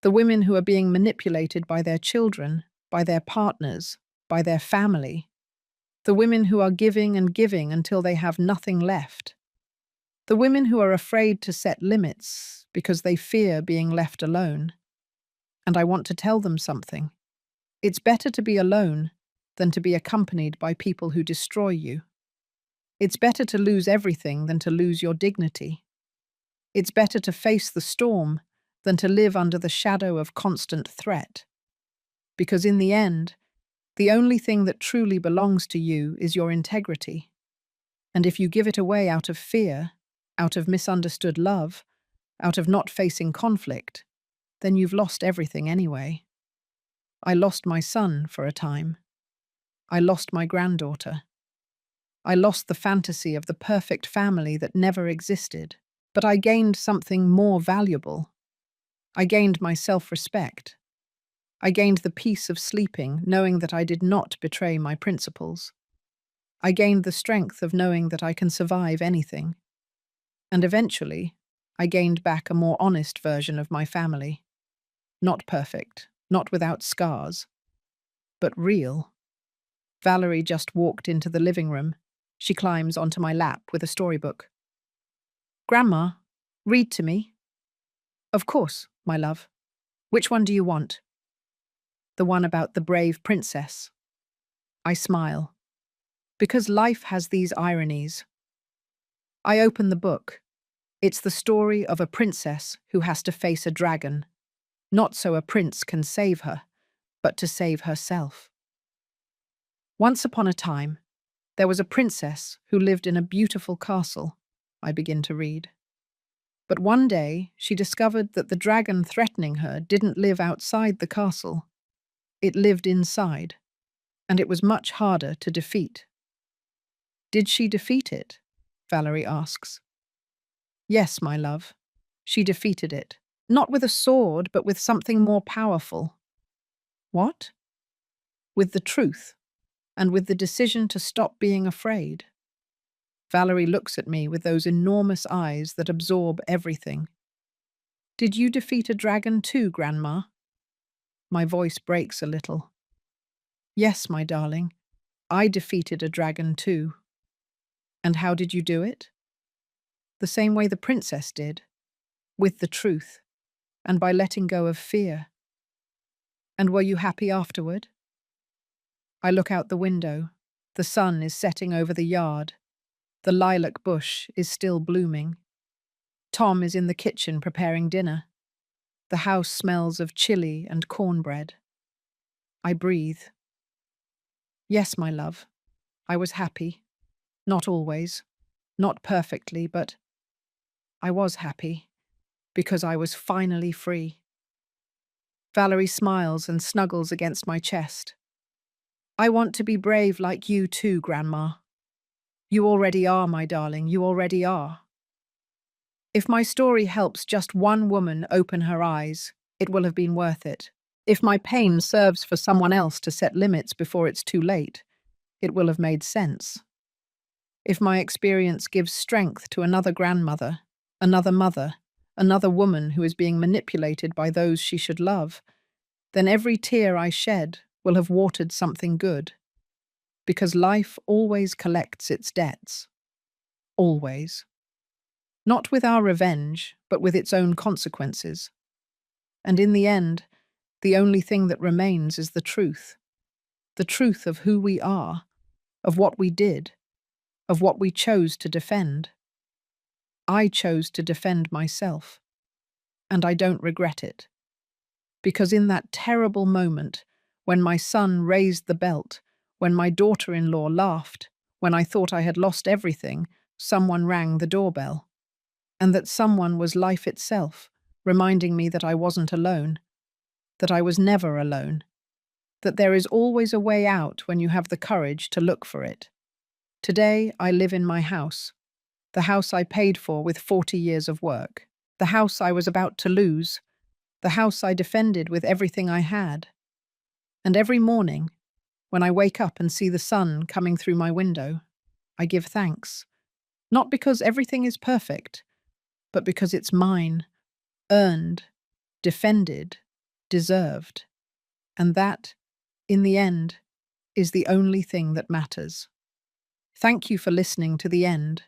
The women who are being manipulated by their children, by their partners, by their family. The women who are giving and giving until they have nothing left. The women who are afraid to set limits because they fear being left alone. And I want to tell them something. It's better to be alone than to be accompanied by people who destroy you. It's better to lose everything than to lose your dignity. It's better to face the storm than to live under the shadow of constant threat. Because in the end, the only thing that truly belongs to you is your integrity. And if you give it away out of fear, out of misunderstood love, out of not facing conflict, then you've lost everything anyway. I lost my son for a time. I lost my granddaughter. I lost the fantasy of the perfect family that never existed, but I gained something more valuable. I gained my self-respect. I gained the peace of sleeping, knowing that I did not betray my principles. I gained the strength of knowing that I can survive anything. And eventually, I gained back a more honest version of my family. Not perfect, not without scars, but real. Valerie just walked into the living room. She climbs onto my lap with a storybook. Grandma, read to me. Of course, my love. Which one do you want? The one about the brave princess. I smile. Because life has these ironies. I open the book. It's the story of a princess who has to face a dragon, not so a prince can save her, but to save herself. Once upon a time, there was a princess who lived in a beautiful castle, I begin to read. But one day, she discovered that the dragon threatening her didn't live outside the castle. It lived inside, and it was much harder to defeat. Did she defeat it? Valerie asks. Yes, my love. She defeated it. Not with a sword, but with something more powerful. What? With the truth, and with the decision to stop being afraid. Valerie looks at me with those enormous eyes that absorb everything. Did you defeat a dragon too, Grandma? My voice breaks a little. Yes, my darling, I defeated a dragon too. And how did you do it? The same way the princess did, with the truth, and by letting go of fear. And were you happy afterward? I look out the window. The sun is setting over the yard. The lilac bush is still blooming. Tom is in the kitchen preparing dinner. The house smells of chili and cornbread. I breathe. Yes, my love, I was happy. Not always, not perfectly, but I was happy because I was finally free. Valerie smiles and snuggles against my chest. I want to be brave like you too, Grandma. You already are, my darling, you already are. If my story helps just one woman open her eyes, it will have been worth it. If my pain serves for someone else to set limits before it's too late, it will have made sense. If my experience gives strength to another grandmother, another mother, another woman who is being manipulated by those she should love, then every tear I shed will have watered something good, because life always collects its debts. Always. Not with our revenge, but with its own consequences. And in the end, the only thing that remains is the truth of who we are, of what we did, of what we chose to defend. I chose to defend myself, and I don't regret it. Because in that terrible moment, when my son raised the belt, when my daughter-in-law laughed, when I thought I had lost everything, someone rang the doorbell. And that someone was life itself, reminding me that I wasn't alone, that I was never alone, that there is always a way out when you have the courage to look for it. Today, I live in my house, the house I paid for with 40 years of work, the house I was about to lose, the house I defended with everything I had. And every morning, when I wake up and see the sun coming through my window, I give thanks. Not because everything is perfect, but because it's mine, earned, defended, deserved. And that, in the end, is the only thing that matters. Thank you for listening to the end.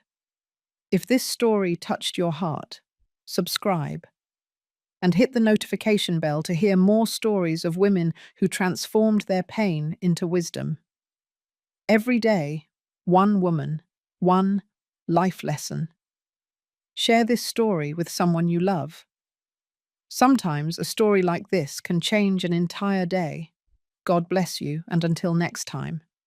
If this story touched your heart, subscribe and hit the notification bell to hear more stories of women who transformed their pain into wisdom. Every day, one woman, one life lesson. Share this story with someone you love. Sometimes a story like this can change an entire day. God bless you, and until next time.